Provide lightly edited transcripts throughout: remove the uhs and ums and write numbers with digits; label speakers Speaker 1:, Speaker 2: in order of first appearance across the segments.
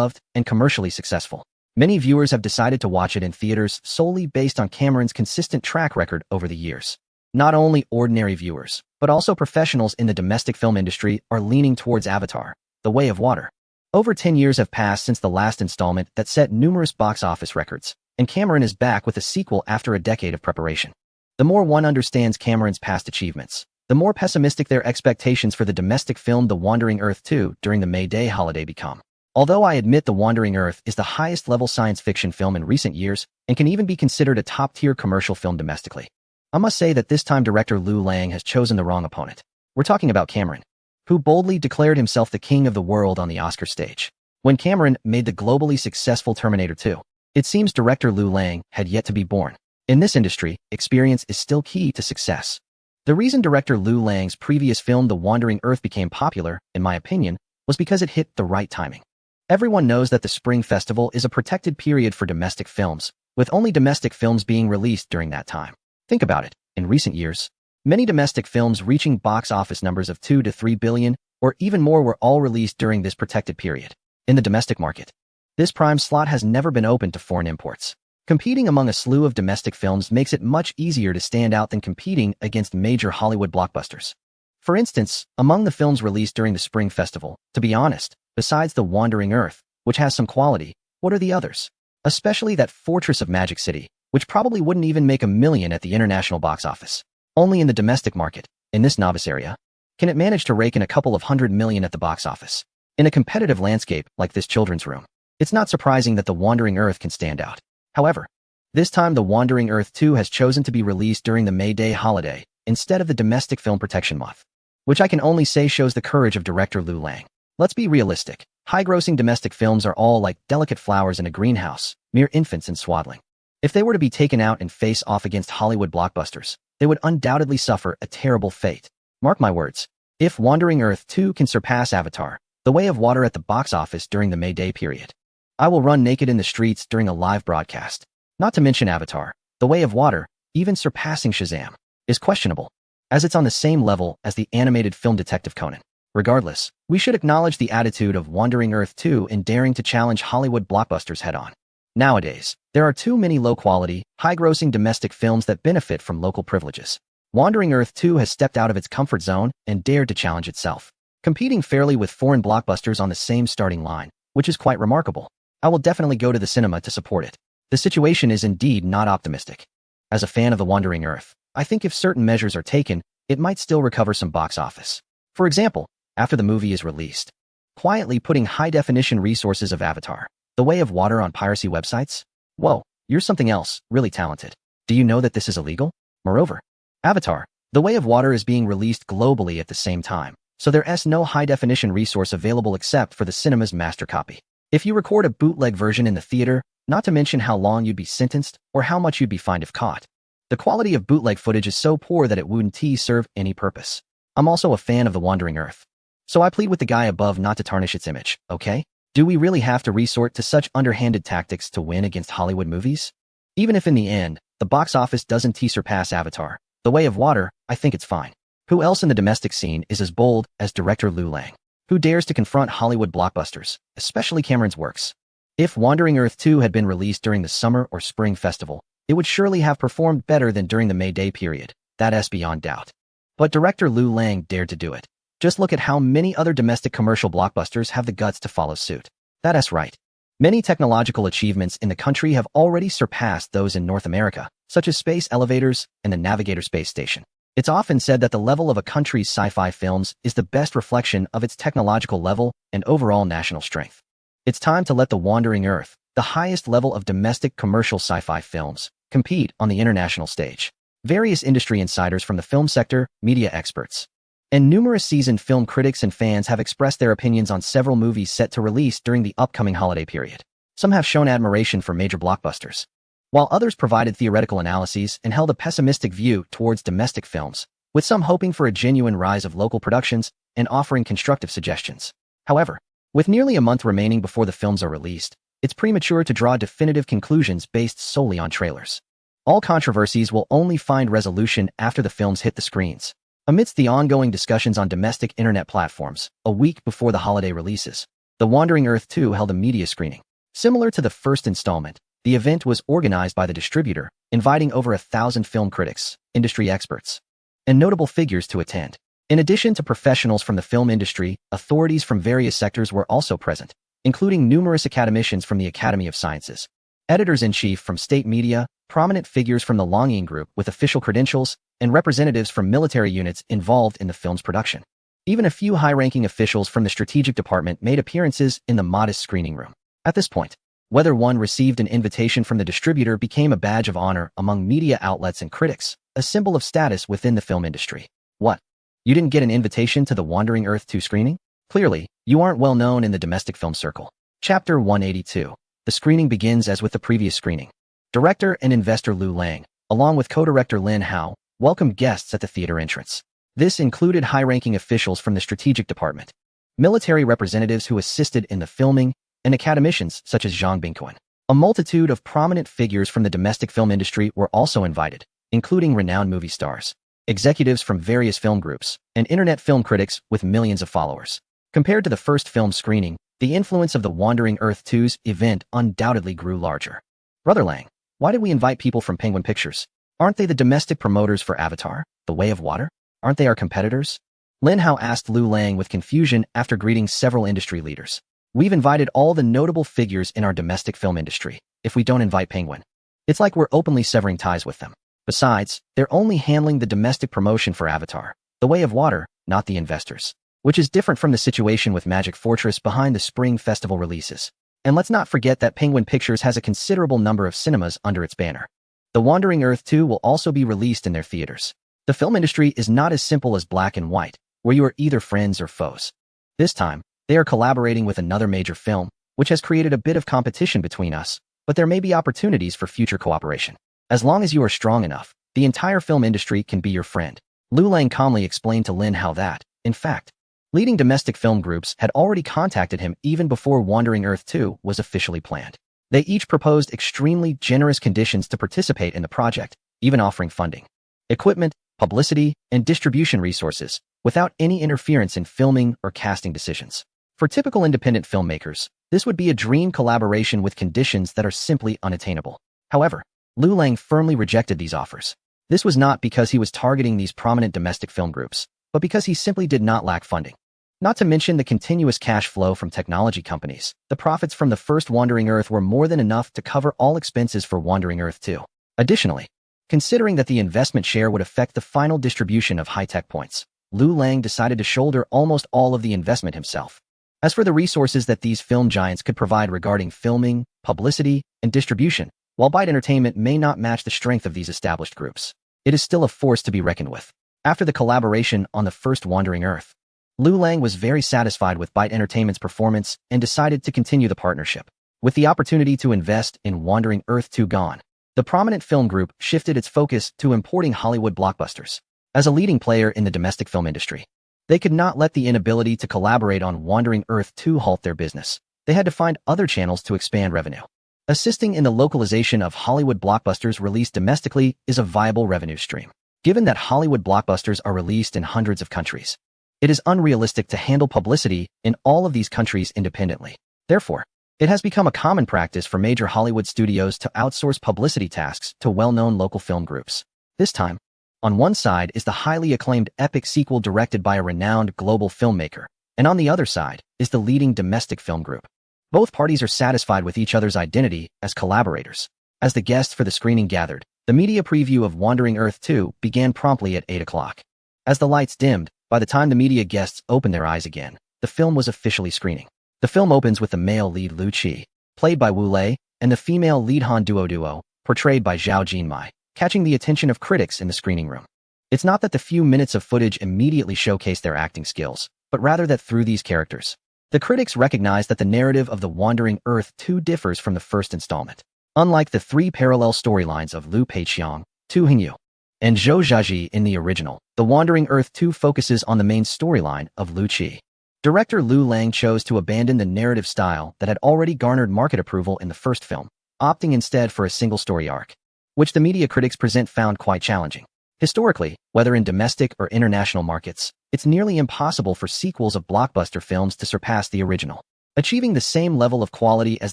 Speaker 1: loved and commercially successful. Many viewers have decided to watch it in theaters solely based on Cameron's consistent track record over the years. Not only ordinary viewers, but also professionals in the domestic film industry are leaning towards Avatar: The Way of Water. Over 10 years have passed since the last installment that set numerous box office records, and Cameron is back with a sequel after a decade of preparation. The more one understands Cameron's past achievements, the more pessimistic their expectations for the domestic film The Wandering Earth 2 during the May Day holiday become. Although I admit The Wandering Earth is the highest-level science fiction film in recent years and can even be considered a top-tier commercial film domestically, I must say that this time director Liu Lang has chosen the wrong opponent. We're talking about Cameron, who boldly declared himself the king of the world on the Oscar stage. When Cameron made the globally successful Terminator 2, it seems director Liu Lang had yet to be born. In this industry, experience is still key to success. The reason director Liu Lang's previous film The Wandering Earth became popular, in my opinion, was because it hit the right timing. Everyone knows that the Spring Festival is a protected period for domestic films, with only domestic films being released during that time. Think about it. In recent years, many domestic films reaching box office numbers of 2 to 3 billion or even more were all released during this protected period. In the domestic market, this prime slot has never been open to foreign imports. Competing among a slew of domestic films makes it much easier to stand out than competing against major Hollywood blockbusters. For instance, among the films released during the Spring Festival, to be honest, besides The Wandering Earth, which has some quality, what are the others? Especially that Fortress of Magic City, which probably wouldn't even make $1 million at the international box office. Only in the domestic market, in this novice area, can it manage to rake in a couple of $100 million at the box office. In a competitive landscape like this children's room, it's not surprising that The Wandering Earth can stand out. However, this time The Wandering Earth 2 has chosen to be released during the May Day holiday instead of the domestic film protection month, which I can only say shows the courage of director Liu Lang. Let's be realistic. High-grossing domestic films are all like delicate flowers in a greenhouse, mere infants in swaddling. If they were to be taken out and face off against Hollywood blockbusters, they would undoubtedly suffer a terrible fate. Mark my words. If Wandering Earth 2 can surpass Avatar: The Way of Water at the box office during the May Day period, I will run naked in the streets during a live broadcast. Not to mention Avatar: The Way of Water, even surpassing Shazam, is questionable, as it's on the same level as the animated film Detective Conan. Regardless, we should acknowledge the attitude of Wandering Earth 2 in daring to challenge Hollywood blockbusters head-on. Nowadays, there are too many low-quality, high-grossing domestic films that benefit from local privileges. Wandering Earth 2 has stepped out of its comfort zone and dared to challenge itself, competing fairly with foreign blockbusters on the same starting line, which is quite remarkable. I will definitely go to the cinema to support it. The situation is indeed not optimistic. As a fan of The Wandering Earth, I think if certain measures are taken, it might still recover some box office. For example, after the movie is released, quietly putting high-definition resources of Avatar: The Way of Water on piracy websites? Whoa, you're something else, really talented. Do you know that this is illegal? Moreover, Avatar: The Way of Water is being released globally at the same time, so there's no high-definition resource available except for the cinema's master copy. If you record a bootleg version in the theater, not to mention how long you'd be sentenced or how much you'd be fined if caught. The quality of bootleg footage is so poor that it wouldn't serve any purpose. I'm also a fan of The Wandering Earth, so I plead with the guy above not to tarnish its image, okay? Do we really have to resort to such underhanded tactics to win against Hollywood movies? Even if in the end, the box office doesn't surpass Avatar: The Way of Water, I think it's fine. Who else in the domestic scene is as bold as director Liu Lang, who dares to confront Hollywood blockbusters, especially Cameron's works? If Wandering Earth 2 had been released during the summer or spring festival, it would surely have performed better than during the May Day period. That's beyond doubt. But director Liu Lang dared to do it. Just look at how many other domestic commercial blockbusters have the guts to follow suit. That's right. Many technological achievements in the country have already surpassed those in North America, such as space elevators and the Navigator space station. It's often said that the level of a country's sci-fi films is the best reflection of its technological level and overall national strength. It's time to let The Wandering Earth, the highest level of domestic commercial sci-fi films, compete on the international stage. Various industry insiders from the film sector, media experts, and numerous seasoned film critics and fans have expressed their opinions on several movies set to release during the upcoming holiday period. Some have shown admiration for major blockbusters, while others provided theoretical analyses and held a pessimistic view towards domestic films, with some hoping for a genuine rise of local productions and offering constructive suggestions. However, with nearly a month remaining before the films are released, it's premature to draw definitive conclusions based solely on trailers. All controversies will only find resolution after the films hit the screens. Amidst the ongoing discussions on domestic internet platforms, a week before the holiday releases, The Wandering Earth 2 held a media screening. Similar to the first installment, the event was organized by the distributor, inviting over 1,000 film critics, industry experts, and notable figures to attend. In addition to professionals from the film industry, authorities from various sectors were also present, including numerous academicians from the Academy of Sciences, editors-in-chief from state media, prominent figures from the Longyin Group with official credentials, and representatives from military units involved in the film's production. Even a few high-ranking officials from the strategic department made appearances in the modest screening room. At this point, whether one received an invitation from the distributor became a badge of honor among media outlets and critics, a symbol of status within the film industry. What? You didn't get an invitation to the Wandering Earth 2 screening? Clearly, you aren't well known in the domestic film circle. Chapter 182. The screening begins as with the previous screening. Director and investor Lu Lang, along with co-director Lin Hao, welcomed guests at the theater entrance. This included high-ranking officials from the strategic department, military representatives who assisted in the filming, and academicians such as Zhang Bingquan. A multitude of prominent figures from the domestic film industry were also invited, including renowned movie stars, executives from various film groups, and internet film critics with millions of followers. Compared to the first film screening, the influence of the Wandering Earth 2's event undoubtedly grew larger. Brother Lang, why did we invite people from Penguin Pictures? Aren't they the domestic promoters for Avatar, The Way of Water? Aren't they our competitors? Lin Hao asked Lu Lang with confusion after greeting several industry leaders. We've invited all the notable figures in our domestic film industry. If we don't invite Penguin, it's like we're openly severing ties with them. Besides, they're only handling the domestic promotion for Avatar, The Way of Water, not the investors, which is different from the situation with Magic Fortress behind the Spring Festival releases. And let's not forget that Penguin Pictures has a considerable number of cinemas under its banner. The Wandering Earth 2 will also be released in their theaters. The film industry is not as simple as black and white, where you are either friends or foes. This time, they are collaborating with another major film, which has created a bit of competition between us, but there may be opportunities for future cooperation. As long as you are strong enough, the entire film industry can be your friend. Lu Lang calmly explained to Lin Hao that, in fact, leading domestic film groups had already contacted him even before Wandering Earth 2 was officially planned. They each proposed extremely generous conditions to participate in the project, even offering funding, equipment, publicity, and distribution resources, without any interference in filming or casting decisions. For typical independent filmmakers, this would be a dream collaboration with conditions that are simply unattainable. However, Lu Lang firmly rejected these offers. This was not because he was targeting these prominent domestic film groups, but because he simply did not lack funding. Not to mention the continuous cash flow from technology companies, the profits from the first Wandering Earth were more than enough to cover all expenses for Wandering Earth 2. Additionally, considering that the investment share would affect the final distribution of high-tech points, Lu Lang decided to shoulder almost all of the investment himself. As for the resources that these film giants could provide regarding filming, publicity, and distribution, while Byte Entertainment may not match the strength of these established groups, it is still a force to be reckoned with. After the collaboration on the first Wandering Earth, Lu Lang was very satisfied with Byte Entertainment's performance and decided to continue the partnership. With the opportunity to invest in Wandering Earth 2 gone, the prominent film group shifted its focus to importing Hollywood blockbusters. As a leading player in the domestic film industry, they could not let the inability to collaborate on Wandering Earth 2 halt their business. They had to find other channels to expand revenue. Assisting in the localization of Hollywood blockbusters released domestically is a viable revenue stream. Given that Hollywood blockbusters are released in hundreds of countries, it is unrealistic to handle publicity in all of these countries independently. Therefore, it has become a common practice for major Hollywood studios to outsource publicity tasks to well-known local film groups. This time, on one side is the highly acclaimed epic sequel directed by a renowned global filmmaker, and on the other side is the leading domestic film group. Both parties are satisfied with each other's identity as collaborators. As the guests for the screening gathered, the media preview of Wandering Earth 2 began promptly at 8 o'clock. As the lights dimmed, by the time the media guests opened their eyes again, the film was officially screening. The film opens with the male lead Lu Qi, played by Wu Lei, and the female lead Han Duo, portrayed by Zhao Jinmai, catching the attention of critics in the screening room. It's not that the few minutes of footage immediately showcase their acting skills, but rather that through these characters, the critics recognize that the narrative of the Wandering Earth 2 differs from the first installment. Unlike the three parallel storylines of Liu Peiqiang, Tu Hingyu, and Zhou Zhaji in the original, the Wandering Earth 2 focuses on the main storyline of Lu Qi. Director Lu Lang chose to abandon the narrative style that had already garnered market approval in the first film, opting instead for a single story arc, which the media critics present found quite challenging. Historically, whether in domestic or international markets, it's nearly impossible for sequels of blockbuster films to surpass the original. Achieving the same level of quality as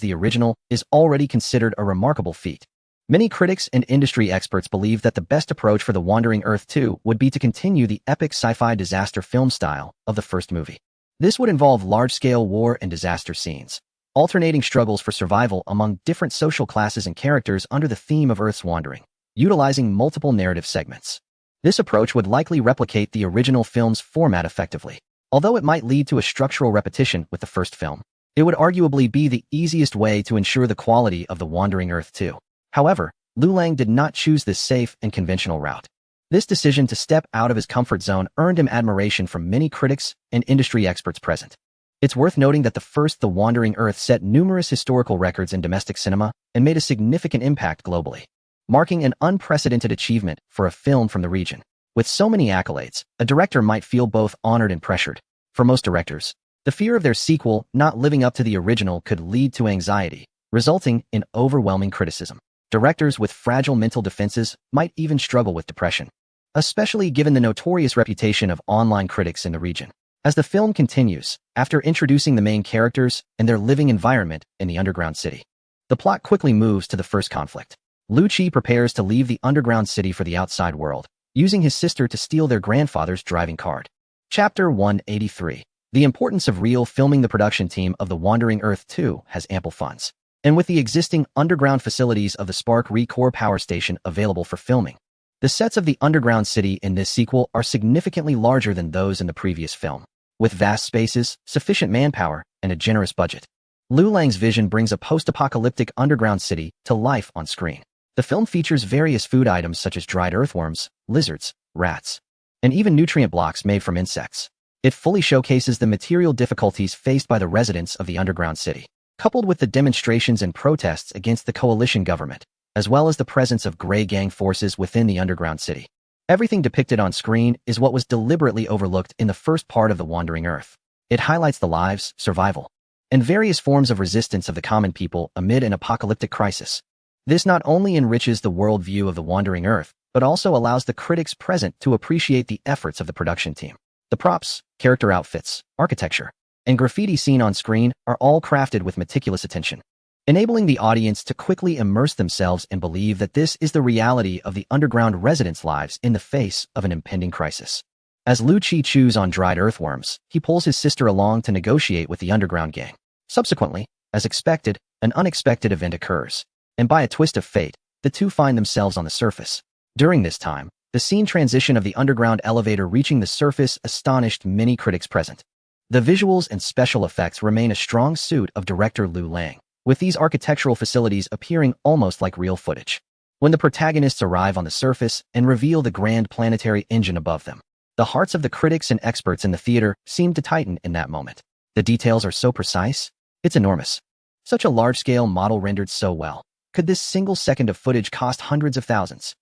Speaker 1: the original is already considered a remarkable feat. Many critics and industry experts believe that the best approach for The Wandering Earth 2 would be to continue the epic sci-fi disaster film style of the first movie. This would involve large-scale war and disaster scenes, alternating struggles for survival among different social classes and characters under the theme of Earth's wandering, utilizing multiple narrative segments. This approach would likely replicate the original film's format effectively. Although it might lead to a structural repetition with the first film, it would arguably be the easiest way to ensure the quality of The Wandering Earth 2. However, Liu Lang did not choose this safe and conventional route. This decision to step out of his comfort zone earned him admiration from many critics and industry experts present. It's worth noting that the first The Wandering Earth set numerous historical records in domestic cinema and made a significant impact globally, marking an unprecedented achievement for a film from the region. With so many accolades, a director might feel both honored and pressured. For most directors, the fear of their sequel not living up to the original could lead to anxiety, resulting in overwhelming criticism. Directors with fragile mental defenses might even struggle with depression, especially given the notorious reputation of online critics in the region. As the film continues, after introducing the main characters and their living environment in the underground city, the plot quickly moves to the first conflict. Liu Qi prepares to leave the underground city for the outside world, using his sister to steal their grandfather's driving card. Chapter 183. The importance of real filming. The production team of The Wandering Earth 2 has ample funds, and with the existing underground facilities of the Spark Core Power Station available for filming, the sets of the underground city in this sequel are significantly larger than those in the previous film. With vast spaces, sufficient manpower, and a generous budget, Liu Lang's vision brings a post-apocalyptic underground city to life on screen. The film features various food items such as dried earthworms, lizards, rats, and even nutrient blocks made from insects. It fully showcases the material difficulties faced by the residents of the underground city, coupled with the demonstrations and protests against the coalition government, as well as the presence of gray gang forces within the underground city. Everything depicted on screen is what was deliberately overlooked in the first part of The Wandering Earth. It highlights the lives, survival, and various forms of resistance of the common people amid an apocalyptic crisis. This not only enriches the worldview of The Wandering Earth, but also allows the critics present to appreciate the efforts of the production team. The props, character outfits, architecture, and graffiti seen on screen are all crafted with meticulous attention, enabling the audience to quickly immerse themselves and believe that this is the reality of the underground residents' lives in the face of an impending crisis. As Liu Qi chews on dried earthworms, he pulls his sister along to negotiate with the underground gang. Subsequently, as expected, an unexpected event occurs, and by a twist of fate, the two find themselves on the surface. During this time, the scene transition of the underground elevator reaching the surface astonished many critics present. The visuals and special effects remain a strong suit of director Liu Lang, with these architectural facilities appearing almost like real footage. When the protagonists arrive on the surface and reveal the grand planetary engine above them, the hearts of the critics and experts in the theater seem to tighten in that moment. The details are so precise, it's enormous. Such a large-scale model rendered so well. Could this single second of footage cost hundreds of thousands?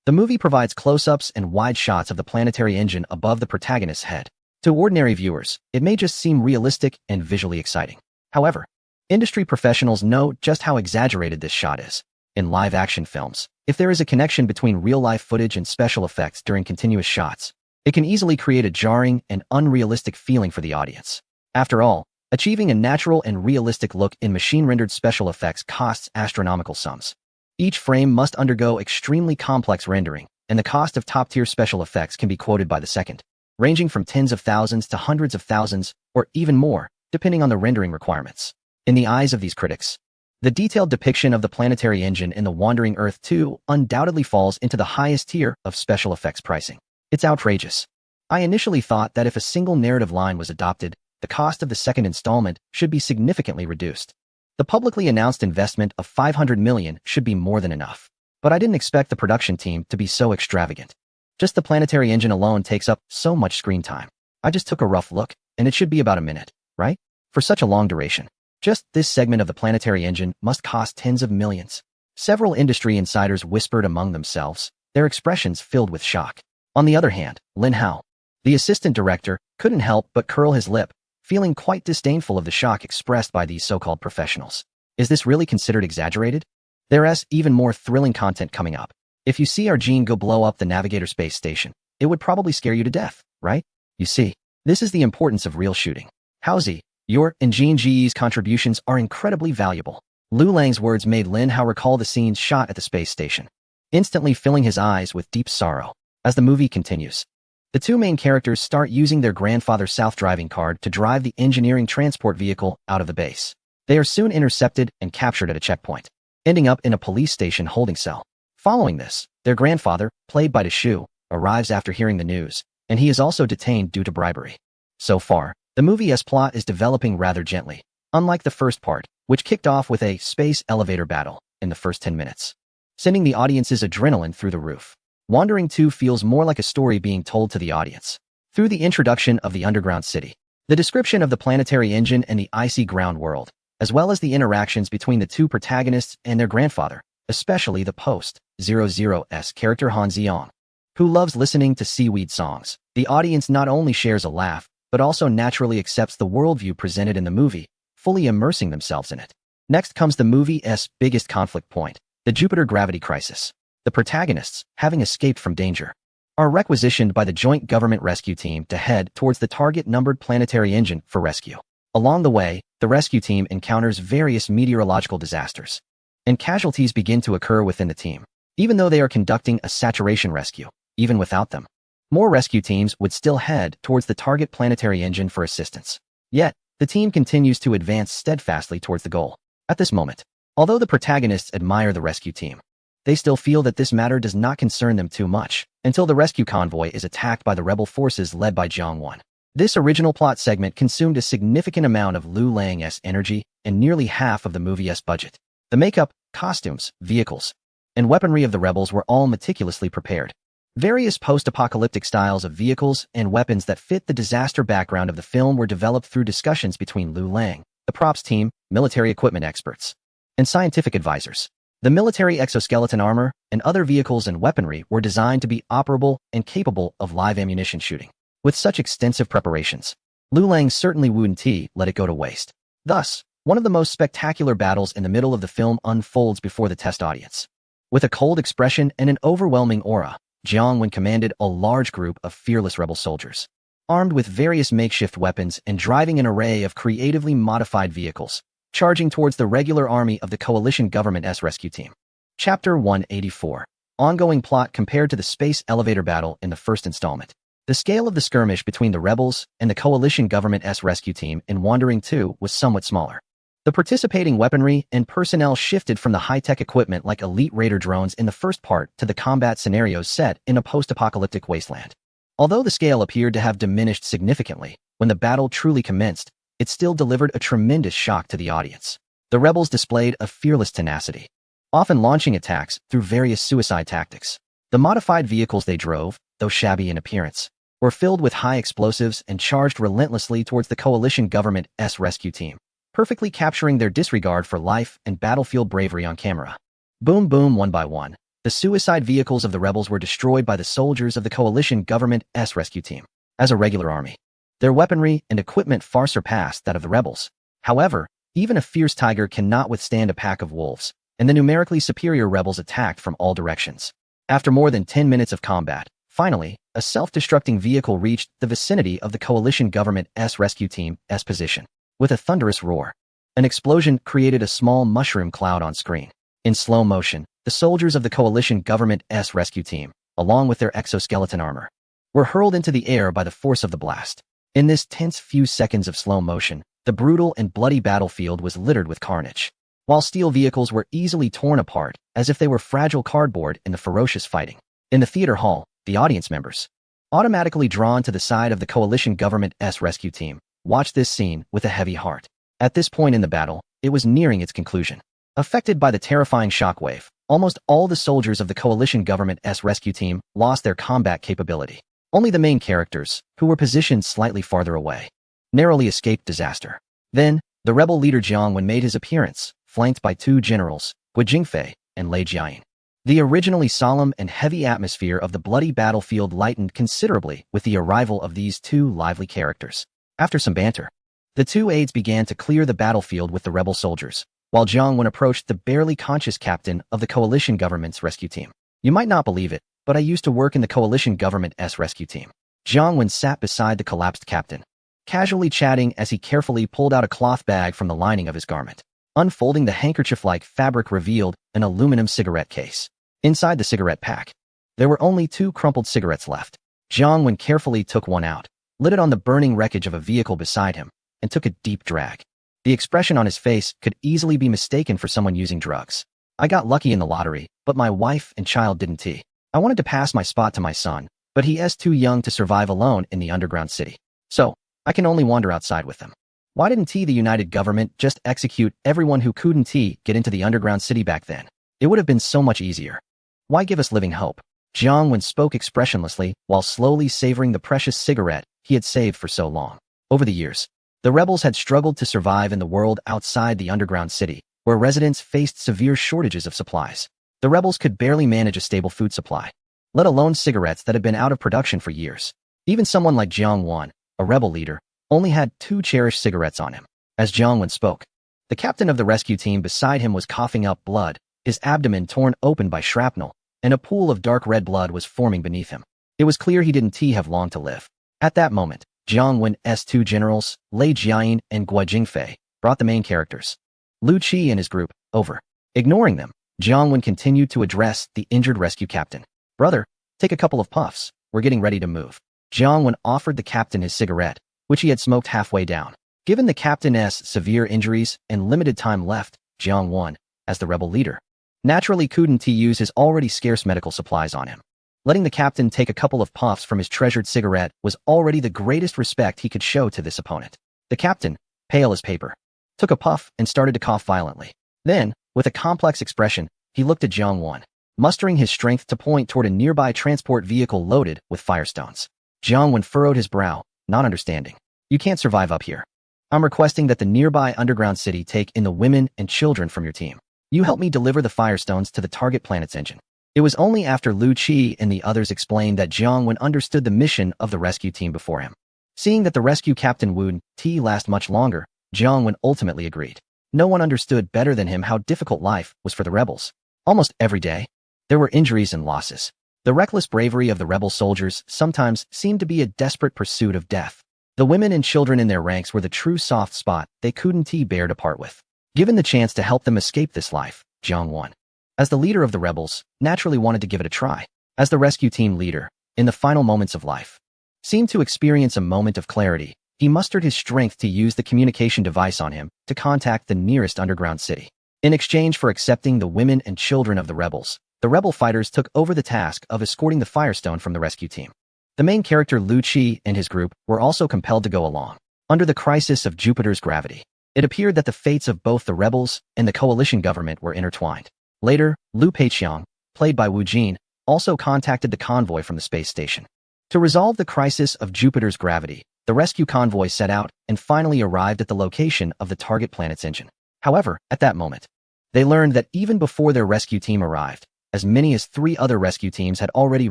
Speaker 1: The movie provides close-ups and wide shots of the planetary engine above the protagonist's head. To ordinary viewers, it may just seem realistic and visually exciting. However, industry professionals know just how exaggerated this shot is. In live-action films, if there is a connection between real-life footage and special effects during continuous shots, it can easily create a jarring and unrealistic feeling for the audience. After all, achieving a natural and realistic look in machine-rendered special effects costs astronomical sums. Each frame must undergo extremely complex rendering, and the cost of top-tier special effects can be quoted by the second, ranging from tens of thousands to hundreds of thousands, or even more, depending on the rendering requirements. In the eyes of these critics, the detailed depiction of the planetary engine in The Wandering Earth 2 undoubtedly falls into the highest tier of special effects pricing. It's outrageous. I initially thought that if a single narrative line was adopted, the cost of the second installment should be significantly reduced. The publicly announced investment of $500 million should be more than enough. But I didn't expect the production team to be so extravagant. Just the planetary engine alone takes up so much screen time. I just took a rough look, and it should be about a minute, right? For such a long duration. Just this segment of the planetary engine must cost tens of millions. Several industry insiders whispered among themselves, their expressions filled with shock. On the other hand, Lin Hao, the assistant director, couldn't help but curl his lip, feeling quite disdainful of the shock expressed by these so-called professionals. Is this really considered exaggerated? There's even more thrilling content coming up. If you see our Gene go blow up the Navigator space station, it would probably scare you to death, right? You see, this is the importance of real shooting. Haozi, Your and Jean Ji's contributions are incredibly valuable. Lu Lang's words made Lin Hao recall the scenes shot at the space station, instantly filling his eyes with deep sorrow. As the movie continues, the two main characters start using their grandfather's self-driving card to drive the engineering transport vehicle out of the base. They are soon intercepted and captured at a checkpoint, ending up in a police station holding cell. Following this, their grandfather, played by Shu, arrives after hearing the news, and he is also detained due to bribery. So far, the movie's plot is developing rather gently, unlike the first part, which kicked off with a space elevator battle in the first 10 minutes, sending the audience's adrenaline through the roof. Wandering 2 feels more like a story being told to the audience through the introduction of the underground city, the description of the planetary engine and the icy ground world, as well as the interactions between the two protagonists and their grandfather, especially the post-00's character Han Xiong, who loves listening to seaweed songs. The audience not only shares a laugh, but also naturally accepts the worldview presented in the movie, fully immersing themselves in it. Next comes the movie's biggest conflict point, the Jupiter gravity crisis. The protagonists, having escaped from danger, are requisitioned by the joint government rescue team to head towards the target-numbered planetary engine for rescue. Along the way, the rescue team encounters various meteorological disasters, and casualties begin to occur within the team. Even though they are conducting a saturation rescue, even without them, more rescue teams would still head towards the target planetary engine for assistance. Yet, the team continues to advance steadfastly towards the goal. At this moment, although the protagonists admire the rescue team, they still feel that this matter does not concern them too much, until the rescue convoy is attacked by the rebel forces led by Jiang Wan. This original plot segment consumed a significant amount of Lu Lang's energy and nearly half of the movie's budget. The makeup, costumes, vehicles, and weaponry of the rebels were all meticulously prepared. Various post-apocalyptic styles of vehicles and weapons that fit the disaster background of the film were developed through discussions between Lu Lang, the props team, military equipment experts, and scientific advisors. The military exoskeleton armor and other vehicles and weaponry were designed to be operable and capable of live ammunition shooting. With such extensive preparations, Lu Lang certainly wouldn't let it go to waste. Thus, one of the most spectacular battles in the middle of the film unfolds before the test audience. With a cold expression and an overwhelming aura, Jiang Wan commanded a large group of fearless rebel soldiers, armed with various makeshift weapons and driving an array of creatively modified vehicles, charging towards the regular army of the coalition government's rescue team. Chapter 184. Ongoing plot compared to the space elevator battle in the first installment. The scale of the skirmish between the rebels and the coalition government's rescue team in Wandering 2 was somewhat smaller. The participating weaponry and personnel shifted from the high-tech equipment like elite raider drones in the first part to the combat scenarios set in a post-apocalyptic wasteland. Although the scale appeared to have diminished significantly, when the battle truly commenced, it still delivered a tremendous shock to the audience. The rebels displayed a fearless tenacity, often launching attacks through various suicide tactics. The modified vehicles they drove, though shabby in appearance, were filled with high explosives and charged relentlessly towards the coalition government's rescue team, perfectly capturing their disregard for life and battlefield bravery on camera. Boom boom, one by one, the suicide vehicles of the rebels were destroyed by the soldiers of the coalition government's rescue team. As a regular army, their weaponry and equipment far surpassed that of the rebels. However, even a fierce tiger cannot withstand a pack of wolves, and the numerically superior rebels attacked from all directions. After more than 10 minutes of combat, finally, a self-destructing vehicle reached the vicinity of the coalition government's rescue team's position. With a thunderous roar, an explosion created a small mushroom cloud on screen. In slow motion, the soldiers of the coalition government's rescue team, along with their exoskeleton armor, were hurled into the air by the force of the blast. In this tense few seconds of slow motion, the brutal and bloody battlefield was littered with carnage, while steel vehicles were easily torn apart as if they were fragile cardboard in the ferocious fighting. In the theater hall, the audience members, automatically drawn to the side of the coalition government's rescue team, watched this scene with a heavy heart. At this point in the battle, it was nearing its conclusion. Affected by the terrifying shockwave, almost all the soldiers of the coalition government's rescue team lost their combat capability. Only the main characters, who were positioned slightly farther away, narrowly escaped disaster. Then, the rebel leader Jiang Wan made his appearance, flanked by two generals, Gu Jingfei and Lei Jiayin. The originally solemn and heavy atmosphere of the bloody battlefield lightened considerably with the arrival of these two lively characters. After some banter, the two aides began to clear the battlefield with the rebel soldiers, while Jiang Wan approached the barely conscious captain of the coalition government's rescue team. You might not believe it, but I used to work in the coalition government's rescue team. Jiang Wan sat beside the collapsed captain, casually chatting as he carefully pulled out a cloth bag from the lining of his garment. Unfolding the handkerchief-like fabric revealed an aluminum cigarette case. Inside the cigarette pack, there were only 2 crumpled cigarettes left. Jiang Wen carefully took one out, lit it on the burning wreckage of a vehicle beside him, and took a deep drag. The expression on his face could easily be mistaken for someone using drugs. I got lucky in the lottery, but my wife and child didn't. I wanted to pass my spot to my son, but he is too young to survive alone in the underground city. So, I can only wander outside with him. Why didn't the United government just execute everyone who couldn't get into the underground city back then? It would have been so much easier. Why give us living hope? Jiang Wen spoke expressionlessly while slowly savoring the precious cigarette he had saved for so long. Over the years, the rebels had struggled to survive in the world outside the underground city, where residents faced severe shortages of supplies. The rebels could barely manage a stable food supply, let alone cigarettes that had been out of production for years. Even someone like Jiang Wen, a rebel leader, only had 2 cherished cigarettes on him. As Jiang Wen spoke, the captain of the rescue team beside him was coughing up blood, his abdomen torn open by shrapnel, and a pool of dark red blood was forming beneath him. It was clear he didn't have long to live. At that moment, Jiang Wen's 2 generals, Lei Jiayin and Guo Jingfei, brought the main characters, Lu Qi and his group, over. Ignoring them, Jiang Wen continued to address the injured rescue captain. "Brother, take a couple of puffs, we're getting ready to move." Jiang Wen offered the captain his cigarette, which he had smoked halfway down. Given the captain's severe injuries and limited time left, Jiang Wen, as the rebel leader, naturally couldn't use his already scarce medical supplies on him. Letting the captain take a couple of puffs from his treasured cigarette was already the greatest respect he could show to this opponent. The captain, pale as paper, took a puff and started to cough violently. Then, with a complex expression, he looked at Jiang Wen, mustering his strength to point toward a nearby transport vehicle loaded with firestones. Jiang Wen furrowed his brow, not understanding. "You can't survive up here. I'm requesting that the nearby underground city take in the women and children from your team. You help me deliver the firestones to the target planet's engine." It was only after Lu Qi and the others explained that Jiang Wen understood the mission of the rescue team before him. Seeing that the rescue captain wouldn't last much longer, Jiang Wen ultimately agreed. No one understood better than him how difficult life was for the rebels. Almost every day, there were injuries and losses. The reckless bravery of the rebel soldiers sometimes seemed to be a desperate pursuit of death. The women and children in their ranks were the true soft spot they couldn't bear to part with. Given the chance to help them escape this life, Jiang Wen, as the leader of the rebels, naturally wanted to give it a try. As the rescue team leader, in the final moments of life, seemed to experience a moment of clarity, he mustered his strength to use the communication device on him to contact the nearest underground city. In exchange for accepting the women and children of the rebel fighters took over the task of escorting the firestone from the rescue team. The main character Lu Qi and his group were also compelled to go along. Under the crisis of Jupiter's gravity, it appeared that the fates of both the rebels and the coalition government were intertwined. Later, Lu Peiqiang, played by Wu Jin, also contacted the convoy from the space station. To resolve the crisis of Jupiter's gravity, the rescue convoy set out and finally arrived at the location of the target planet's engine. However, at that moment, they learned that even before their rescue team arrived, as many as 3 other rescue teams had already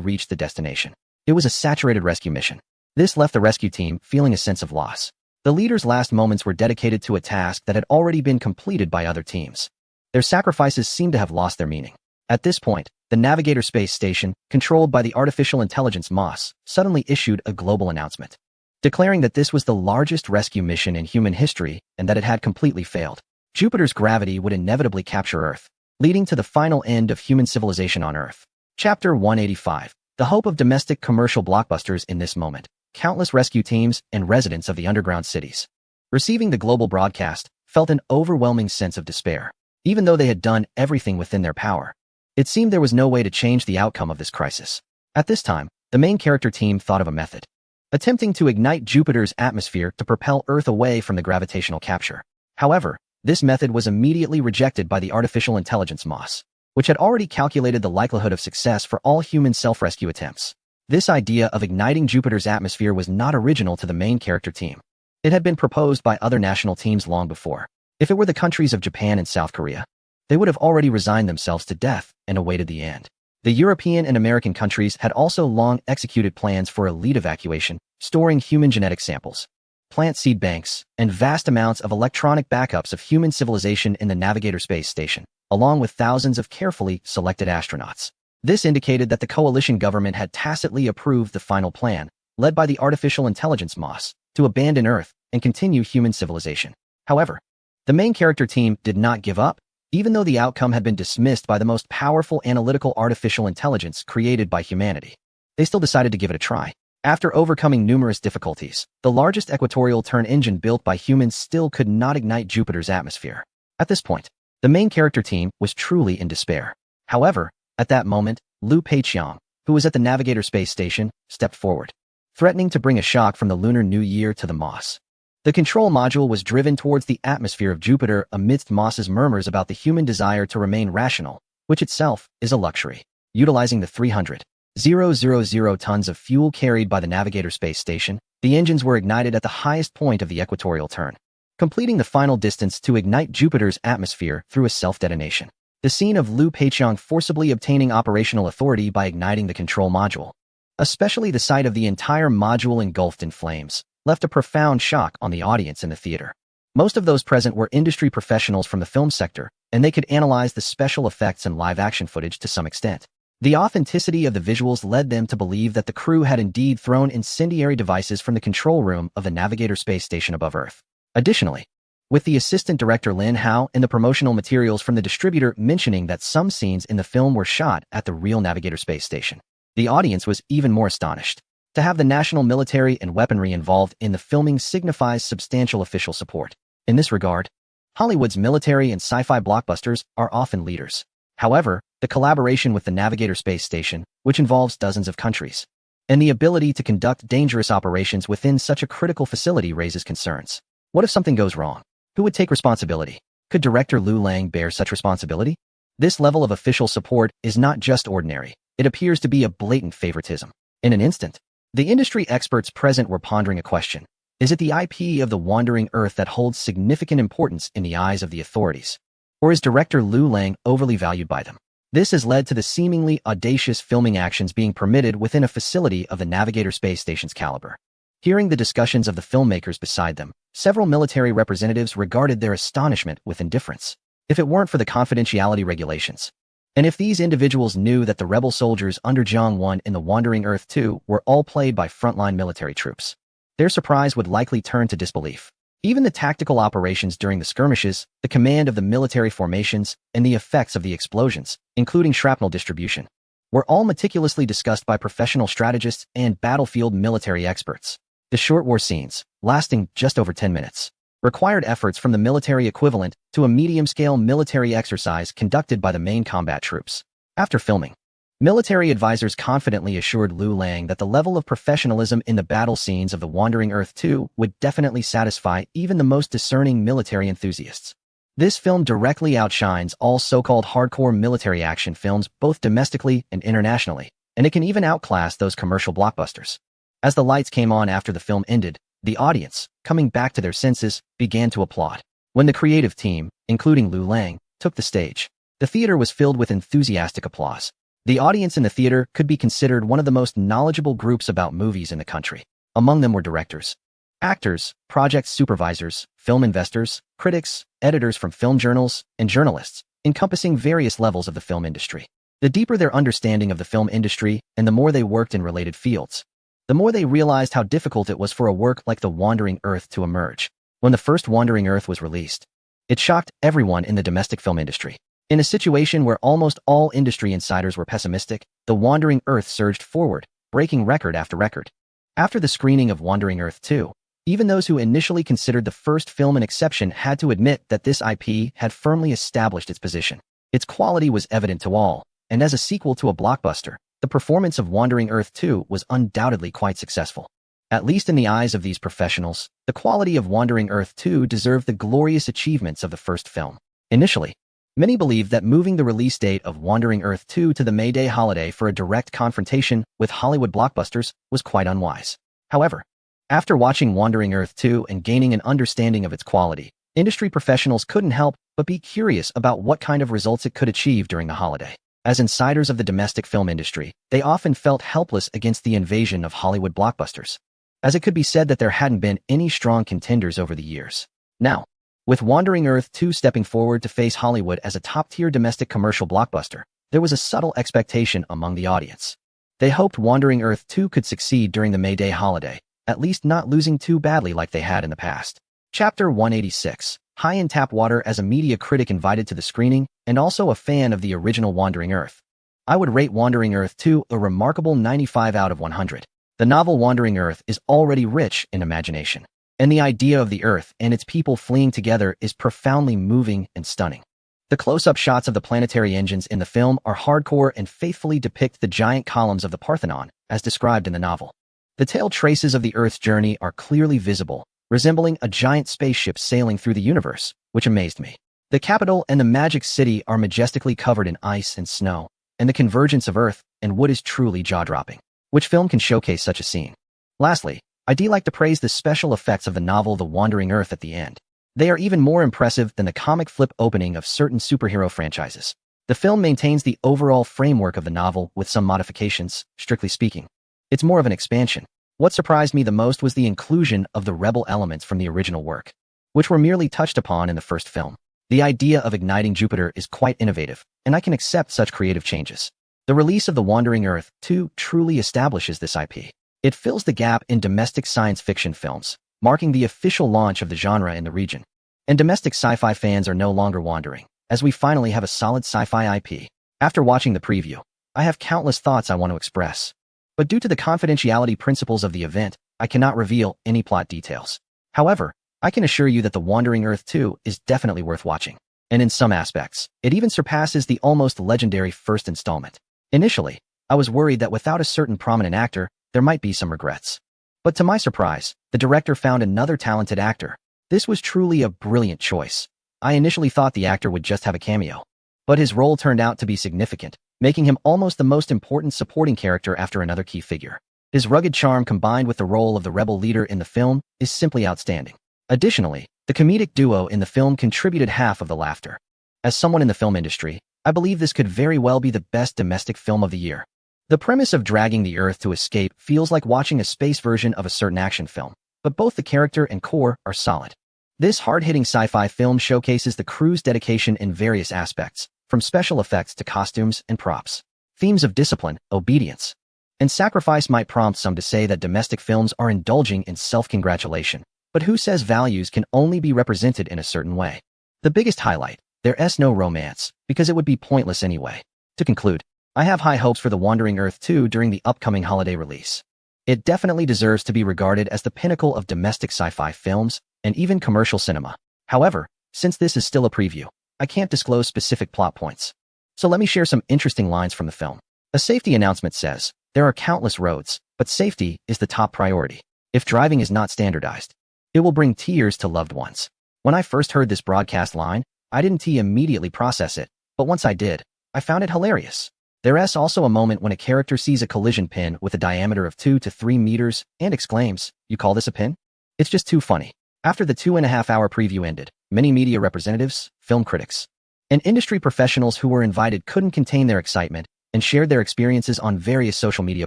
Speaker 1: reached the destination. It was a saturated rescue mission. This left the rescue team feeling a sense of loss. The leaders' last moments were dedicated to a task that had already been completed by other teams. Their sacrifices seemed to have lost their meaning. At this point, the Navigator space station, controlled by the artificial intelligence MOS, suddenly issued a global announcement, declaring that this was the largest rescue mission in human history and that it had completely failed. Jupiter's gravity would inevitably capture Earth, leading to the final end of human civilization on Earth. Chapter 185. The hope of domestic commercial blockbusters. In this moment, countless rescue teams and residents of the underground cities, receiving the global broadcast, felt an overwhelming sense of despair. Even though they had done everything within their power, it seemed there was no way to change the outcome of this crisis. At this time, the main character team thought of a method, attempting to ignite Jupiter's atmosphere to propel Earth away from the gravitational capture. However, this method was immediately rejected by the artificial intelligence MOS, which had already calculated the likelihood of success for all human self-rescue attempts. This idea of igniting Jupiter's atmosphere was not original to the main character team. It had been proposed by other national teams long before. If it were the countries of Japan and South Korea, they would have already resigned themselves to death and awaited the end. The European and American countries had also long executed plans for elite evacuation, storing human genetic samples, plant seed banks, and vast amounts of electronic backups of human civilization in the Navigator space station, along with thousands of carefully selected astronauts. This indicated that the coalition government had tacitly approved the final plan, led by the artificial intelligence MOS, to abandon Earth and continue human civilization. However, the main character team did not give up, even though the outcome had been dismissed by the most powerful analytical artificial intelligence created by humanity. They still decided to give it a try. After overcoming numerous difficulties, the largest equatorial turn engine built by humans still could not ignite Jupiter's atmosphere. At this point, the main character team was truly in despair. However, at that moment, Liu Peiqiang, who was at the Navigator space station, stepped forward, threatening to bring a shock from the Lunar New Year to the Moss. The control module was driven towards the atmosphere of Jupiter amidst Moss's murmurs about the human desire to remain rational, which itself is a luxury. Utilizing the 300,000 tons of fuel carried by the Navigator space station, the engines were ignited at the highest point of the equatorial turn, completing the final distance to ignite Jupiter's atmosphere through a self-detonation. The scene of Liu Peiqiang forcibly obtaining operational authority by igniting the control module, especially the sight of the entire module engulfed in flames, left a profound shock on the audience in the theater. Most of those present were industry professionals from the film sector, and they could analyze the special effects and live-action footage to some extent. The authenticity of the visuals led them to believe that the crew had indeed thrown incendiary devices from the control room of the Navigator space station above Earth. Additionally, with the assistant director Lin Hao and the promotional materials from the distributor mentioning that some scenes in the film were shot at the real Navigator space station, the audience was even more astonished. To have the national military and weaponry involved in the filming signifies substantial official support. In this regard, Hollywood's military and sci-fi blockbusters are often leaders. However, the collaboration with the Navigator space station, which involves dozens of countries, and the ability to conduct dangerous operations within such a critical facility raises concerns. What if something goes wrong? Who would take responsibility? Could director Liu Lang bear such responsibility? This level of official support is not just ordinary. It appears to be a blatant favoritism. In an instant, the industry experts present were pondering a question. Is it the IP of the Wandering Earth that holds significant importance in the eyes of the authorities? Or is director Liu Lang overly valued by them? This has led to the seemingly audacious filming actions being permitted within a facility of the Navigator space station's caliber. Hearing the discussions of the filmmakers beside them, several military representatives regarded their astonishment with indifference. If it weren't for the confidentiality regulations, and if these individuals knew that the rebel soldiers under Zhang 1 in the Wandering Earth 2 were all played by frontline military troops, their surprise would likely turn to disbelief. Even the tactical operations during the skirmishes, the command of the military formations, and the effects of the explosions, including shrapnel distribution, were all meticulously discussed by professional strategists and battlefield military experts. The short war scenes, lasting just over 10 minutes, required efforts from the military equivalent to a medium-scale military exercise conducted by the main combat troops. After filming, military advisors confidently assured Liu Lang that the level of professionalism in the battle scenes of the Wandering Earth 2 would definitely satisfy even the most discerning military enthusiasts. This film directly outshines all so-called hardcore military action films both domestically and internationally, and it can even outclass those commercial blockbusters. As the lights came on after the film ended, the audience, coming back to their senses, began to applaud. When the creative team, including Liu Lang, took the stage, the theater was filled with enthusiastic applause. The audience in the theater could be considered one of the most knowledgeable groups about movies in the country. Among them were directors, actors, project supervisors, film investors, critics, editors from film journals, and journalists, encompassing various levels of the film industry. The deeper their understanding of the film industry and the more they worked in related fields, the more they realized how difficult it was for a work like The Wandering Earth to emerge. When the first Wandering Earth was released, it shocked everyone in the domestic film industry. In a situation where almost all industry insiders were pessimistic, The Wandering Earth surged forward, breaking record after record. After the screening of Wandering Earth 2, even those who initially considered the first film an exception had to admit that this IP had firmly established its position. Its quality was evident to all, and as a sequel to a blockbuster, the performance of Wandering Earth 2 was undoubtedly quite successful. At least in the eyes of these professionals, the quality of Wandering Earth 2 deserved the glorious achievements of the first film. Initially, many believed that moving the release date of Wandering Earth 2 to the May Day holiday for a direct confrontation with Hollywood blockbusters was quite unwise. However, after watching Wandering Earth 2 and gaining an understanding of its quality, industry professionals couldn't help but be curious about what kind of results it could achieve during the holiday. As insiders of the domestic film industry, they often felt helpless against the invasion of Hollywood blockbusters, as it could be said that there hadn't been any strong contenders over the years. Now, with Wandering Earth 2 stepping forward to face Hollywood as a top-tier domestic commercial blockbuster, there was a subtle expectation among the audience. They hoped Wandering Earth 2 could succeed during the May Day holiday, at least not losing too badly like they had in the past. Chapter 186. High in Tap Water. As a media critic invited to the screening, and also a fan of the original Wandering Earth, I would rate Wandering Earth 2 a remarkable 95 out of 100. The novel Wandering Earth is already rich in imagination, and the idea of the Earth and its people fleeing together is profoundly moving and stunning. The close-up shots of the planetary engines in the film are hardcore and faithfully depict the giant columns of the Parthenon, as described in the novel. The tail traces of the Earth's journey are clearly visible, resembling a giant spaceship sailing through the universe, which amazed me. The capital and the magic city are majestically covered in ice and snow, and the convergence of Earth and wood is truly jaw-dropping. Which film can showcase such a scene? Lastly, I do like to praise the special effects of the novel The Wandering Earth at the end. They are even more impressive than the comic flip opening of certain superhero franchises. The film maintains the overall framework of the novel with some modifications, strictly speaking. It's more of an expansion. What surprised me the most was the inclusion of the rebel elements from the original work, which were merely touched upon in the first film. The idea of igniting Jupiter is quite innovative, and I can accept such creative changes. The release of The Wandering Earth 2 truly establishes this IP. It fills the gap in domestic science fiction films, marking the official launch of the genre in the region. And domestic sci-fi fans are no longer wandering, as we finally have a solid sci-fi IP. After watching the preview, I have countless thoughts I want to express. But due to the confidentiality principles of the event, I cannot reveal any plot details. However, I can assure you that The Wandering Earth 2 is definitely worth watching. And in some aspects, it even surpasses the almost legendary first installment. Initially, I was worried that without a certain prominent actor, there might be some regrets. But to my surprise, the director found another talented actor. This was truly a brilliant choice. I initially thought the actor would just have a cameo, but his role turned out to be significant, making him almost the most important supporting character after another key figure. His rugged charm combined with the role of the rebel leader in the film is simply outstanding. Additionally, the comedic duo in the film contributed half of the laughter. As someone in the film industry, I believe this could very well be the best domestic film of the year. The premise of dragging the Earth to escape feels like watching a space version of a certain action film, but both the character and core are solid. This hard-hitting sci-fi film showcases the crew's dedication in various aspects, from special effects to costumes and props. Themes of discipline, obedience, and sacrifice might prompt some to say that domestic films are indulging in self-congratulation, but who says values can only be represented in a certain way? The biggest highlight, there's no romance, because it would be pointless anyway. To conclude, I have high hopes for The Wandering Earth 2 during the upcoming holiday release. It definitely deserves to be regarded as the pinnacle of domestic sci-fi films and even commercial cinema. However, since this is still a preview, I can't disclose specific plot points. So let me share some interesting lines from the film. A safety announcement says, "There are countless roads, but safety is the top priority. If driving is not standardized, it will bring tears to loved ones." When I first heard this broadcast line, I didn't immediately process it, but once I did, I found it hilarious. There's also a moment when a character sees a collision pin with a diameter of 2 to 3 meters and exclaims, "You call this a pin?" It's just too funny. After the 2.5-hour preview ended, many media representatives, film critics, and industry professionals who were invited couldn't contain their excitement and shared their experiences on various social media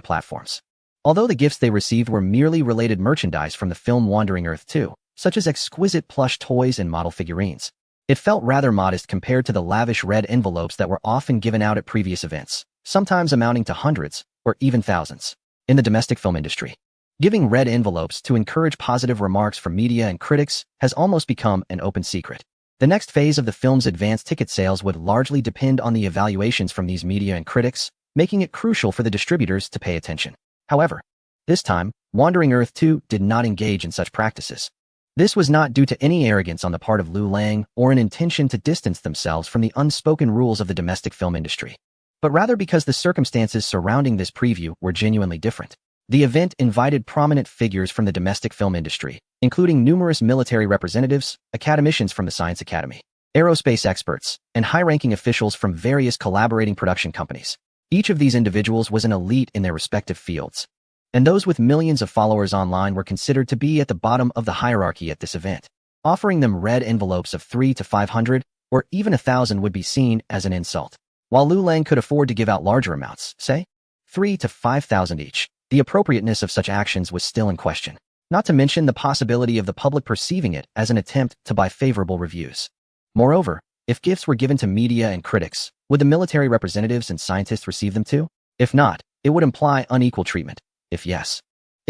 Speaker 1: platforms. Although the gifts they received were merely related merchandise from the film Wandering Earth 2, such as exquisite plush toys and model figurines, it felt rather modest compared to the lavish red envelopes that were often given out at previous events, sometimes amounting to hundreds or even thousands. In the domestic film industry, giving red envelopes to encourage positive remarks from media and critics has almost become an open secret. The next phase of the film's advance ticket sales would largely depend on the evaluations from these media and critics, making it crucial for the distributors to pay attention. However, this time, Wandering Earth 2 did not engage in such practices. This was not due to any arrogance on the part of Liu Lang or an intention to distance themselves from the unspoken rules of the domestic film industry, but rather because the circumstances surrounding this preview were genuinely different. The event invited prominent figures from the domestic film industry, including numerous military representatives, academicians from the Science Academy, aerospace experts, and high-ranking officials from various collaborating production companies. Each of these individuals was an elite in their respective fields, and those with millions of followers online were considered to be at the bottom of the hierarchy at this event. Offering them red envelopes of 3 to 500 or even 1,000 would be seen as an insult. While Liu Lang could afford to give out larger amounts, say, 3 to 5,000 each, the appropriateness of such actions was still in question, not to mention the possibility of the public perceiving it as an attempt to buy favorable reviews. Moreover, if gifts were given to media and critics, would the military representatives and scientists receive them too? If not, it would imply unequal treatment. If yes,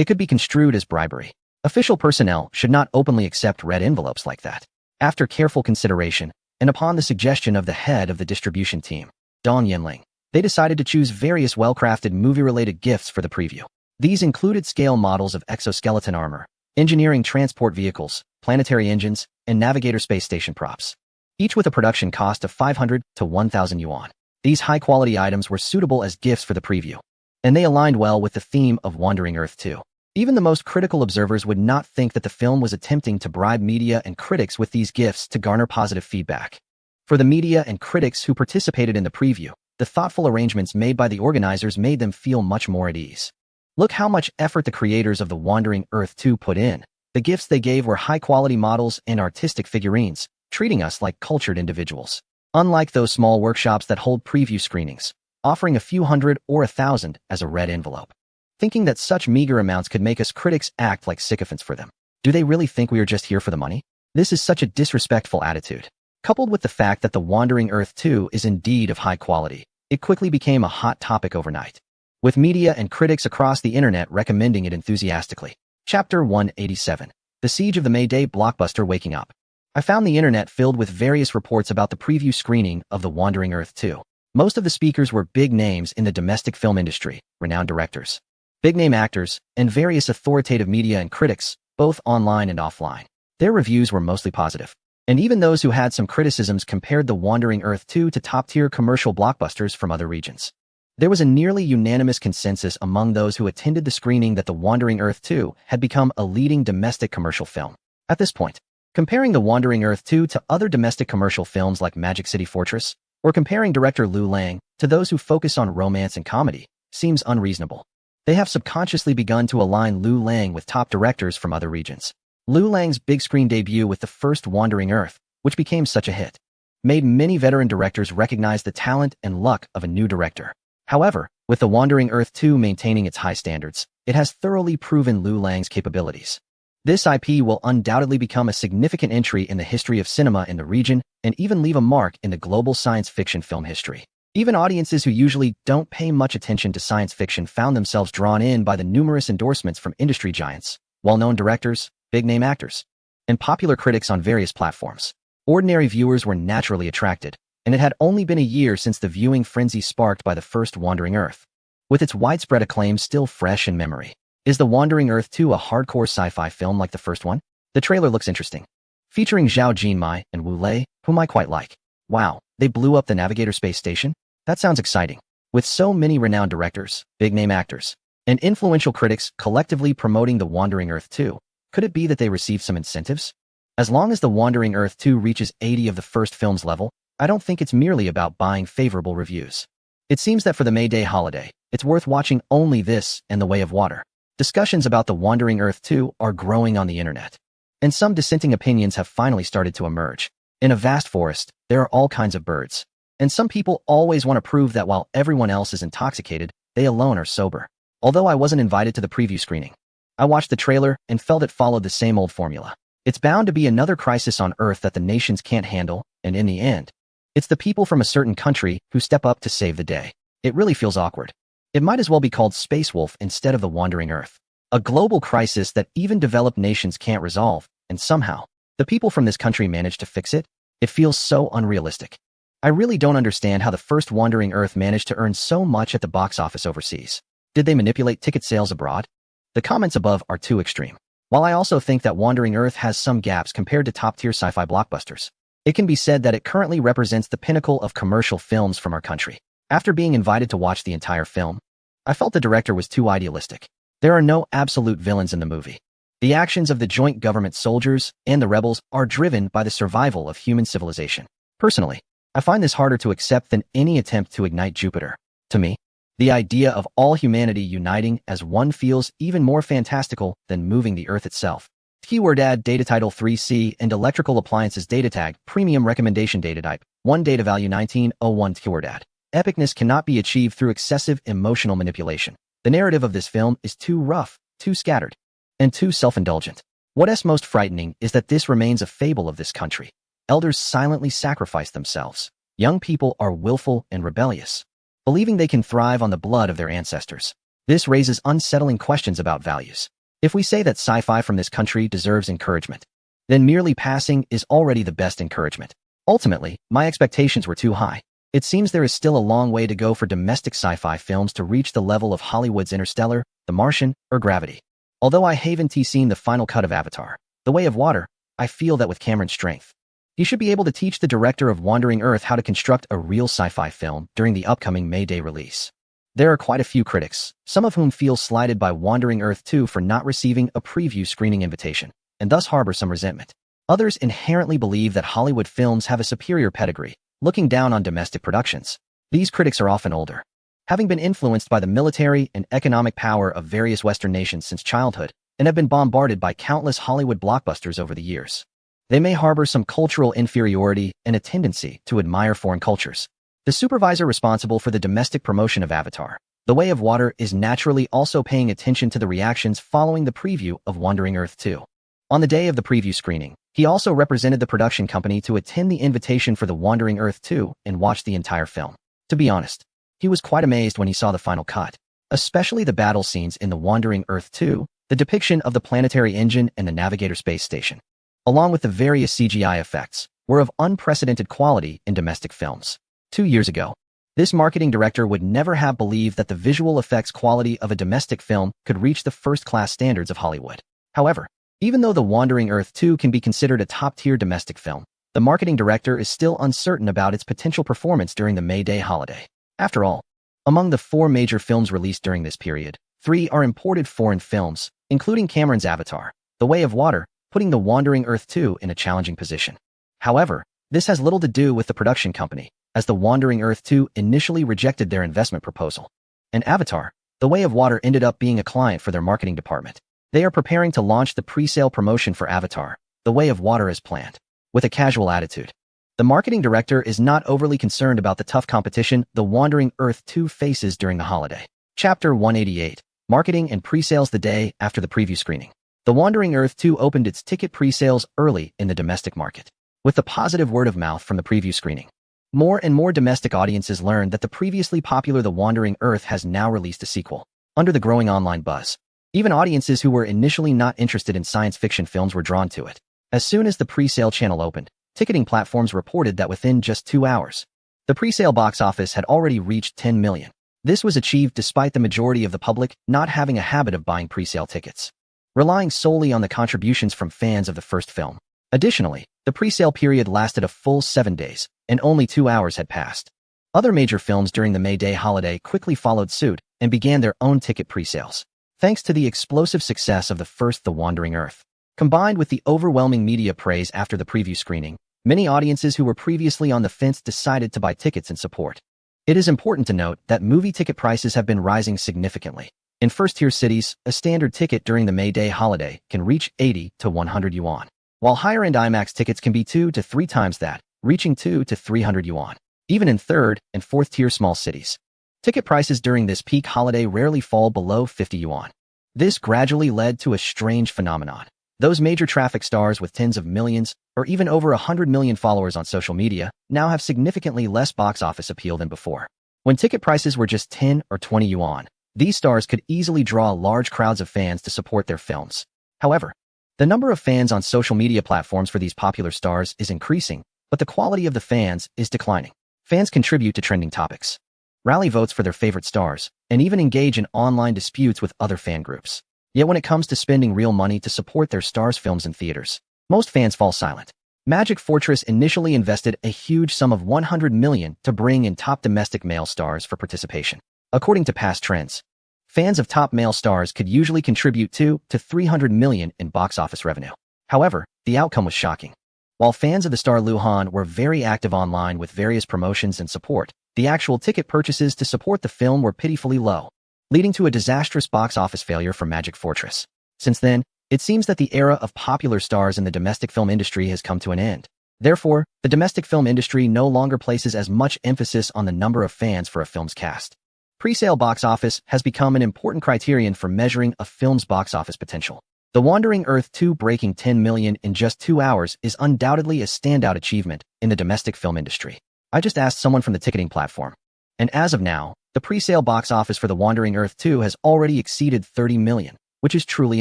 Speaker 1: It could be construed as bribery. Official personnel should not openly accept red envelopes like that. After careful consideration, and upon the suggestion of the head of the distribution team, Dong Yinling, they decided to choose various well-crafted movie-related gifts for the preview. These included scale models of exoskeleton armor, engineering transport vehicles, planetary engines, and navigator space station props, each with a production cost of 500 to 1,000 yuan. These high-quality items were suitable as gifts for the preview, and they aligned well with the theme of Wandering Earth 2. Even the most critical observers would not think that the film was attempting to bribe media and critics with these gifts to garner positive feedback. For the media and critics who participated in the preview, the thoughtful arrangements made by the organizers made them feel much more at ease. Look how much effort the creators of the Wandering Earth 2 put in. The gifts they gave were high-quality models and artistic figurines, treating us like cultured individuals. Unlike those small workshops that hold preview screenings, offering a few hundred or 1,000 as a red envelope. Thinking that such meager amounts could make us critics act like sycophants for them. Do they really think we are just here for the money? This is such a disrespectful attitude. Coupled with the fact that the Wandering Earth 2 is indeed of high quality, it quickly became a hot topic overnight, with media and critics across the internet recommending it enthusiastically. Chapter 187. The Siege of the Mayday Blockbuster Waking Up. I found the internet filled with various reports about the preview screening of The Wandering Earth 2. Most of the speakers were big names in the domestic film industry, renowned directors, big-name actors, and various authoritative media and critics, both online and offline. Their reviews were mostly positive. And even those who had some criticisms compared The Wandering Earth 2 to top-tier commercial blockbusters from other regions. There was a nearly unanimous consensus among those who attended the screening that The Wandering Earth 2 had become a leading domestic commercial film. At this point, comparing The Wandering Earth 2 to other domestic commercial films like Magic City Fortress, or comparing director Liu Lang to those who focus on romance and comedy, seems unreasonable. They have subconsciously begun to align Liu Lang with top directors from other regions. Liu Lang's big-screen debut with the first Wandering Earth, which became such a hit, made many veteran directors recognize the talent and luck of a new director. However, with The Wandering Earth 2 maintaining its high standards, it has thoroughly proven Liu Lang's capabilities. This IP will undoubtedly become a significant entry in the history of cinema in the region and even leave a mark in the global science fiction film history. Even audiences who usually don't pay much attention to science fiction found themselves drawn in by the numerous endorsements from industry giants, well-known directors, big-name actors, and popular critics on various platforms. Ordinary viewers were naturally attracted, and it had only been a year since the viewing frenzy sparked by the first Wandering Earth. With its widespread acclaim still fresh in memory, is The Wandering Earth 2 a hardcore sci-fi film like the first one? The trailer looks interesting, featuring Zhao Jinmai and Wu Lei, whom I quite like. Wow, they blew up the Navigator space station? That sounds exciting. With so many renowned directors, big-name actors, and influential critics collectively promoting The Wandering Earth 2, could it be that they received some incentives? As long as The Wandering Earth 2 reaches 80 of the first film's level, I don't think it's merely about buying favorable reviews. It seems that for the May Day holiday, it's worth watching only this and The Way of Water. Discussions about The Wandering Earth 2 are growing on the internet, and some dissenting opinions have finally started to emerge. In a vast forest, there are all kinds of birds, and some people always want to prove that while everyone else is intoxicated, they alone are sober. Although I wasn't invited to the preview screening, I watched the trailer and felt it followed the same old formula. It's bound to be another crisis on Earth that the nations can't handle, and in the end, it's the people from a certain country who step up to save the day. It really feels awkward. It might as well be called Space Wolf instead of The Wandering Earth. A global crisis that even developed nations can't resolve, and somehow, the people from this country manage to fix it? It feels so unrealistic. I really don't understand how the first Wandering Earth managed to earn so much at the box office overseas. Did they manipulate ticket sales abroad? The comments above are too extreme. While I also think that Wandering Earth has some gaps compared to top-tier sci-fi blockbusters, it can be said that it currently represents the pinnacle of commercial films from our country. After being invited to watch the entire film, I felt the director was too idealistic. There are no absolute villains in the movie. The actions of the joint government soldiers and the rebels are driven by the survival of human civilization. Personally, I find this harder to accept than any attempt to ignite Jupiter. To me, the idea of all humanity uniting as one feels even more fantastical than moving the Earth itself. Keyword add data title 3C and electrical appliances data tag premium recommendation data type 1 data value 1901 keyword add. Epicness cannot be achieved through excessive emotional manipulation. The narrative of this film is too rough, too scattered, and too self-indulgent. What's most frightening is that this remains a fable of this country. Elders silently sacrifice themselves. Young people are willful and rebellious, believing they can thrive on the blood of their ancestors. This raises unsettling questions about values. If we say that sci-fi from this country deserves encouragement, then merely passing is already the best encouragement. Ultimately, my expectations were too high. It seems there is still a long way to go for domestic sci-fi films to reach the level of Hollywood's Interstellar, The Martian, or Gravity. Although I haven't seen the final cut of Avatar, The Way of Water, I feel that with Cameron's strength, he should be able to teach the director of Wandering Earth how to construct a real sci-fi film during the upcoming May Day release. There are quite a few critics, some of whom feel slighted by Wandering Earth 2 for not receiving a preview screening invitation, and thus harbor some resentment. Others inherently believe that Hollywood films have a superior pedigree, looking down on domestic productions. These critics are often older, having been influenced by the military and economic power of various Western nations since childhood, and have been bombarded by countless Hollywood blockbusters over the years. They may harbor some cultural inferiority and a tendency to admire foreign cultures. The supervisor responsible for the domestic promotion of Avatar, The Way of Water, is naturally also paying attention to the reactions following the preview of Wandering Earth 2. On the day of the preview screening, he also represented the production company to attend the invitation for the Wandering Earth 2 and watch the entire film. To be honest, he was quite amazed when he saw the final cut, especially the battle scenes in the Wandering Earth 2, the depiction of the planetary engine and the Navigator space station, along with the various CGI effects, were of unprecedented quality in domestic films. 2 years ago, this marketing director would never have believed that the visual effects quality of a domestic film could reach the first-class standards of Hollywood. However, even though The Wandering Earth 2 can be considered a top-tier domestic film, the marketing director is still uncertain about its potential performance during the May Day holiday. After all, among the 4 major films released during this period, 3 are imported foreign films, including Cameron's Avatar, The Way of Water, putting The Wandering Earth 2 in a challenging position. However, this has little to do with the production company, as The Wandering Earth 2 initially rejected their investment proposal. And Avatar, The Way of Water, ended up being a client for their marketing department. They are preparing to launch the pre-sale promotion for Avatar, The Way of Water, as planned. With a casual attitude, the marketing director is not overly concerned about the tough competition The Wandering Earth 2 faces during the holiday. Chapter 188, Marketing and Pre-sales. The day after the preview screening, The Wandering Earth 2 opened its ticket pre-sales early in the domestic market. With the positive word of mouth from the preview screening, more and more domestic audiences learned that the previously popular The Wandering Earth has now released a sequel. Under the growing online buzz, even audiences who were initially not interested in science fiction films were drawn to it. As soon as the pre-sale channel opened, ticketing platforms reported that within just 2 hours, the pre-sale box office had already reached 10 million. This was achieved despite the majority of the public not having a habit of buying pre-sale tickets, relying solely on the contributions from fans of the first film. Additionally, the pre-sale period lasted a full 7 days, and only 2 hours had passed. Other major films during the May Day holiday quickly followed suit and began their own ticket pre-sales. Thanks to the explosive success of the first The Wandering Earth, combined with the overwhelming media praise after the preview screening, many audiences who were previously on the fence decided to buy tickets in support. It is important to note that movie ticket prices have been rising significantly. In first-tier cities, a standard ticket during the May Day holiday can reach 80 to 100 yuan, while higher-end IMAX tickets can be 2 to 3 times that, reaching 2 to 300 yuan. Even in third and fourth-tier small cities, ticket prices during this peak holiday rarely fall below 50 yuan. This gradually led to a strange phenomenon. Those major traffic stars with tens of millions, or even over 100 million followers on social media, now have significantly less box office appeal than before. When ticket prices were just 10 or 20 yuan, these stars could easily draw large crowds of fans to support their films. However, the number of fans on social media platforms for these popular stars is increasing, but the quality of the fans is declining. Fans contribute to trending topics, rally votes for their favorite stars, and even engage in online disputes with other fan groups. Yet when it comes to spending real money to support their stars' films in theaters, most fans fall silent. Magic Fortress initially invested a huge sum of 100 million to bring in top domestic male stars for participation. According to past trends, fans of top male stars could usually contribute 2 to 300 million in box office revenue. However, the outcome was shocking. While fans of the star Lu Han were very active online with various promotions and support, the actual ticket purchases to support the film were pitifully low, leading to a disastrous box office failure for Magic Fortress. Since then, it seems that the era of popular stars in the domestic film industry has come to an end. Therefore, the domestic film industry no longer places as much emphasis on the number of fans for a film's cast. Pre-sale box office has become an important criterion for measuring a film's box office potential. The Wandering Earth 2 breaking 10 million in just 2 hours is undoubtedly a standout achievement in the domestic film industry. I just asked someone from the ticketing platform, and as of now, The pre-sale box office for The Wandering Earth 2 has already exceeded 30 million, which is truly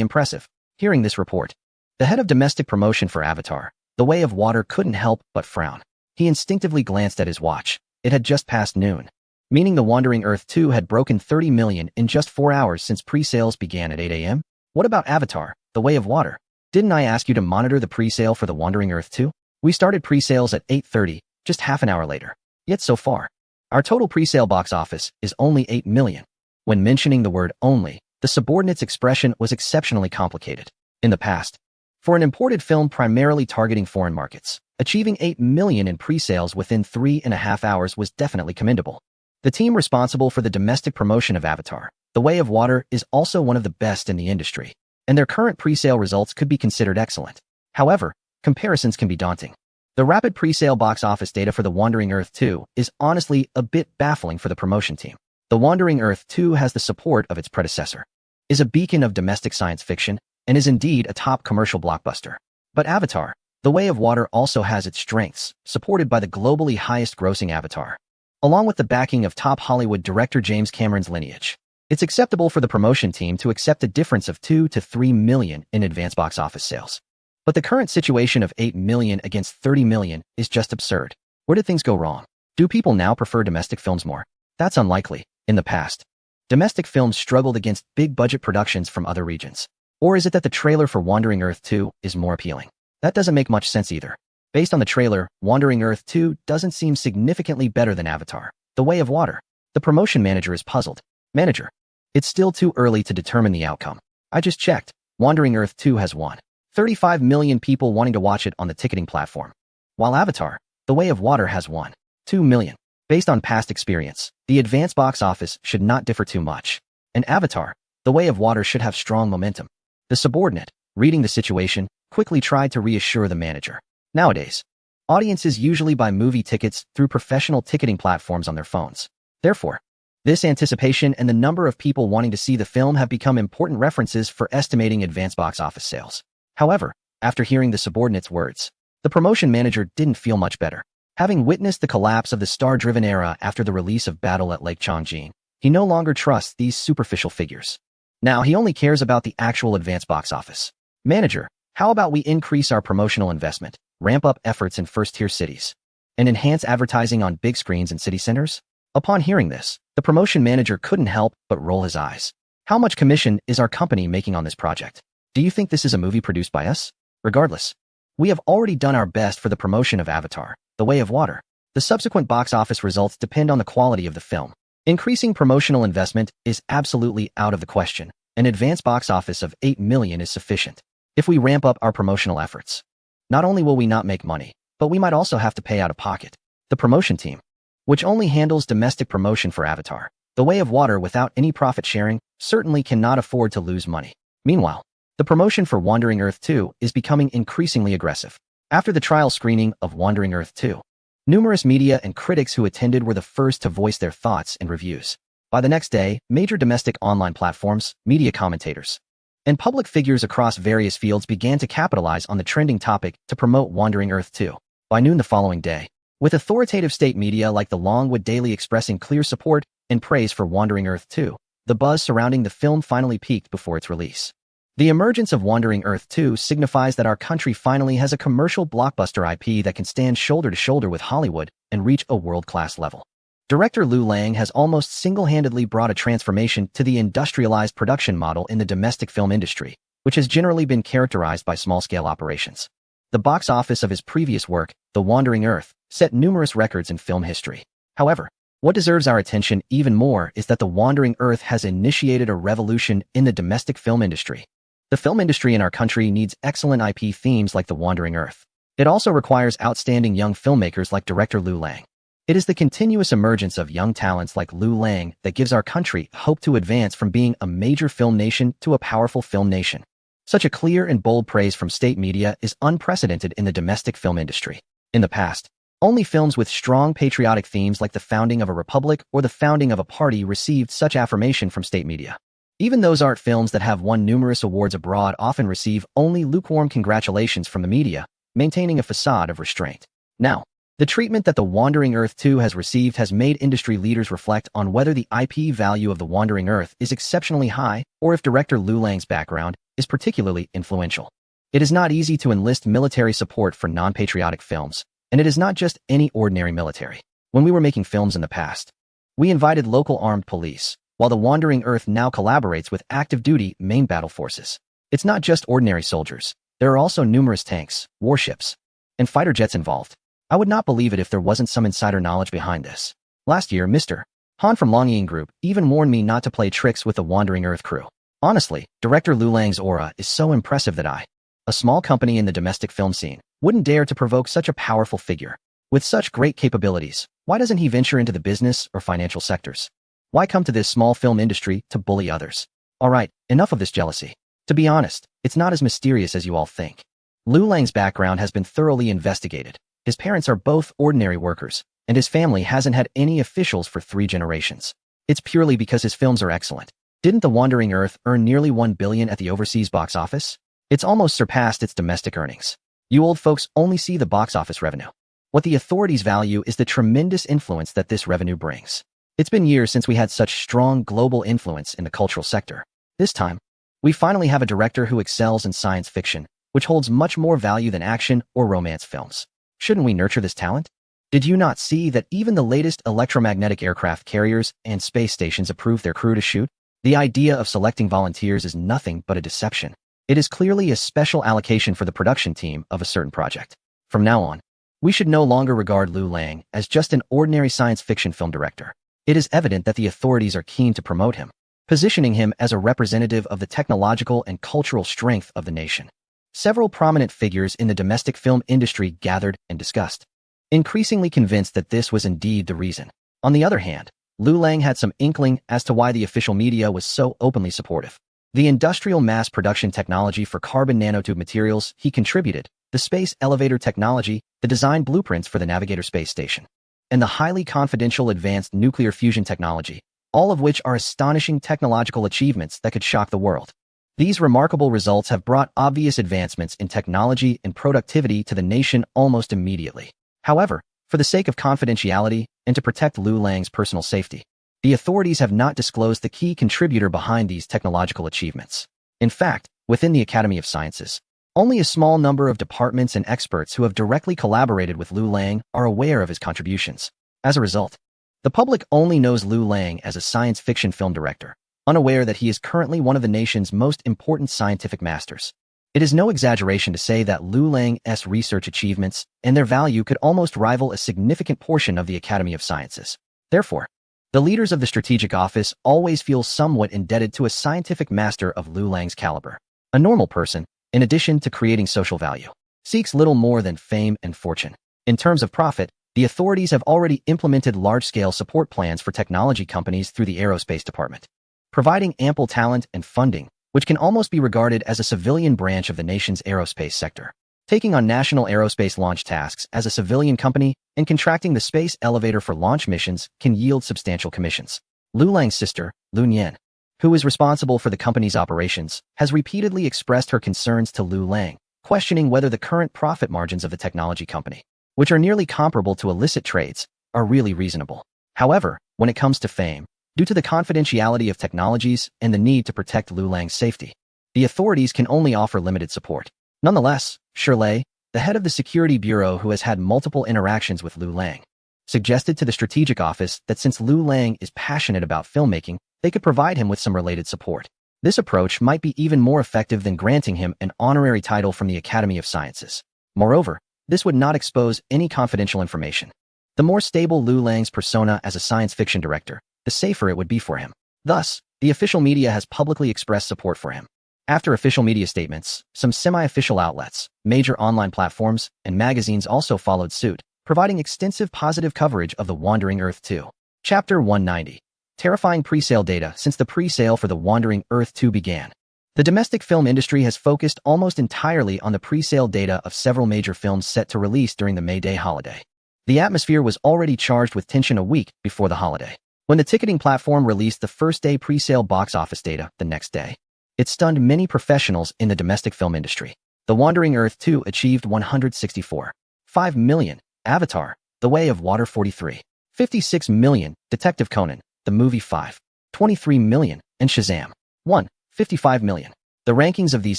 Speaker 1: impressive. Hearing this report, the head of domestic promotion for Avatar, The Way of Water, couldn't help but frown. He instinctively glanced at his watch. It had just passed noon, meaning The Wandering Earth 2 had broken 30 million in just 4 hours since pre-sales began at 8 a.m. What about Avatar, The Way of Water? Didn't I ask you to monitor the pre-sale for The Wandering Earth 2? We started pre-sales at 8:30, just half an hour later. Yet so far, our total pre-sale box office is only 8 million. When mentioning the word only, the subordinate's expression was exceptionally complicated. In the past, for an imported film primarily targeting foreign markets, achieving 8 million in pre-sales within 3.5 hours was definitely commendable. The team responsible for the domestic promotion of Avatar, The Way of Water, is also one of the best in the industry, and their current pre-sale results could be considered excellent. However, comparisons can be daunting. The rapid pre-sale box office data for The Wandering Earth 2 is honestly a bit baffling for the promotion team. The Wandering Earth 2 has the support of its predecessor, is a beacon of domestic science fiction, and is indeed a top commercial blockbuster. But Avatar, The Way of Water also has its strengths, supported by the globally highest-grossing Avatar, along with the backing of top Hollywood director James Cameron's lineage. It's acceptable for the promotion team to accept a difference of 2 to 3 million in advance box office sales. But the current situation of 8 million against 30 million is just absurd. Where did things go wrong? Do people now prefer domestic films more? That's unlikely. In the past, domestic films struggled against big-budget productions from other regions. Or is it that the trailer for Wandering Earth 2 is more appealing? That doesn't make much sense either. Based on the trailer, Wandering Earth 2 doesn't seem significantly better than Avatar, The Way of Water. The promotion manager is puzzled. Manager, it's still too early to determine the outcome. I just checked. Wandering Earth 2 has won 35 million people wanting to watch it on the ticketing platform, while Avatar, The Way of Water, has won 2 million. Based on past experience, the advance box office should not differ too much, and Avatar, The Way of Water, should have strong momentum. The subordinate, reading the situation, quickly tried to reassure the manager. Nowadays, audiences usually buy movie tickets through professional ticketing platforms on their phones. Therefore, this anticipation and the number of people wanting to see the film have become important references for estimating advance box office sales. However, after hearing the subordinate's words, the promotion manager didn't feel much better. Having witnessed the collapse of the star-driven era after the release of Battle at Lake Changjin, he no longer trusts these superficial figures. Now he only cares about the actual advance box office. Manager, how about we increase our promotional investment, ramp up efforts in first-tier cities, and enhance advertising on big screens in city centers? Upon hearing this, the promotion manager couldn't help but roll his eyes. How much commission is our company making on this project? Do you think this is a movie produced by us? Regardless, we have already done our best for the promotion of Avatar, The Way of Water. The subsequent box office results depend on the quality of the film. Increasing promotional investment is absolutely out of the question. An advance box office of 8 million is sufficient. If we ramp up our promotional efforts, not only will we not make money, but we might also have to pay out of pocket. The promotion team, which only handles domestic promotion for Avatar, The Way of Water, without any profit sharing, certainly cannot afford to lose money. Meanwhile, the promotion for Wandering Earth 2 is becoming increasingly aggressive. After the trial screening of Wandering Earth 2, numerous media and critics who attended were the first to voice their thoughts and reviews. By the next day, major domestic online platforms, media commentators, and public figures across various fields began to capitalize on the trending topic to promote Wandering Earth 2. By noon the following day, with authoritative state media like the Longwood Daily expressing clear support and praise for Wandering Earth 2, the buzz surrounding the film finally peaked before its release. The emergence of Wandering Earth 2 signifies that our country finally has a commercial blockbuster IP that can stand shoulder to shoulder with Hollywood and reach a world-class level. Director Liu Lang has almost single-handedly brought a transformation to the industrialized production model in the domestic film industry, which has generally been characterized by small-scale operations. The box office of his previous work, The Wandering Earth, set numerous records in film history. However, what deserves our attention even more is that The Wandering Earth has initiated a revolution in the domestic film industry. The film industry in our country needs excellent IP themes like The Wandering Earth. It also requires outstanding young filmmakers like director Liu Lang. It is the continuous emergence of young talents like Liu Lang that gives our country hope to advance from being a major film nation to a powerful film nation. Such a clear and bold praise from state media is unprecedented in the domestic film industry. In the past, only films with strong patriotic themes like the founding of a republic or the founding of a party received such affirmation from state media. Even those art films that have won numerous awards abroad often receive only lukewarm congratulations from the media, maintaining a facade of restraint. Now, The treatment that The Wandering Earth 2 has received has made industry leaders reflect on whether the IP value of The Wandering Earth is exceptionally high or if director Liu Lang's background is particularly influential. It is not easy to enlist military support for non-patriotic films, and it is not just any ordinary military. When we were making films in the past, we invited local armed police, while The Wandering Earth now collaborates with active-duty main battle forces. It's not just ordinary soldiers. There are also numerous tanks, warships, and fighter jets involved. I would not believe it if there wasn't some insider knowledge behind this. Last year, Mr. Han from Longying Group even warned me not to play tricks with the Wandering Earth crew. Honestly, director Liu Lang's aura is so impressive that a small company in the domestic film scene, wouldn't dare to provoke such a powerful figure. With such great capabilities, why doesn't he venture into the business or financial sectors? Why come to this small film industry to bully others? Alright, enough of this jealousy. To be honest, it's not as mysterious as you all think. Liu Lang's background has been thoroughly investigated. His parents are both ordinary workers, and his family hasn't had any officials for 3 generations. It's purely because his films are excellent. Didn't The Wandering Earth earn nearly $1 billion at the overseas box office? It's almost surpassed its domestic earnings. You old folks only see the box office revenue. What the authorities value is the tremendous influence that this revenue brings. It's been years since we had such strong global influence in the cultural sector. This time, we finally have a director who excels in science fiction, which holds much more value than action or romance films. Shouldn't we nurture this talent? Did you not see that even the latest electromagnetic aircraft carriers and space stations approve their crew to shoot? The idea of selecting volunteers is nothing but a deception. It is clearly a special allocation for the production team of a certain project. From now on, we should no longer regard Liu Lang as just an ordinary science fiction film director. It is evident that the authorities are keen to promote him, positioning him as a representative of the technological and cultural strength of the nation. Several prominent figures in the domestic film industry gathered and discussed, increasingly convinced that this was indeed the reason. On the other hand, Liu Lang had some inkling as to why the official media was so openly supportive. The industrial mass production technology for carbon nanotube materials he contributed, the space elevator technology, the design blueprints for the Navigator space station, and the highly confidential advanced nuclear fusion technology, all of which are astonishing technological achievements that could shock the world. These remarkable results have brought obvious advancements in technology and productivity to the nation almost immediately. However, for the sake of confidentiality and to protect Liu Lang's personal safety, the authorities have not disclosed the key contributor behind these technological achievements. In fact, within the Academy of Sciences, only a small number of departments and experts who have directly collaborated with Liu Lang are aware of his contributions. As a result, the public only knows Liu Lang as a science fiction film director, unaware that he is currently one of the nation's most important scientific masters. It is no exaggeration to say that Liu Lang's research achievements and their value could almost rival a significant portion of the Academy of Sciences. Therefore, the leaders of the Strategic Office always feel somewhat indebted to a scientific master of Liu Lang's caliber. A normal person, in addition to creating social value, seeks little more than fame and fortune. In terms of profit, the authorities have already implemented large-scale support plans for technology companies through the Aerospace Department, providing ample talent and funding, which can almost be regarded as a civilian branch of the nation's aerospace sector. Taking on national aerospace launch tasks as a civilian company and contracting the space elevator for launch missions can yield substantial commissions. Liu Lang's sister, Liu Nian, who is responsible for the company's operations, has repeatedly expressed her concerns to Liu Lang, questioning whether the current profit margins of the technology company, which are nearly comparable to illicit trades, are really reasonable. However, when it comes to fame, due to the confidentiality of technologies and the need to protect Liu Lang's safety, the authorities can only offer limited support. Nonetheless, Shirley, the head of the Security Bureau who has had multiple interactions with Liu Lang, suggested to the Strategic Office that since Liu Lang is passionate about filmmaking, they could provide him with some related support. This approach might be even more effective than granting him an honorary title from the Academy of Sciences. Moreover, this would not expose any confidential information. The more stable Liu Lang's persona as a science fiction director, the safer it would be for him. Thus, the official media has publicly expressed support for him. After official media statements, some semi-official outlets, major online platforms, and magazines also followed suit, providing extensive positive coverage of The Wandering Earth 2. Chapter 190. Terrifying pre-sale data. Since the pre-sale for The Wandering Earth 2 began, the domestic film industry has focused almost entirely on the pre-sale data of several major films set to release during the May Day holiday. The atmosphere was already charged with tension a week before the holiday. When the ticketing platform released the first-day pre-sale box office data the next day, it stunned many professionals in the domestic film industry. The Wandering Earth 2 achieved 164.5 million. Avatar, The Way of Water 43. 56 million, Detective Conan, the movie 5. 23 million, and Shazam. 1. 55 million. The rankings of these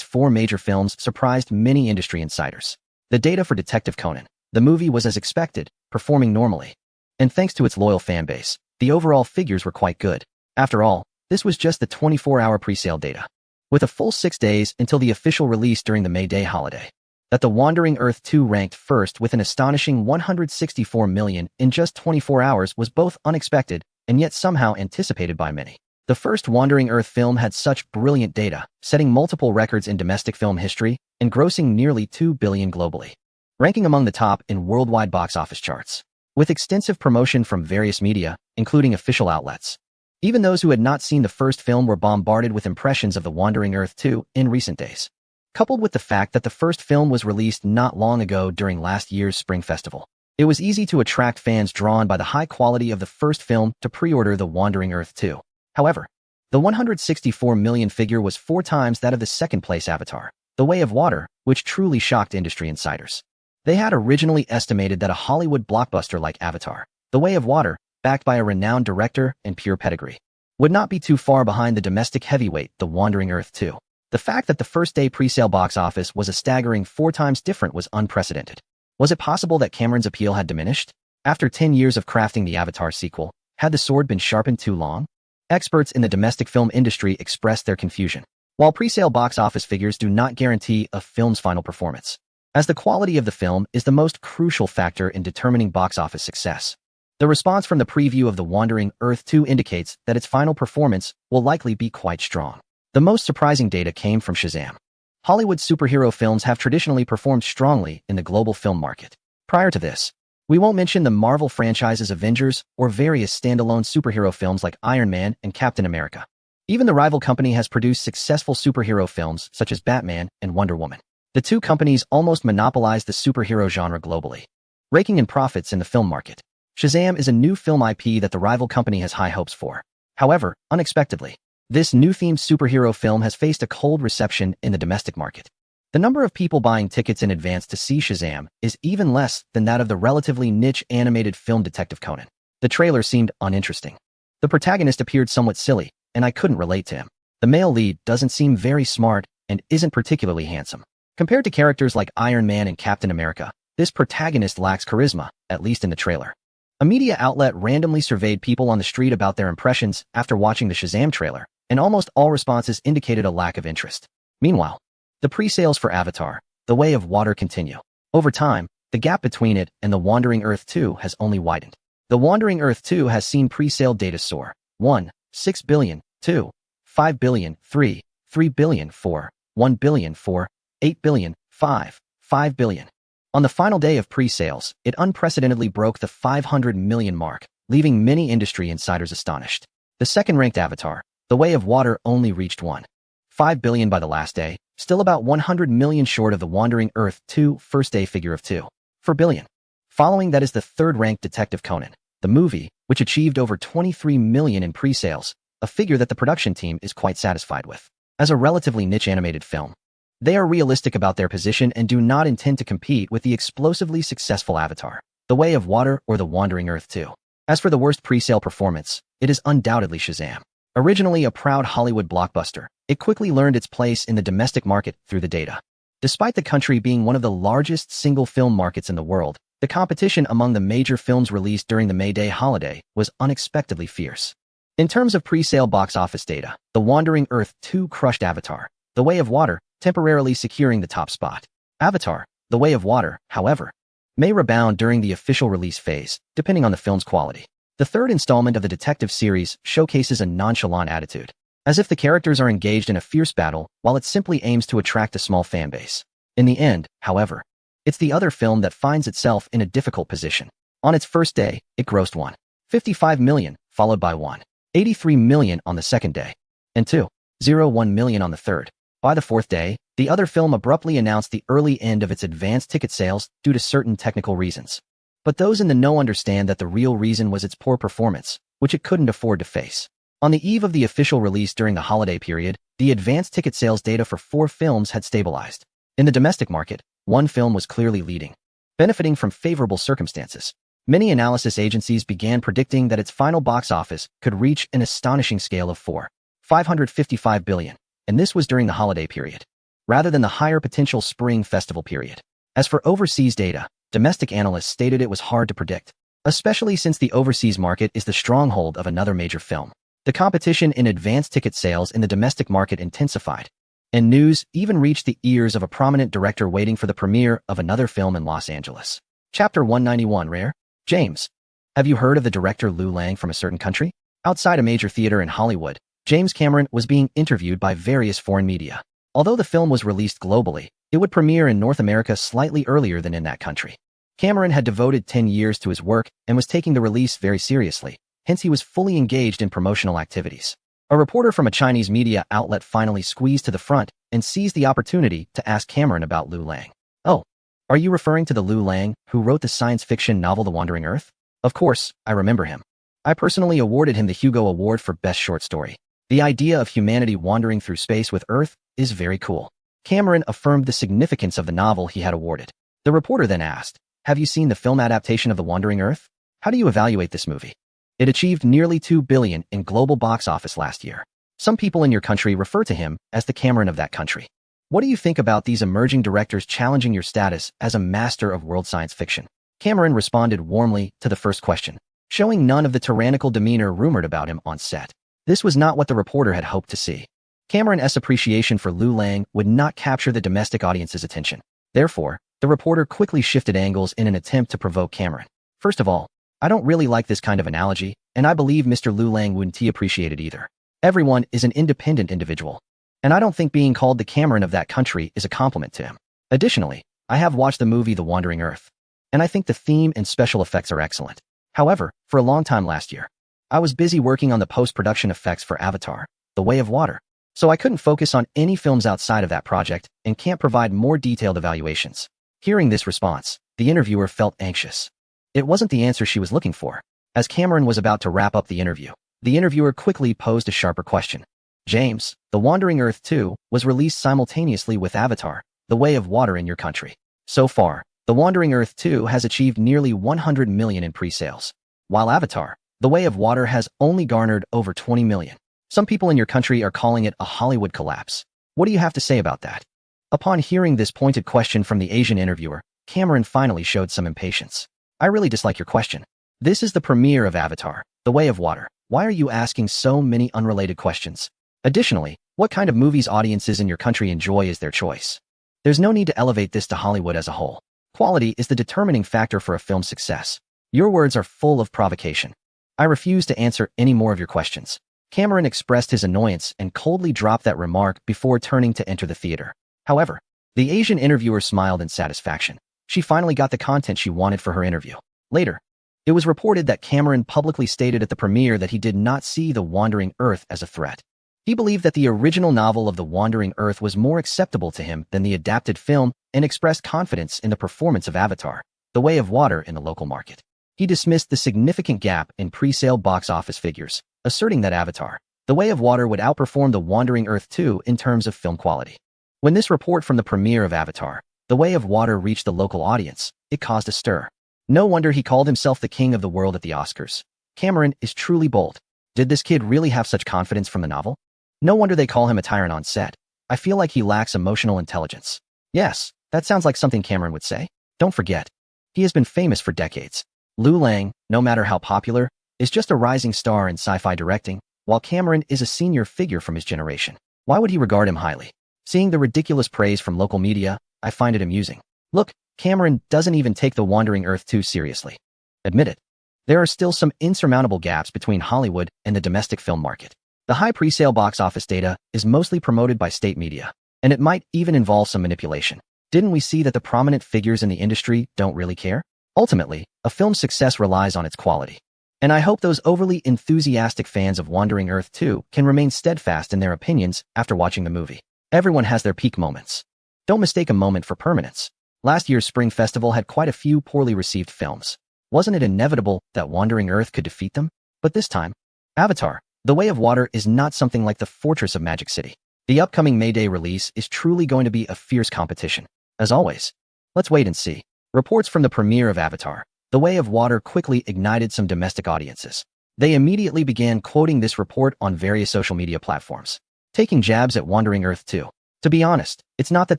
Speaker 1: four major films surprised many industry insiders. The data for Detective Conan, the movie, was as expected, performing normally. And thanks to its loyal fan base, the overall figures were quite good. After all, this was just the 24-hour pre-sale data, with a full 6 days until the official release during the May Day holiday. That The Wandering Earth 2 ranked first with an astonishing 164 million in just 24 hours was both unexpected and yet somehow anticipated by many. The first Wandering Earth film had such brilliant data, setting multiple records in domestic film history and grossing nearly $2 billion globally, ranking among the top in worldwide box office charts, with extensive promotion from various media, including official outlets. Even those who had not seen the first film were bombarded with impressions of The Wandering Earth 2 in recent days. Coupled with the fact that the first film was released not long ago during last year's Spring Festival, it was easy to attract fans drawn by the high quality of the first film to pre-order The Wandering Earth 2. However, the 164 million figure was 4 times that of the second-place Avatar, The Way of Water, which truly shocked industry insiders. They had originally estimated that a Hollywood blockbuster like Avatar, The Way of Water, backed by a renowned director and pure pedigree, would not be too far behind the domestic heavyweight The Wandering Earth 2. The fact that the first-day pre-sale box office was a staggering 4 times different was unprecedented. Was it possible that Cameron's appeal had diminished? After 10 years of crafting the Avatar sequel, had the sword been sharpened too long? Experts in the domestic film industry expressed their confusion. While pre-sale box office figures do not guarantee a film's final performance, as the quality of the film is the most crucial factor in determining box office success. The response from the preview of The Wandering Earth 2 indicates that its final performance will likely be quite strong. The most surprising data came from Shazam. Hollywood superhero films have traditionally performed strongly in the global film market. Prior to this, we won't mention the Marvel franchise's Avengers or various standalone superhero films like Iron Man and Captain America. Even the rival company has produced successful superhero films such as Batman and Wonder Woman. The two companies almost monopolized the superhero genre globally, raking in profits in the film market. Shazam is a new film IP that the rival company has high hopes for. However, unexpectedly, this new themed superhero film has faced a cold reception in the domestic market. The number of people buying tickets in advance to see Shazam is even less than that of the relatively niche animated film Detective Conan. The trailer seemed uninteresting. The protagonist appeared somewhat silly, and I couldn't relate to him. The male lead doesn't seem very smart and isn't particularly handsome. Compared to characters like Iron Man and Captain America, this protagonist lacks charisma, at least in the trailer. A media outlet randomly surveyed people on the street about their impressions after watching the Shazam trailer, and almost all responses indicated a lack of interest. Meanwhile, the pre-sales for Avatar, The Way of Water continue. Over time, the gap between it and The Wandering Earth 2 has only widened. The Wandering Earth 2 has seen pre-sale data soar. 1. 6 billion, 2. 5 billion, 3. 3 billion, 4. 1 billion, 4. 8 billion, 5. 5 billion. On the final day of pre-sales, it unprecedentedly broke the 500 million mark, leaving many industry insiders astonished. The second-ranked Avatar, The Way of Water, only reached 1.5 billion by the last day, still about 100 million short of The Wandering Earth 2 first-day figure of 2.4 billion. Following that is the third-ranked Detective Conan, the movie, which achieved over 23 million in pre-sales, a figure that the production team is quite satisfied with. As a relatively niche animated film, they are realistic about their position and do not intend to compete with the explosively successful Avatar, The Way of Water, or The Wandering Earth 2. As for the worst pre-sale performance, it is undoubtedly Shazam. Originally a proud Hollywood blockbuster, it quickly learned its place in the domestic market through the data. Despite the country being one of the largest single film markets in the world, the competition among the major films released during the May Day holiday was unexpectedly fierce. In terms of pre-sale box office data, The Wandering Earth 2 crushed Avatar, The Way of Water, temporarily securing the top spot. Avatar, The Way of Water, however, may rebound during the official release phase, depending on the film's quality. The third installment of the detective series showcases a nonchalant attitude, as if the characters are engaged in a fierce battle while it simply aims to attract a small fan base. In the end, however, it's the other film that finds itself in a difficult position. On its first day, it grossed 1.55 million, followed by 1.83 million on the second day, and 2.01 million on the third. By the fourth day, the other film abruptly announced the early end of its advanced ticket sales due to certain technical reasons. But those in the know understand that the real reason was its poor performance, which it couldn't afford to face. On the eve of the official release during the holiday period, the advanced ticket sales data for 4 films had stabilized. In the domestic market, one film was clearly leading, benefiting from favorable circumstances. Many analysis agencies began predicting that its final box office could reach an astonishing scale of 555 billion, and this was during the holiday period, rather than the higher potential spring festival period. As for overseas data, domestic analysts stated it was hard to predict, especially since the overseas market is the stronghold of another major film. The competition in advanced ticket sales in the domestic market intensified, and news even reached the ears of a prominent director waiting for the premiere of another film in Los Angeles. Chapter 191 Rare. James, have you heard of the director Lou Lang from a certain country? Outside a major theater in Hollywood, James Cameron was being interviewed by various foreign media. Although the film was released globally, it would premiere in North America slightly earlier than in that country. Cameron had devoted 10 years to his work and was taking the release very seriously, hence he was fully engaged in promotional activities. A reporter from a Chinese media outlet finally squeezed to the front and seized the opportunity to ask Cameron about Lou Lang. Oh, are you referring to the Lou Lang who wrote the science fiction novel The Wandering Earth? Of course, I remember him. I personally awarded him the Hugo Award for Best Short Story. The idea of humanity wandering through space with Earth is very cool. Cameron affirmed the significance of the novel he had awarded. The reporter then asked, have you seen the film adaptation of The Wandering Earth? How do you evaluate this movie? It achieved nearly $2 billion in global box office last year. Some people in your country refer to him as the Cameron of that country. What do you think about these emerging directors challenging your status as a master of world science fiction? Cameron responded warmly to the first question, showing none of the tyrannical demeanor rumored about him on set. This was not what the reporter had hoped to see. Cameron's appreciation for Lou Lang would not capture the domestic audience's attention. Therefore, the reporter quickly shifted angles in an attempt to provoke Cameron. First of all, I don't really like this kind of analogy, and I believe Mr. Lou Lang wouldn't appreciate it either. Everyone is an independent individual, and I don't think being called the Cameron of that country is a compliment to him. Additionally, I have watched the movie The Wandering Earth, and I think the theme and special effects are excellent. However, for a long time last year, I was busy working on the post-production effects for Avatar, The Way of Water, so I couldn't focus on any films outside of that project and can't provide more detailed evaluations. Hearing this response, the interviewer felt anxious. It wasn't the answer she was looking for. As Cameron was about to wrap up the interviewer quickly posed a sharper question. James, The Wandering Earth 2 was released simultaneously with Avatar, The Way of Water in your country. So far, The Wandering Earth 2 has achieved nearly 100 million in pre-sales, while Avatar, The Way of Water has only garnered over 20 million. Some people in your country are calling it a Hollywood collapse. What do you have to say about that? Upon hearing this pointed question from the Asian interviewer, Cameron finally showed some impatience. I really dislike your question. This is the premiere of Avatar, The Way of Water. Why are you asking so many unrelated questions? Additionally, what kind of movies audiences in your country enjoy is their choice. There's no need to elevate this to Hollywood as a whole. Quality is the determining factor for a film's success. Your words are full of provocation. I refuse to answer any more of your questions. Cameron expressed his annoyance and coldly dropped that remark before turning to enter the theater. However, the Asian interviewer smiled in satisfaction. She finally got the content she wanted for her interview. Later, it was reported that Cameron publicly stated at the premiere that he did not see The Wandering Earth as a threat. He believed that the original novel of The Wandering Earth was more acceptable to him than the adapted film and expressed confidence in the performance of Avatar, The Way of Water in the local market. He dismissed the significant gap in pre-sale box office figures, asserting that Avatar, The Way of Water would outperform The Wandering Earth 2 in terms of film quality. When this report from the premiere of Avatar, The Way of Water reached the local audience, it caused a stir. No wonder he called himself the king of the world at the Oscars. Cameron is truly bold. Did this kid really have such confidence from the novel? No wonder they call him a tyrant on set. I feel like he lacks emotional intelligence. Yes, that sounds like something Cameron would say. Don't forget, he has been famous for decades. Lou Lang, no matter how popular, is just a rising star in sci-fi directing, while Cameron is a senior figure from his generation. Why would he regard him highly? Seeing the ridiculous praise from local media, I find it amusing. Look, Cameron doesn't even take The Wandering Earth 2 seriously. Admit it. There are still some insurmountable gaps between Hollywood and the domestic film market. The high pre-sale box office data is mostly promoted by state media, and it might even involve some manipulation. Didn't we see that the prominent figures in the industry don't really care? Ultimately, a film's success relies on its quality. And I hope those overly enthusiastic fans of Wandering Earth 2 can remain steadfast in their opinions after watching the movie. Everyone has their peak moments. Don't mistake a moment for permanence. Last year's Spring Festival had quite a few poorly received films. Wasn't it inevitable that Wandering Earth could defeat them? But this time, Avatar, The Way of Water is not something like the Fortress of Magic City. The upcoming May Day release is truly going to be a fierce competition. As always, let's wait and see. Reports from the premiere of Avatar, The Way of Water quickly ignited some domestic audiences. They immediately began quoting this report on various social media platforms, taking jabs at Wandering Earth 2. To be honest, it's not that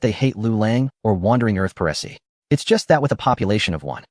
Speaker 1: they hate Liu Lang or Wandering Earth per se. It's just that with a population of 1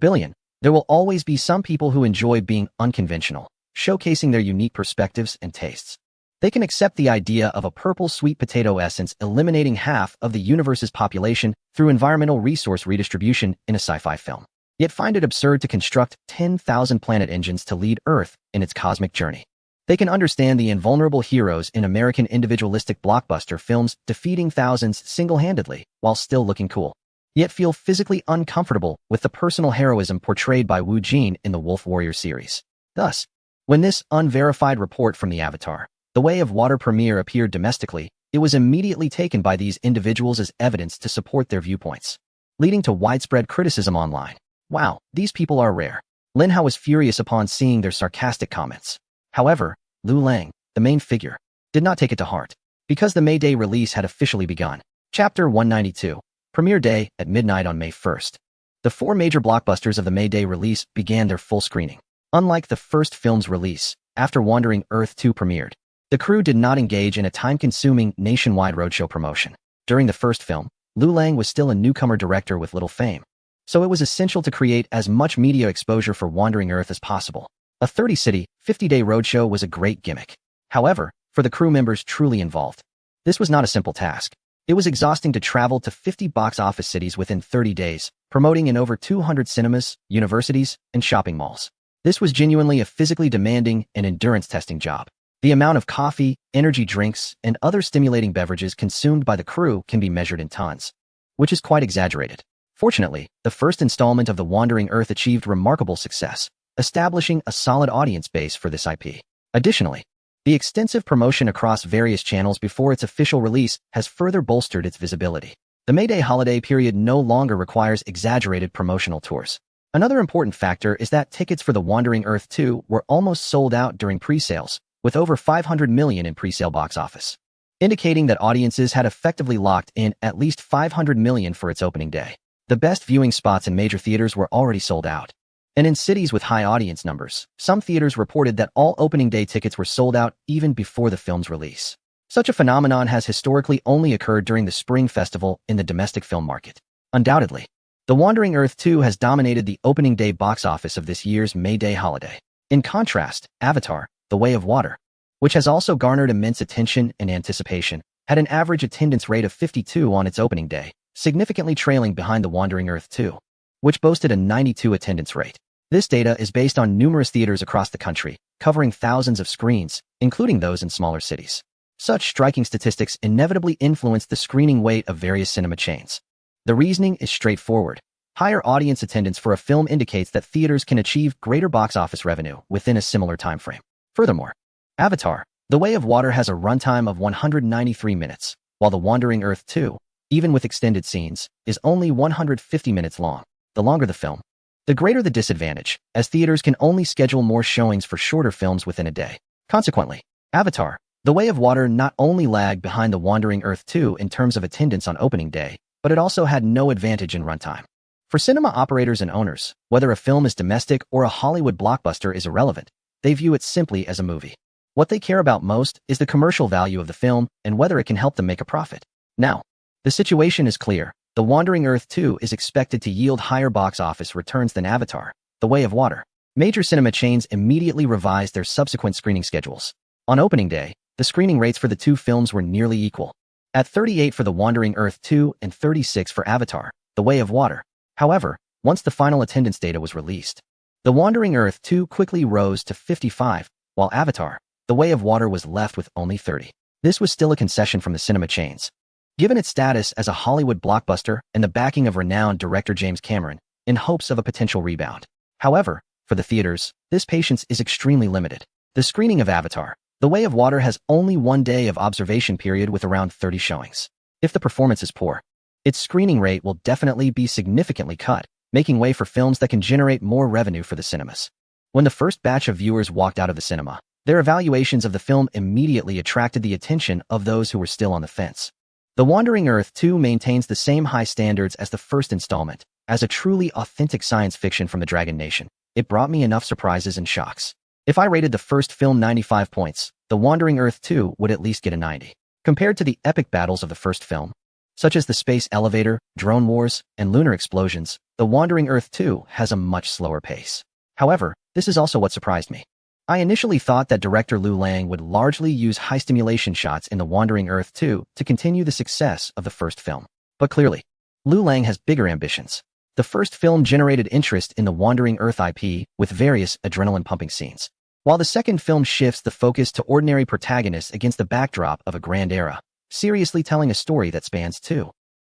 Speaker 1: billion, there will always be some people who enjoy being unconventional, showcasing their unique perspectives and tastes. They can accept the idea of a purple sweet potato essence eliminating half of the universe's population through environmental resource redistribution in a sci-fi film, yet find it absurd to construct 10,000 planet engines to lead Earth in its cosmic journey. They can understand the invulnerable heroes in American individualistic blockbuster films defeating thousands single-handedly while still looking cool, yet feel physically uncomfortable with the personal heroism portrayed by Wu Jin in the Wolf Warrior series. Thus, when this unverified report from the Avatar, The Way of Water premiere appeared domestically, it was immediately taken by these individuals as evidence to support their viewpoints, leading to widespread criticism online. Wow, these people are rare. Lin Hao was furious upon seeing their sarcastic comments. However, Liu Lang, the main figure, did not take it to heart, because the May Day release had officially begun. Chapter 192. Premiere Day at midnight on May 1st. The 4 major blockbusters of the May Day release began their full screening. Unlike the first film's release, after Wandering Earth 2 premiered, the crew did not engage in a time-consuming nationwide roadshow promotion. During the first film, Liu Lang was still a newcomer director with little fame, so it was essential to create as much media exposure for Wandering Earth as possible. A 30-city, 50-day roadshow was a great gimmick. However, for the crew members truly involved, this was not a simple task. It was exhausting to travel to 50 box office cities within 30 days, promoting in over 200 cinemas, universities, and shopping malls. This was genuinely a physically demanding and endurance-testing job. The amount of coffee, energy drinks, and other stimulating beverages consumed by the crew can be measured in tons, which is quite exaggerated. Fortunately, the first installment of The Wandering Earth achieved remarkable success, establishing a solid audience base for this IP. Additionally, the extensive promotion across various channels before its official release has further bolstered its visibility. The May Day holiday period no longer requires exaggerated promotional tours. Another important factor is that tickets for The Wandering Earth 2 were almost sold out during pre-sales, with over 500 million in pre-sale box office, indicating that audiences had effectively locked in at least 500 million for its opening day. The best viewing spots in major theaters were already sold out. And in cities with high audience numbers, some theaters reported that all opening day tickets were sold out even before the film's release. Such a phenomenon has historically only occurred during the Spring Festival in the domestic film market. Undoubtedly, The Wandering Earth 2 has dominated the opening day box office of this year's May Day holiday. In contrast, Avatar, The Way of Water, which has also garnered immense attention and anticipation, had an average attendance rate of 52 on its opening day, significantly trailing behind The Wandering Earth 2, which boasted a 92 attendance rate. This data is based on numerous theaters across the country, covering thousands of screens, including those in smaller cities. Such striking statistics inevitably influence the screening weight of various cinema chains. The reasoning is straightforward. Higher audience attendance for a film indicates that theaters can achieve greater box office revenue within a similar timeframe. Furthermore, Avatar, The Way of Water has a runtime of 193 minutes, while The Wandering Earth 2, even with extended scenes, is only 150 minutes long. The longer the film, the greater the disadvantage, as theaters can only schedule more showings for shorter films within a day. Consequently, Avatar, The Way of Water not only lagged behind The Wandering Earth 2 in terms of attendance on opening day, but it also had no advantage in runtime. For cinema operators and owners, whether a film is domestic or a Hollywood blockbuster is irrelevant. They view it simply as a movie. What they care about most is the commercial value of the film and whether it can help them make a profit. Now, the situation is clear. The Wandering Earth 2 is expected to yield higher box office returns than Avatar, The Way of Water. Major cinema chains immediately revised their subsequent screening schedules. On opening day, the screening rates for the two films were nearly equal, at 38 for The Wandering Earth 2 and 36 for Avatar, The Way of Water. However, once the final attendance data was released, The Wandering Earth 2 quickly rose to 55, while Avatar, The Way of Water was left with only 30. This was still a concession from the cinema chains, given its status as a Hollywood blockbuster and the backing of renowned director James Cameron, in hopes of a potential rebound. However, for the theaters, this patience is extremely limited. The screening of Avatar, The Way of Water has only 1 day of observation period with around 30 showings. If the performance is poor, its screening rate will definitely be significantly cut, making way for films that can generate more revenue for the cinemas. When the first batch of viewers walked out of the cinema, their evaluations of the film immediately attracted the attention of those who were still on the fence. The Wandering Earth 2 maintains the same high standards as the first installment, As a truly authentic science fiction from the Dragon Nation, it brought me enough surprises and shocks. If I rated the first film 95 points, The Wandering Earth 2 would at least get a 90. Compared to the epic battles of the first film, such as the space elevator, drone wars, and lunar explosions, The Wandering Earth 2 has a much slower pace. However, this is also what surprised me. I initially thought that director Liu Lang would largely use high-stimulation shots in The Wandering Earth 2 to continue the success of the first film. But clearly, Liu Lang has bigger ambitions. The first film generated interest in the Wandering Earth IP with various adrenaline-pumping scenes, while the second film shifts the focus to ordinary protagonists against the backdrop of a grand era, seriously telling a story that spans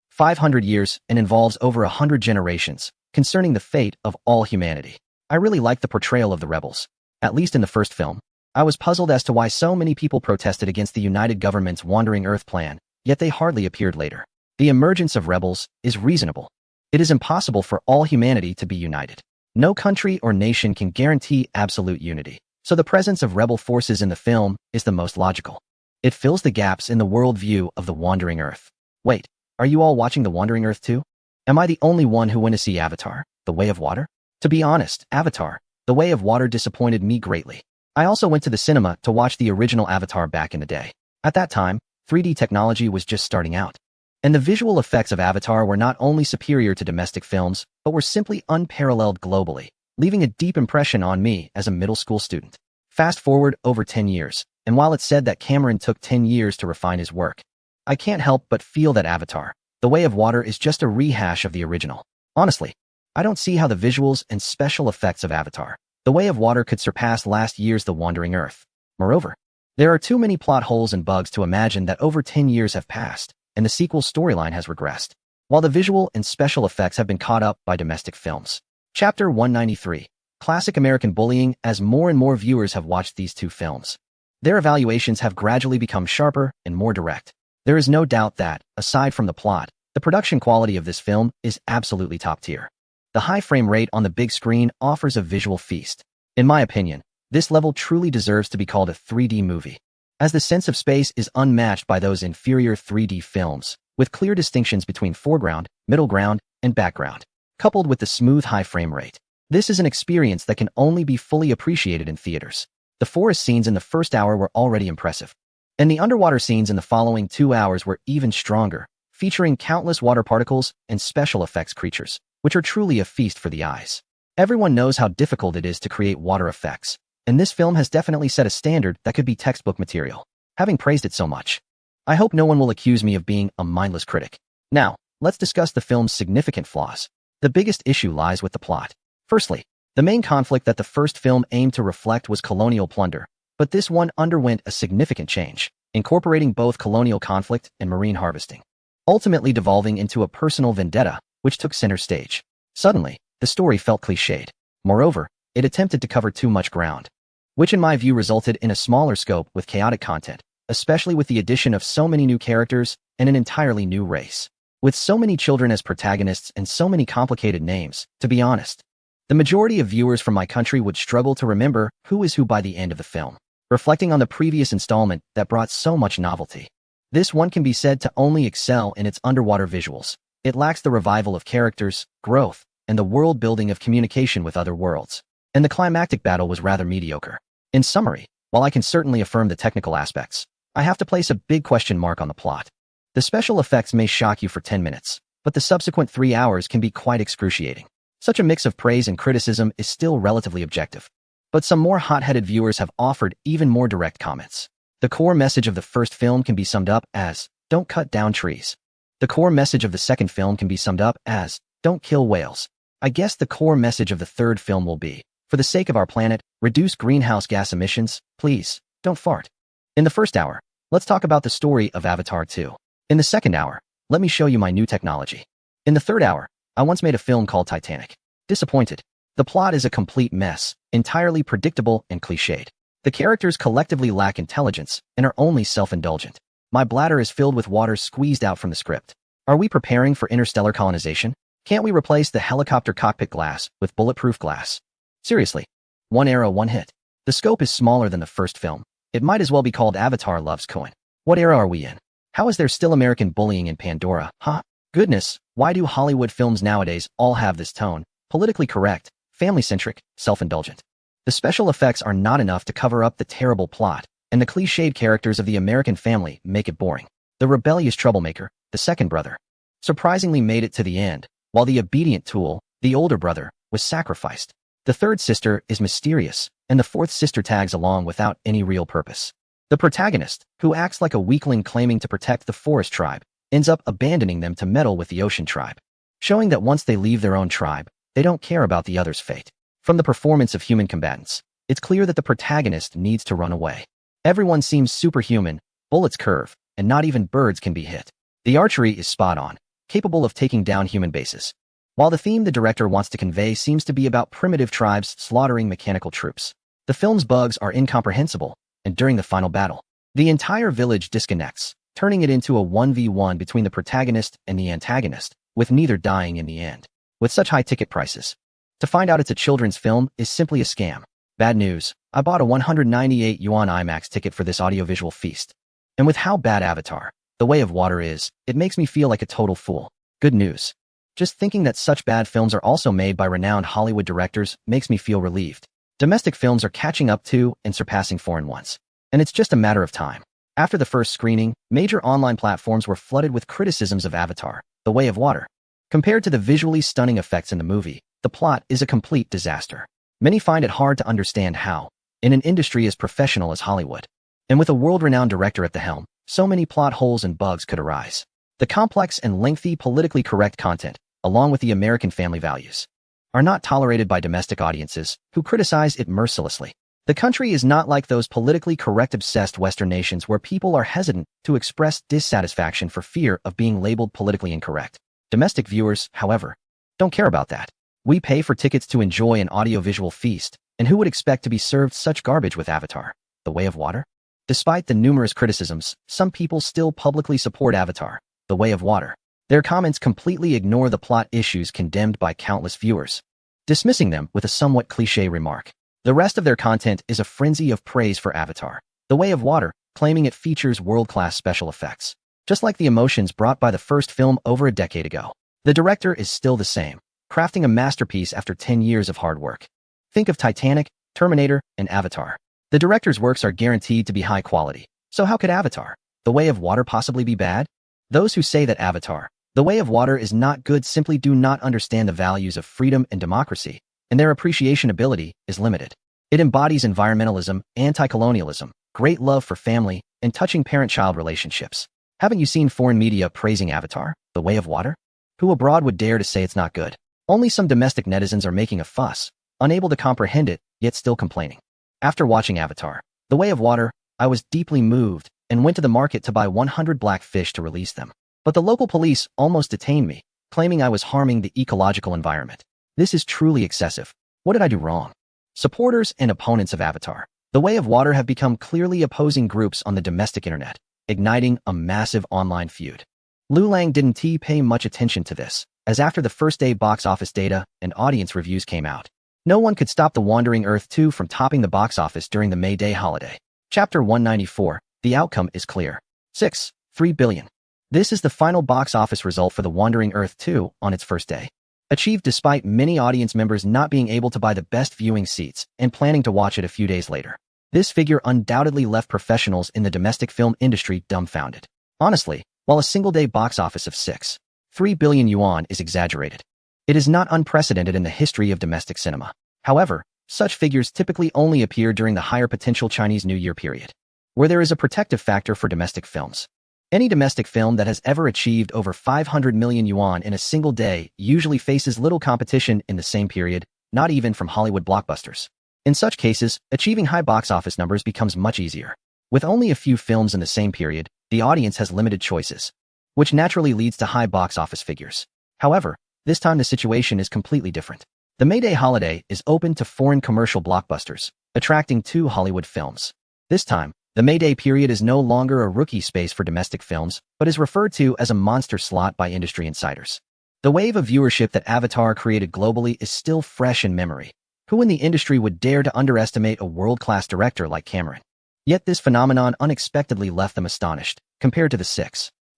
Speaker 1: 500 years and involves over 100 generations, concerning the fate of all humanity. I really like the portrayal of the rebels. At least in the first film, I was puzzled as to why so many people protested against the United Government's Wandering Earth plan, yet they hardly appeared later. The emergence of rebels is reasonable. It is impossible for all humanity to be united. No country or nation can guarantee absolute unity, so the presence of rebel forces in the film is the most logical. It fills the gaps in the worldview of the Wandering Earth. Wait, are you all watching The Wandering Earth too? Am I the only one who went to see Avatar, The Way of Water? To be honest, Avatar, The Way of Water disappointed me greatly. I also went to the cinema to watch the original Avatar back in the day. At that time, 3D technology was just starting out. And the visual effects of Avatar were not only superior to domestic films, but were simply unparalleled globally, leaving a deep impression on me as a middle school student. Fast forward over 10 years, and while it's said that Cameron took 10 years to refine his work, I can't help but feel that Avatar, The Way of Water is just a rehash of the original. Honestly, I don't see how the visuals and special effects of Avatar, The Way of Water could surpass last year's The Wandering Earth. Moreover, there are too many plot holes and bugs to imagine that over 10 years have passed, and the sequel's storyline has regressed, while the visual and special effects have been caught up by domestic films. Chapter 193. Classic American Bullying. As more and more viewers have watched these two films, their evaluations have gradually become sharper and more direct. There is no doubt that, aside from the plot, the production quality of this film is absolutely top tier. The high frame rate on the big screen offers a visual feast. In my opinion, this level truly deserves to be called a 3D movie, as the sense of space is unmatched by those inferior 3D films, with clear distinctions between foreground, middle ground, and background, coupled with the smooth high frame rate. This is an experience that can only be fully appreciated in theaters. The forest scenes in the first hour were already impressive, and the underwater scenes in the following 2 hours were even stronger, featuring countless water particles and special effects creatures, which are truly a feast for the eyes. Everyone knows how difficult it is to create water effects, and this film has definitely set a standard that could be textbook material. Having praised it so much, I hope no one will accuse me of being a mindless critic. Now, let's discuss the film's significant flaws. The biggest issue lies with the plot. Firstly, the main conflict that the first film aimed to reflect was colonial plunder, but this one underwent a significant change, incorporating both colonial conflict and marine harvesting, ultimately devolving into a personal vendetta, which took center stage. Suddenly, the story felt cliched. Moreover, it attempted to cover too much ground, which in my view resulted in a smaller scope with chaotic content, especially with the addition of so many new characters and an entirely new race. With so many children as protagonists and so many complicated names, to be honest, the majority of viewers from my country would struggle to remember who is who by the end of the film. Reflecting on the previous installment that brought so much novelty, this one can be said to only excel in its underwater visuals. It lacks the revival of characters, growth, and the world building of communication with other worlds. And the climactic battle was rather mediocre. In summary, while I can certainly affirm the technical aspects, I have to place a big question mark on the plot. The special effects may shock you for 10 minutes, but the subsequent 3 hours can be quite excruciating. Such a mix of praise and criticism is still relatively objective. But some more hot-headed viewers have offered even more direct comments. The core message of the first film can be summed up as, don't cut down trees. The core message of the second film can be summed up as, don't kill whales. I guess the core message of the third film will be, for the sake of our planet, reduce greenhouse gas emissions, please, don't fart. In the first hour, let's talk about the story of Avatar 2. In the second hour, let me show you my new technology. In the third hour, I once made a film called Titanic. Disappointed. The plot is a complete mess, entirely predictable and cliched. The characters collectively lack intelligence and are only self-indulgent. My bladder is filled with water squeezed out from the script. Are we preparing for interstellar colonization? Can't we replace the helicopter cockpit glass with bulletproof glass? Seriously. One era, one hit. The scope is smaller than the first film. It might as well be called Avatar Loves Coin. What era are we in? How is there still American bullying in Pandora, huh? Goodness, why do Hollywood films nowadays all have this tone? Politically correct, family-centric, self-indulgent. The special effects are not enough to cover up the terrible plot, and the cliched characters of the American family make it boring. The rebellious troublemaker, the second brother, surprisingly made it to the end, while the obedient tool, the older brother, was sacrificed. The third sister is mysterious, and the fourth sister tags along without any real purpose. The protagonist, who acts like a weakling claiming to protect the forest tribe, ends up abandoning them to meddle with the ocean tribe, showing that once they leave their own tribe, they don't care about the other's fate. From the performance of human combatants, it's clear that the protagonist needs to run away. Everyone seems superhuman, bullets curve, and not even birds can be hit. The archery is spot on, capable of taking down human bases. While the theme the director wants to convey seems to be about primitive tribes slaughtering mechanical troops, the film's bugs are incomprehensible, and during the final battle, the entire village disconnects, turning it into a 1v1 between the protagonist and the antagonist, with neither dying in the end. With such high ticket prices, to find out it's a children's film is simply a scam. Bad news, I bought a 198 yuan IMAX ticket for this audiovisual feast. And with how bad Avatar, The Way of Water is, it makes me feel like a total fool. Good news. Just thinking that such bad films are also made by renowned Hollywood directors makes me feel relieved. Domestic films are catching up to and surpassing foreign ones. And it's just a matter of time. After the first screening, major online platforms were flooded with criticisms of Avatar, The Way of Water. Compared to the visually stunning effects in the movie, the plot is a complete disaster. Many find it hard to understand how, in an industry as professional as Hollywood, and with a world-renowned director at the helm, so many plot holes and bugs could arise. The complex and lengthy politically correct content, along with the American family values, are not tolerated by domestic audiences who criticize it mercilessly. The country is not like those politically correct-obsessed Western nations where people are hesitant to express dissatisfaction for fear of being labeled politically incorrect. Domestic viewers, however, don't care about that. We pay for tickets to enjoy an audiovisual feast, and who would expect to be served such garbage with Avatar, The Way of Water? Despite the numerous criticisms, some people still publicly support Avatar, The Way of Water. Their comments completely ignore the plot issues condemned by countless viewers, dismissing them with a somewhat cliché remark. The rest of their content is a frenzy of praise for Avatar, The Way of Water, claiming it features world-class special effects. Just like the emotions brought by the first film over a decade ago, the director is still the same, crafting a masterpiece after 10 years of hard work. Think of Titanic, Terminator, and Avatar. The director's works are guaranteed to be high quality, so how could Avatar, The Way of Water possibly be bad? Those who say that Avatar, The Way of Water is not good simply do not understand the values of freedom and democracy, and their appreciation ability is limited. It embodies environmentalism, anti-colonialism, great love for family, and touching parent-child relationships. Haven't you seen foreign media praising Avatar, The Way of Water? Who abroad would dare to say it's not good? Only some domestic netizens are making a fuss, unable to comprehend it, yet still complaining. After watching Avatar, The Way of Water, I was deeply moved and went to the market to buy 100 black fish to release them. But the local police almost detained me, claiming I was harming the ecological environment. This is truly excessive. What did I do wrong? Supporters and opponents of Avatar, The Way of Water have become clearly opposing groups on the domestic internet, igniting a massive online feud. Liu Lang didn't pay much attention to this, as after the first day box office data and audience reviews came out, no one could stop The Wandering Earth 2 from topping the box office during the May Day holiday. Chapter 194, the outcome is clear. 3 billion. This is the final box office result for The Wandering Earth 2 on its first day, achieved despite many audience members not being able to buy the best viewing seats and planning to watch it a few days later. This figure undoubtedly left professionals in the domestic film industry dumbfounded. Honestly, while a single-day box office of 3 billion yuan is exaggerated, it is not unprecedented in the history of domestic cinema. However, such figures typically only appear during the higher potential Chinese New Year period, where there is a protective factor for domestic films. Any domestic film that has ever achieved over 500 million yuan in a single day usually faces little competition in the same period, not even from Hollywood blockbusters. In such cases, achieving high box office numbers becomes much easier. With only a few films in the same period, the audience has limited choices, which naturally leads to high box office figures. However, this time the situation is completely different. The May Day holiday is open to foreign commercial blockbusters, attracting 2 Hollywood films. This time, the May Day period is no longer a rookie space for domestic films, but is referred to as a monster slot by industry insiders. The wave of viewership that Avatar created globally is still fresh in memory. Who in the industry would dare to underestimate a world-class director like Cameron? Yet this phenomenon unexpectedly left them astonished. Compared to the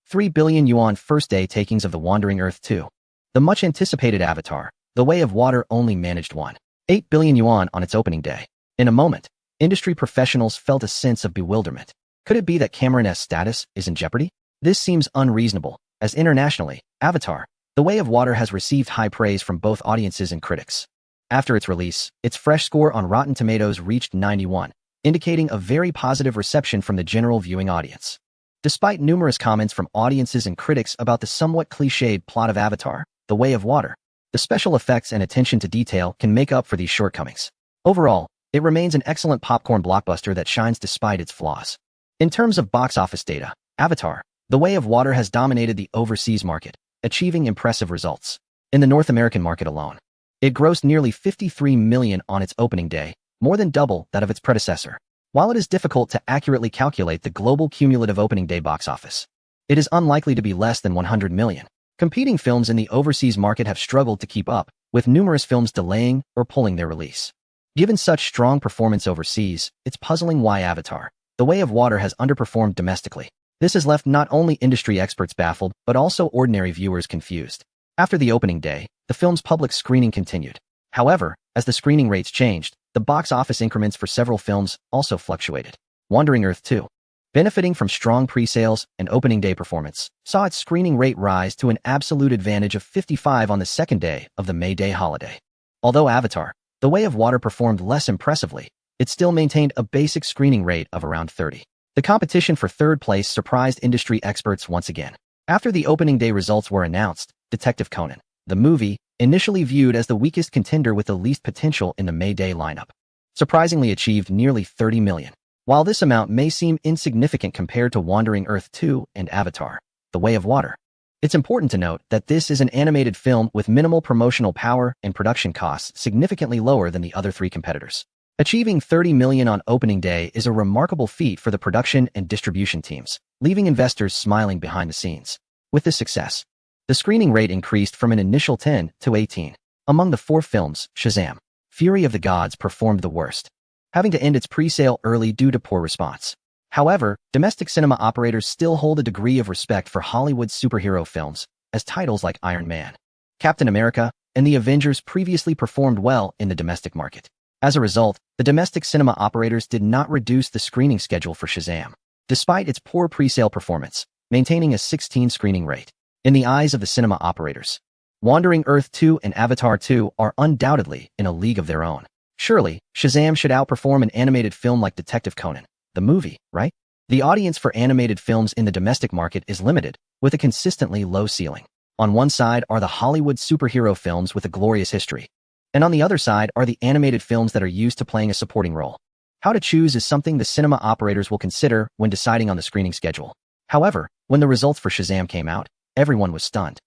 Speaker 1: 3 billion yuan first-day takings of The Wandering Earth 2. The much-anticipated Avatar, The Way of Water only managed 1.8 billion yuan on its opening day. In a moment, industry professionals felt a sense of bewilderment. Could it be that Cameron's status is in jeopardy? This seems unreasonable, as internationally, Avatar, The Way of Water has received high praise from both audiences and critics. After its release, its fresh score on Rotten Tomatoes reached 91, indicating a very positive reception from the general viewing audience. Despite numerous comments from audiences and critics about the somewhat cliched plot of Avatar, The Way of Water, the special effects and attention to detail can make up for these shortcomings. Overall, it remains an excellent popcorn blockbuster that shines despite its flaws. In terms of box office data, Avatar, The Way of Water has dominated the overseas market, achieving impressive results. In the North American market alone, it grossed nearly 53 million on its opening day, more than double that of its predecessor. While it is difficult to accurately calculate the global cumulative opening day box office, it is unlikely to be less than 100 million. Competing films in the overseas market have struggled to keep up, with numerous films delaying or pulling their release. Given such strong performance overseas, it's puzzling why Avatar, The Way of Water has underperformed domestically. This has left not only industry experts baffled, but also ordinary viewers confused. After the opening day, the film's public screening continued. However, as the screening rates changed, the box office increments for several films also fluctuated. Wandering Earth 2, benefiting from strong pre-sales and opening day performance, saw its screening rate rise to an absolute advantage of 55 on the second day of the May Day holiday. Although Avatar, The Way of Water performed less impressively, it still maintained a basic screening rate of around 30. The competition for third place surprised industry experts once again. After the opening day results were announced, Detective Conan, the movie, initially viewed as the weakest contender with the least potential in the May Day lineup, surprisingly achieved nearly 30 million. While this amount may seem insignificant compared to Wandering Earth 2 and Avatar, The Way of Water, it's important to note that this is an animated film with minimal promotional power and production costs significantly lower than the other three competitors. Achieving 30 million on opening day is a remarkable feat for the production and distribution teams, leaving investors smiling behind the scenes. With this success, the screening rate increased from an initial 10 to 18. Among the four films, Shazam! Fury of the Gods performed the worst, having to end its pre-sale early due to poor response. However, domestic cinema operators still hold a degree of respect for Hollywood superhero films, as titles like Iron Man, Captain America, and The Avengers previously performed well in the domestic market. As a result, the domestic cinema operators did not reduce the screening schedule for Shazam, despite its poor pre-sale performance, maintaining a 16 screening rate. In the eyes of the cinema operators, Wandering Earth 2 and Avatar 2 are undoubtedly in a league of their own. Surely, Shazam should outperform an animated film like Detective Conan, the movie, right? The audience for animated films in the domestic market is limited, with a consistently low ceiling. On one side are the Hollywood superhero films with a glorious history, and on the other side are the animated films that are used to playing a supporting role. How to choose is something the cinema operators will consider when deciding on the screening schedule. However, when the results for Shazam came out, everyone was stunned.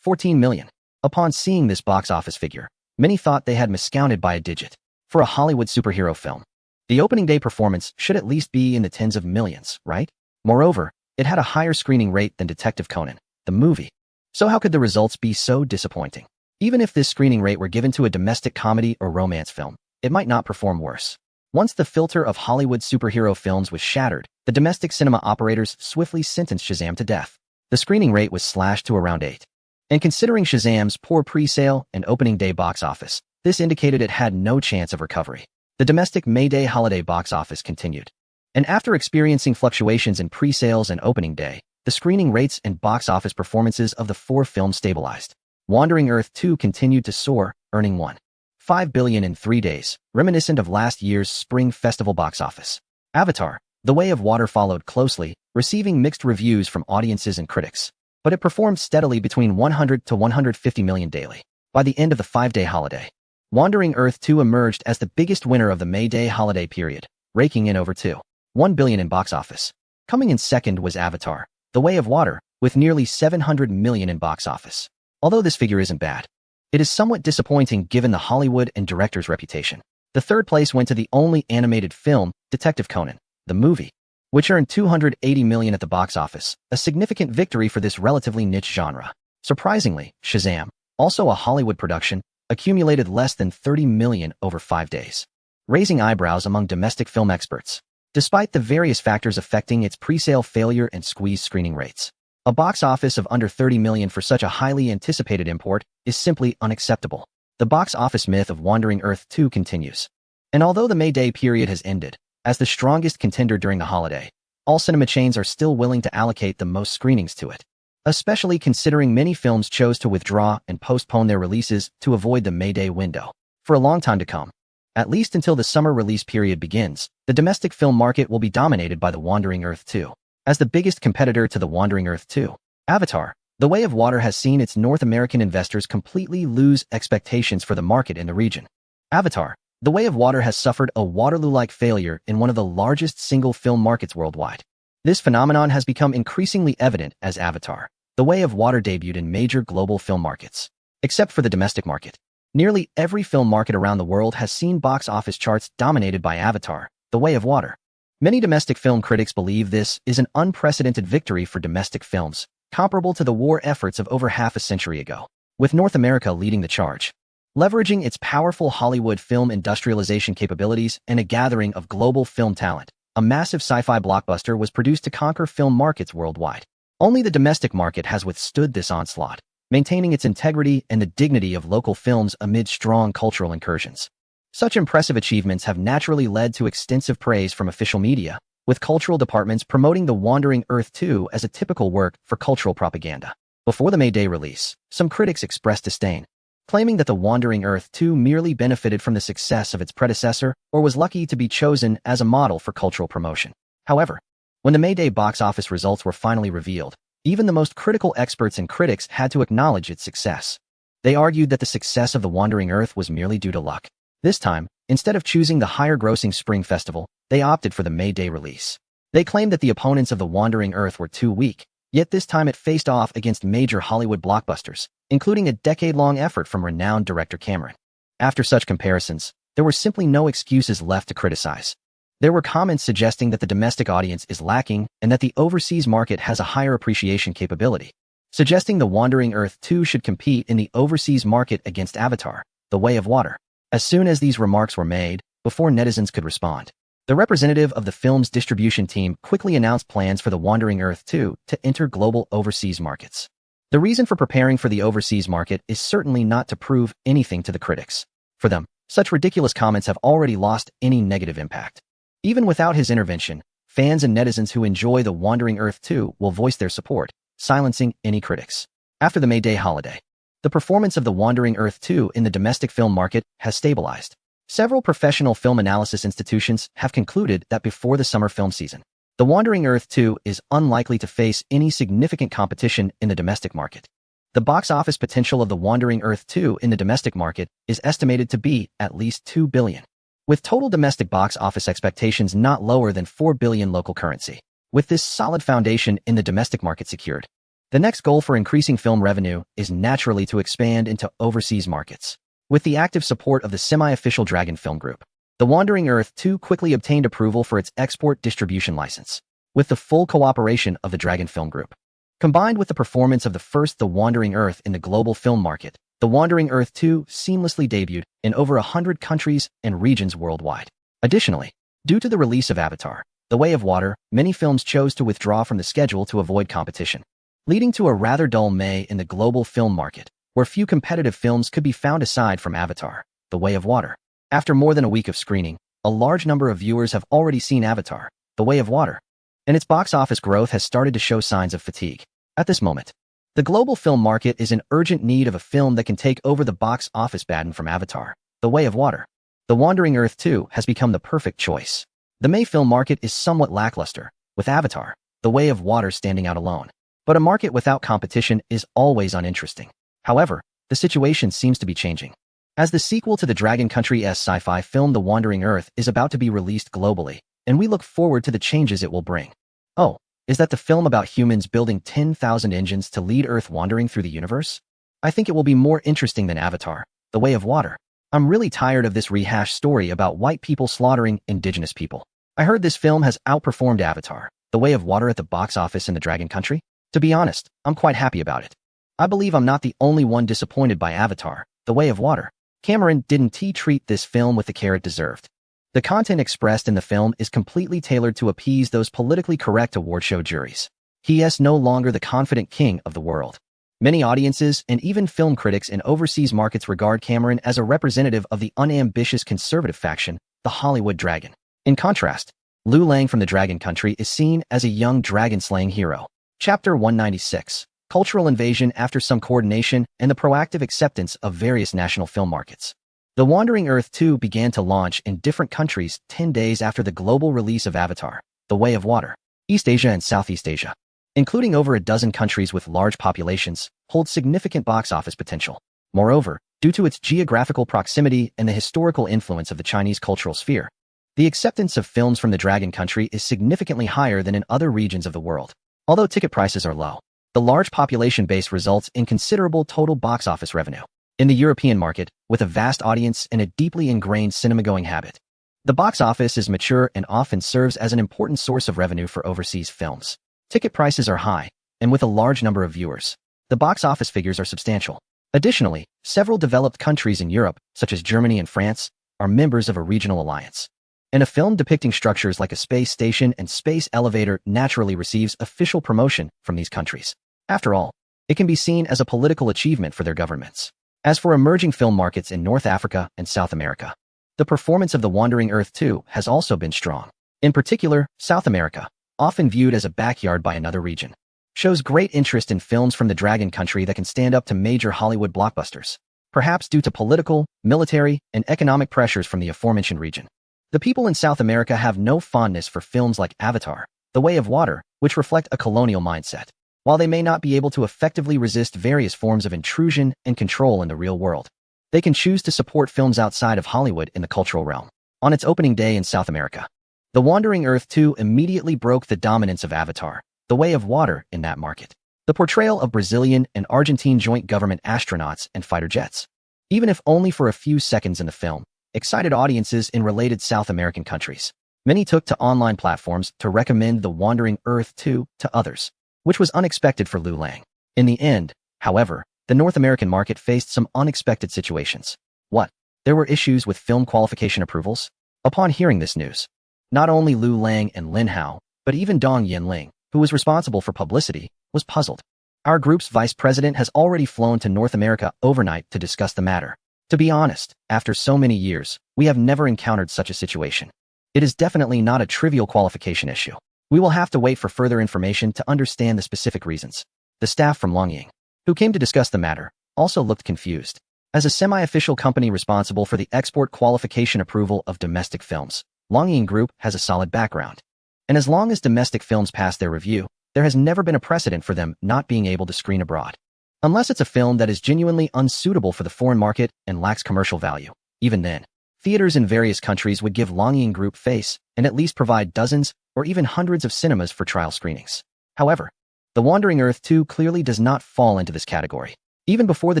Speaker 1: 14 million. Upon seeing this box office figure, many thought they had miscounted by a digit. For a Hollywood superhero film, the opening day performance should at least be in the tens of millions, right? Moreover, it had a higher screening rate than Detective Conan, the movie. So how could the results be so disappointing? Even if this screening rate were given to a domestic comedy or romance film, it might not perform worse. Once the filter of Hollywood superhero films was shattered, the domestic cinema operators swiftly sentenced Shazam to death. The screening rate was slashed to around 8. And considering Shazam's poor pre-sale and opening day box office, this indicated it had no chance of recovery. The domestic May Day holiday box office continued. And after experiencing fluctuations in pre-sales and opening day, the screening rates and box office performances of the four films stabilized. Wandering Earth 2 continued to soar, earning 1.5 billion in 3 days, reminiscent of last year's Spring Festival box office. Avatar, The Way of Water followed closely, receiving mixed reviews from audiences and critics, but it performed steadily between 100 to 150 million daily. By the end of the 5-day holiday, Wandering Earth 2 emerged as the biggest winner of the May Day holiday period, raking in over 2.1 billion in box office. Coming in second was Avatar, The Way of Water, with nearly 700 million in box office. Although this figure isn't bad, it is somewhat disappointing given the Hollywood and director's reputation. The third place went to the only animated film, Detective Conan, the movie, which earned 280 million at the box office, a significant victory for this relatively niche genre. Surprisingly, Shazam, also a Hollywood production, accumulated less than 30 million over 5 days, raising eyebrows among domestic film experts. Despite the various factors affecting its pre-sale failure and squeezed screening rates, A box office of under 30 million for such a highly anticipated import is simply unacceptable. The box office myth of Wandering Earth 2 continues. And although the May Day period has ended, as the strongest contender during the holiday, all cinema chains are still willing to allocate the most screenings to it. Especially considering many films chose to withdraw and postpone their releases to avoid the May Day window. For a long time to come, at least until the summer release period begins, the domestic film market will be dominated by The Wandering Earth 2. As the biggest competitor to The Wandering Earth 2, Avatar, The Way of Water has seen its North American investors completely lose expectations for the market in the region. Avatar, The Way of Water has suffered a Waterloo-like failure in one of the largest single film markets worldwide. This phenomenon has become increasingly evident as Avatar, The Way of Water debuted in major global film markets. Except for the domestic market, nearly every film market around the world has seen box office charts dominated by Avatar, The Way of Water. Many domestic film critics believe this is an unprecedented victory for domestic films, comparable to the war efforts of over half a century ago, with North America leading the charge. Leveraging its powerful Hollywood film industrialization capabilities and a gathering of global film talent, a massive sci-fi blockbuster was produced to conquer film markets worldwide. Only the domestic market has withstood this onslaught, maintaining its integrity and the dignity of local films amid strong cultural incursions. Such impressive achievements have naturally led to extensive praise from official media, with cultural departments promoting The Wandering Earth 2 as a typical work for cultural propaganda. Before the May Day release, some critics expressed disdain, claiming that The Wandering Earth 2 merely benefited from the success of its predecessor or was lucky to be chosen as a model for cultural promotion. However, when the May Day box office results were finally revealed, even the most critical experts and critics had to acknowledge its success. They argued that the success of The Wandering Earth was merely due to luck. This time, instead of choosing the higher-grossing Spring Festival, they opted for the May Day release. They claimed that the opponents of The Wandering Earth were too weak, yet this time it faced off against major Hollywood blockbusters, including a decade-long effort from renowned director Cameron. After such comparisons, there were simply no excuses left to criticize. There were comments suggesting that the domestic audience is lacking and that the overseas market has a higher appreciation capability, suggesting The Wandering Earth 2 should compete in the overseas market against Avatar, The Way of Water. As soon as these remarks were made, before netizens could respond, the representative of the film's distribution team quickly announced plans for The Wandering Earth 2 to enter global overseas markets. The reason for preparing for the overseas market is certainly not to prove anything to the critics. For them, such ridiculous comments have already lost any negative impact. Even without his intervention, fans and netizens who enjoy The Wandering Earth 2 will voice their support, silencing any critics. After the May Day holiday, the performance of The Wandering Earth 2 in the domestic film market has stabilized. Several professional film analysis institutions have concluded that before the summer film season, The Wandering Earth 2 is unlikely to face any significant competition in the domestic market. The box office potential of The Wandering Earth 2 in the domestic market is estimated to be at least $2 billion. With total domestic box office expectations not lower than $4 billion local currency. With this solid foundation in the domestic market secured, the next goal for increasing film revenue is naturally to expand into overseas markets. With the active support of the semi-official Dragon Film Group, The Wandering Earth 2 quickly obtained approval for its export distribution license, with the full cooperation of the Dragon Film Group. Combined with the performance of the first The Wandering Earth in the global film market, The Wandering Earth 2 seamlessly debuted in over 100 countries and regions worldwide. Additionally, due to the release of Avatar, The Way of Water, many films chose to withdraw from the schedule to avoid competition, leading to a rather dull May in the global film market, where few competitive films could be found aside from Avatar, The Way of Water. After more than a week of screening, a large number of viewers have already seen Avatar, The Way of Water, and its box office growth has started to show signs of fatigue. At this moment, the global film market is in urgent need of a film that can take over the box office baton from Avatar, The Way of Water. The Wandering Earth 2 has become the perfect choice. The May film market is somewhat lackluster, with Avatar, The Way of Water standing out alone. But a market without competition is always uninteresting. However, the situation seems to be changing. As the sequel to the Dragon Country's sci-fi film The Wandering Earth is about to be released globally, and we look forward to the changes it will bring. Oh, is that the film about humans building 10,000 engines to lead Earth wandering through the universe? I think it will be more interesting than Avatar, The Way of Water. I'm really tired of this rehashed story about white people slaughtering indigenous people. I heard this film has outperformed Avatar, The Way of Water at the box office in the Dragon Country. To be honest, I'm quite happy about it. I believe I'm not the only one disappointed by Avatar, The Way of Water. Cameron didn't treat this film with the care it deserved. The content expressed in the film is completely tailored to appease those politically correct award show juries. He is no longer the confident king of the world. Many audiences and even film critics in overseas markets regard Cameron as a representative of the unambitious conservative faction, the Hollywood Dragon. In contrast, Liu Lang from the Dragon Country is seen as a young dragon-slaying hero. Chapter 196. Cultural Invasion After some coordination and the proactive acceptance of various national film markets. The Wandering Earth 2 began to launch in different countries 10 days after the global release of Avatar, The Way of Water. East Asia and Southeast Asia, including over a dozen countries with large populations, hold significant box office potential. Moreover, due to its geographical proximity and the historical influence of the Chinese cultural sphere, the acceptance of films from the Dragon Country is significantly higher than in other regions of the world. Although ticket prices are low, the large population base results in considerable total box office revenue. In the European market, with a vast audience and a deeply ingrained cinema-going habit, the box office is mature and often serves as an important source of revenue for overseas films. Ticket prices are high, and with a large number of viewers, the box office figures are substantial. Additionally, several developed countries in Europe, such as Germany and France, are members of a regional alliance. And a film depicting structures like a space station and space elevator naturally receives official promotion from these countries. After all, it can be seen as a political achievement for their governments. As for emerging film markets in North Africa and South America, the performance of The Wandering Earth 2 has also been strong. In particular, South America, often viewed as a backyard by another region, shows great interest in films from the Dragon Country that can stand up to major Hollywood blockbusters, perhaps due to political, military, and economic pressures from the aforementioned region. The people in South America have no fondness for films like Avatar, The Way of Water, which reflect a colonial mindset. While they may not be able to effectively resist various forms of intrusion and control in the real world, they can choose to support films outside of Hollywood in the cultural realm. On its opening day in South America, The Wandering Earth 2 immediately broke the dominance of Avatar, The Way of Water in that market. The portrayal of Brazilian and Argentine joint government astronauts and fighter jets, even if only for a few seconds in the film, excited audiences in related South American countries. Many took to online platforms to recommend The Wandering Earth 2 to others, which was unexpected for Liu Lang. In the end, however, the North American market faced some unexpected situations. What? There were issues with film qualification approvals? Upon hearing this news, not only Liu Lang and Lin Hao, but even Dong Yinling, who was responsible for publicity, was puzzled. Our group's vice president has already flown to North America overnight to discuss the matter. To be honest, after so many years, we have never encountered such a situation. It is definitely not a trivial qualification issue. We will have to wait for further information to understand the specific reasons. The staff from Longying, who came to discuss the matter, also looked confused. As a semi-official company responsible for the export qualification approval of domestic films, Longying Group has a solid background. And as long as domestic films pass their review, there has never been a precedent for them not being able to screen abroad. Unless it's a film that is genuinely unsuitable for the foreign market and lacks commercial value. Even then, theaters in various countries would give Longying Group face and at least provide dozens or even hundreds of cinemas for trial screenings. However, The Wandering Earth 2 clearly does not fall into this category. Even before the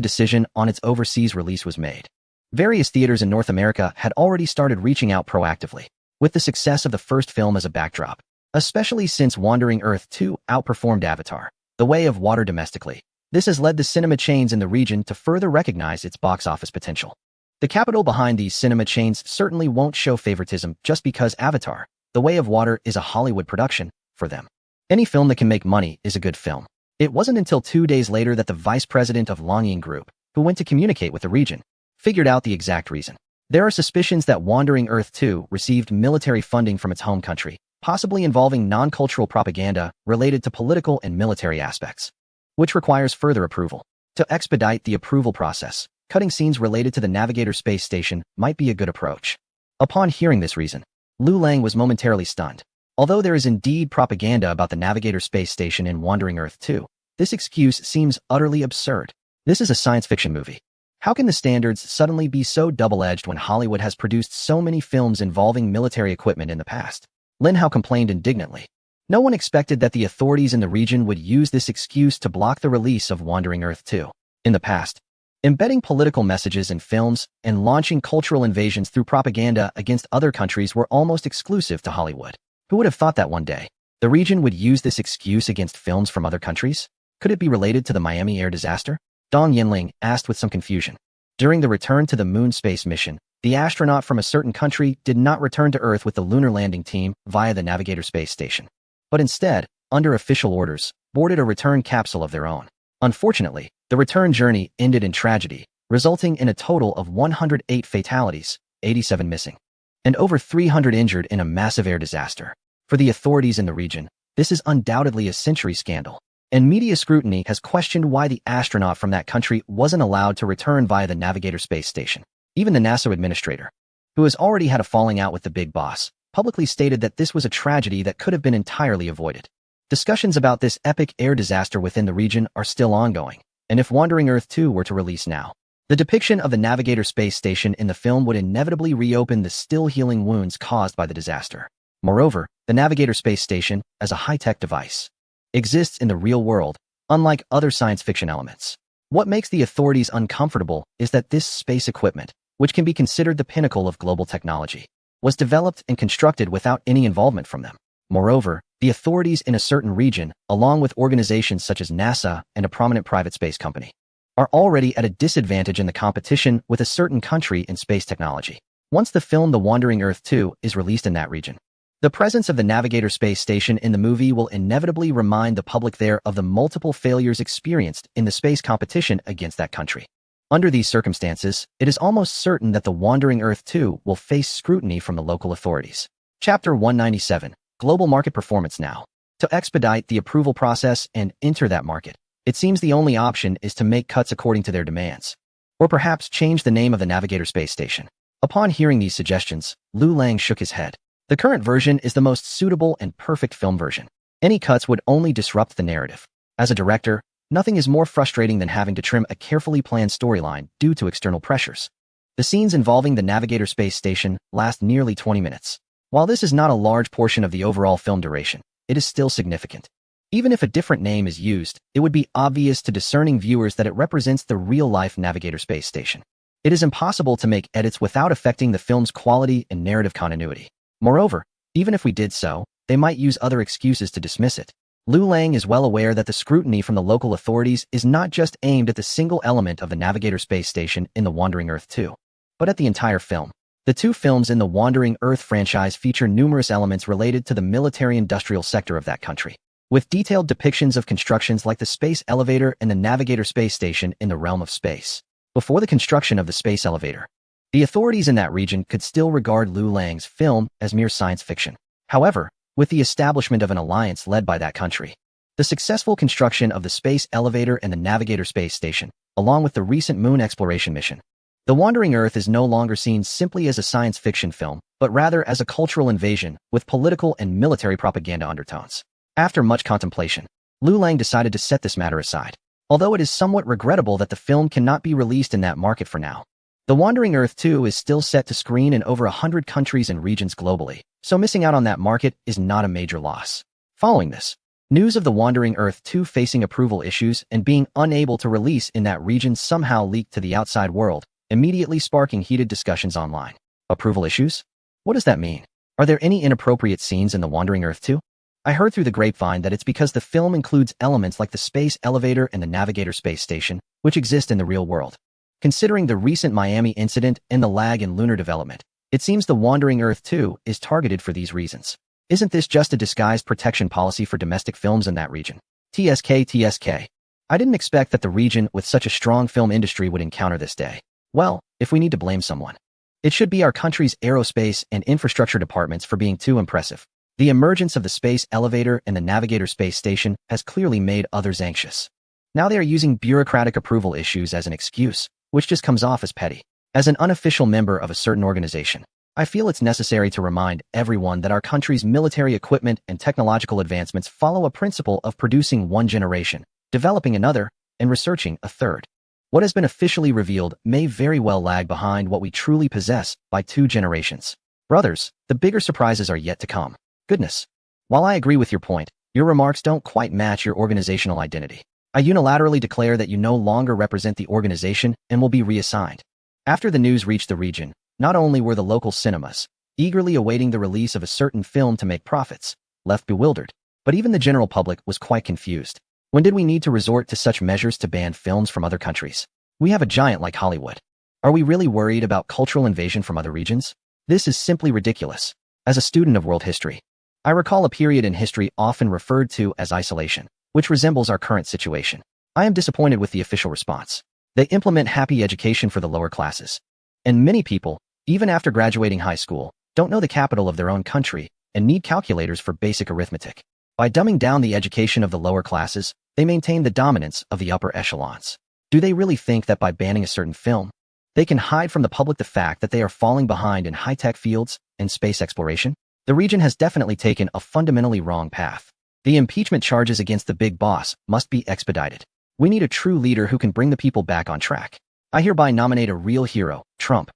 Speaker 1: decision on its overseas release was made, various theaters in North America had already started reaching out proactively, with the success of the first film as a backdrop, especially since Wandering Earth 2 outperformed Avatar, The Way of Water domestically. This has led the cinema chains in the region to further recognize its box office potential. The capital behind these cinema chains certainly won't show favoritism just because Avatar, The Way of Water is a Hollywood production for them. Any film that can make money is a good film. It wasn't until 2 days later that the vice president of Longying Group, who went to communicate with the region, figured out the exact reason. There are suspicions that Wandering Earth 2 received military funding from its home country, possibly involving non-cultural propaganda related to political and military aspects, which requires further approval. To expedite the approval process, cutting scenes related to the Navigator space station might be a good approach. Upon hearing this reason, Liu Lang was momentarily stunned. Although there is indeed propaganda about the Navigator space station in Wandering Earth 2, this excuse seems utterly absurd. This is a science fiction movie. How can the standards suddenly be so double-edged when Hollywood has produced so many films involving military equipment in the past? Lin Hao complained indignantly. No one expected that the authorities in the region would use this excuse to block the release of Wandering Earth 2. In the past, embedding political messages in films and launching cultural invasions through propaganda against other countries were almost exclusive to Hollywood. Who would have thought that one day the region would use this excuse against films from other countries? Could it be related to the Miami air disaster? Dong Yinling asked with some confusion. During the return to the moon space mission, the astronaut from a certain country did not return to Earth with the lunar landing team via the Navigator space station, but instead under official orders, boarded a return capsule of their own. Unfortunately, the return journey ended in tragedy, resulting in a total of 108 fatalities, 87 missing, and over 300 injured in a massive air disaster. For the authorities in the region, this is undoubtedly a century scandal, and media scrutiny has questioned why the astronaut from that country wasn't allowed to return via the Navigator space station. Even the NASA administrator, who has already had a falling out with the big boss, publicly stated that this was a tragedy that could have been entirely avoided. Discussions about this epic air disaster within the region are still ongoing, and if Wandering Earth 2 were to release now, the depiction of the Navigator space station in the film would inevitably reopen the still-healing wounds caused by the disaster. Moreover, the Navigator space station, as a high-tech device, exists in the real world, unlike other science fiction elements. What makes the authorities uncomfortable is that this space equipment, which can be considered the pinnacle of global technology, was developed and constructed without any involvement from them. Moreover, the authorities in a certain region, along with organizations such as NASA and a prominent private space company, are already at a disadvantage in the competition with a certain country in space technology. Once the film The Wandering Earth 2 is released in that region, the presence of the Navigator space station in the movie will inevitably remind the public there of the multiple failures experienced in the space competition against that country. Under these circumstances, it is almost certain that The Wandering Earth 2 will face scrutiny from the local authorities. Chapter 197. Global Market Performance Now. To expedite the approval process and enter that market, it seems the only option is to make cuts according to their demands, or perhaps change the name of the Navigator space station. Upon hearing these suggestions, Liu Lang shook his head. The current version is the most suitable and perfect film version. Any cuts would only disrupt the narrative. As a director, nothing is more frustrating than having to trim a carefully planned storyline due to external pressures. The scenes involving the Navigator space station last nearly 20 minutes. While this is not a large portion of the overall film duration, it is still significant. Even if a different name is used, it would be obvious to discerning viewers that it represents the real-life Navigator space station. It is impossible to make edits without affecting the film's quality and narrative continuity. Moreover, even if we did so, they might use other excuses to dismiss it. Liu Lang is well aware that the scrutiny from the local authorities is not just aimed at the single element of the Navigator space station in The Wandering Earth 2, but at the entire film. The two films in the Wandering Earth franchise feature numerous elements related to the military-industrial sector of that country, with detailed depictions of constructions like the space elevator and the Navigator space station in the realm of space. Before the construction of the space elevator, the authorities in that region could still regard Liu Lang's film as mere science fiction. However, with the establishment of an alliance led by that country, the successful construction of the space elevator and the Navigator space station, along with the recent moon exploration mission, The Wandering Earth is no longer seen simply as a science fiction film, but rather as a cultural invasion with political and military propaganda undertones. After much contemplation, Liu Lang decided to set this matter aside, although it is somewhat regrettable that the film cannot be released in that market for now. The Wandering Earth 2 is still set to screen in over 100 countries and regions globally, so missing out on that market is not a major loss. Following this, news of The Wandering Earth 2 facing approval issues and being unable to release in that region somehow leaked to the outside world, immediately sparking heated discussions online. Approval issues? What does that mean? Are there any inappropriate scenes in The Wandering Earth 2? I heard through the grapevine that it's because the film includes elements like the space elevator and the Navigator space station, which exist in the real world. Considering the recent Miami incident and the lag in lunar development, it seems The Wandering Earth 2 is targeted for these reasons. Isn't this just a disguised protection policy for domestic films in that region? TSK. I didn't expect that the region with such a strong film industry would encounter this day. Well, if we need to blame someone, it should be our country's aerospace and infrastructure departments for being too impressive. The emergence of the space elevator and the Navigator space station has clearly made others anxious. Now they are using bureaucratic approval issues as an excuse, which just comes off as petty. As an unofficial member of a certain organization, I feel it's necessary to remind everyone that our country's military equipment and technological advancements follow a principle of producing one generation, developing another, and researching a third. What has been officially revealed may very well lag behind what we truly possess by 2 generations. Brothers, the bigger surprises are yet to come. Goodness. While I agree with your point, your remarks don't quite match your organizational identity. I unilaterally declare that you no longer represent the organization and will be reassigned. After the news reached the region, not only were the local cinemas, eagerly awaiting the release of a certain film to make profits, left bewildered, but even the general public was quite confused. When did we need to resort to such measures to ban films from other countries? We have a giant like Hollywood. Are we really worried about cultural invasion from other regions? This is simply ridiculous. As a student of world history, I recall a period in history often referred to as isolation, which resembles our current situation. I am disappointed with the official response. They implement happy education for the lower classes. And many people, even after graduating high school, don't know the capital of their own country and need calculators for basic arithmetic. By dumbing down the education of the lower classes, they maintain the dominance of the upper echelons. Do they really think that by banning a certain film, they can hide from the public the fact that they are falling behind in high-tech fields and space exploration? The region has definitely taken a fundamentally wrong path. The impeachment charges against the big boss must be expedited. We need a true leader who can bring the people back on track. I hereby nominate a real hero, Trump.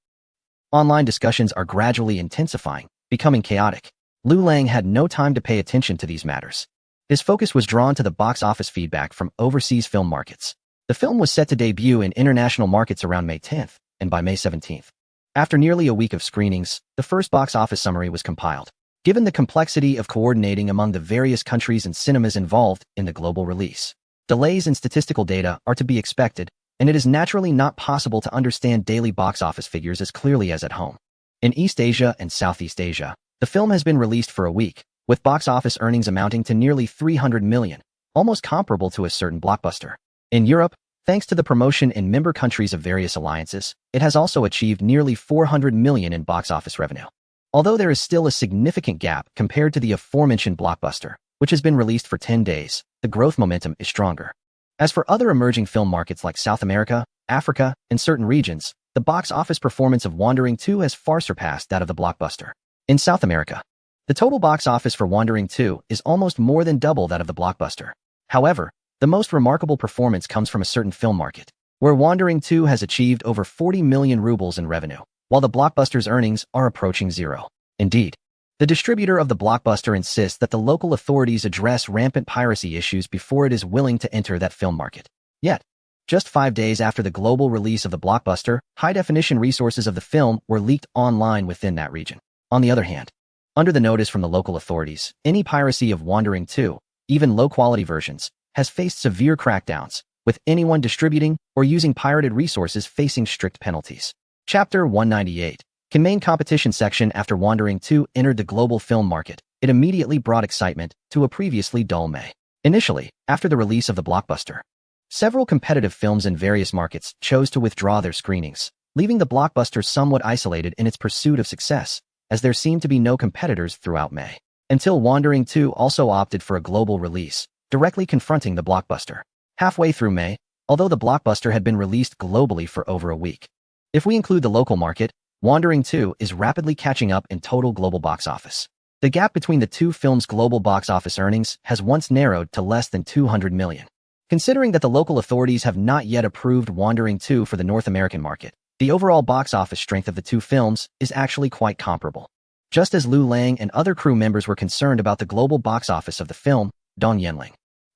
Speaker 1: Online discussions are gradually intensifying, becoming chaotic. Liu Lang had no time to pay attention to these matters. His focus was drawn to the box office feedback from overseas film markets. The film was set to debut in international markets around May 10th, and by May 17th. After nearly a week of screenings, the first box office summary was compiled. Given the complexity of coordinating among the various countries and cinemas involved in the global release, delays in statistical data are to be expected, and it is naturally not possible to understand daily box office figures as clearly as at home. In East Asia and Southeast Asia, the film has been released for a week, with box office earnings amounting to nearly 300 million, almost comparable to a certain blockbuster. In Europe, thanks to the promotion in member countries of various alliances, it has also achieved nearly 400 million in box office revenue. Although there is still a significant gap compared to the aforementioned blockbuster, which has been released for 10 days, the growth momentum is stronger. As for other emerging film markets like South America, Africa, and certain regions, the box office performance of Wandering 2 has far surpassed that of the blockbuster. In South America, the total box office for Wandering 2 is almost more than double that of the blockbuster. However, the most remarkable performance comes from a certain film market, where Wandering 2 has achieved over 40 million rubles in revenue, while the blockbuster's earnings are approaching zero. Indeed, the distributor of the blockbuster insists that the local authorities address rampant piracy issues before it is willing to enter that film market. Yet, just 5 days after the global release of the blockbuster, high-definition resources of the film were leaked online within that region. On the other hand, under the notice from the local authorities, any piracy of Wandering 2, even low-quality versions, has faced severe crackdowns, with anyone distributing or using pirated resources facing strict penalties. Chapter 198. Main competition section. After Wandering 2 entered the global film market, it immediately brought excitement to a previously dull May. Initially, after the release of the blockbuster, several competitive films in various markets chose to withdraw their screenings, leaving the blockbuster somewhat isolated in its pursuit of success, as there seemed to be no competitors throughout May. Until Wandering 2 also opted for a global release, directly confronting the blockbuster. Halfway through May, although the blockbuster had been released globally for over a week. If we include the local market, Wandering 2 is rapidly catching up in total global box office. The gap between the two films' global box office earnings has once narrowed to less than 200 million. Considering that the local authorities have not yet approved Wandering 2 for the North American market, the overall box office strength of the two films is actually quite comparable. Just as Liu Lang and other crew members were concerned about the global box office of the film, Dong Yanling,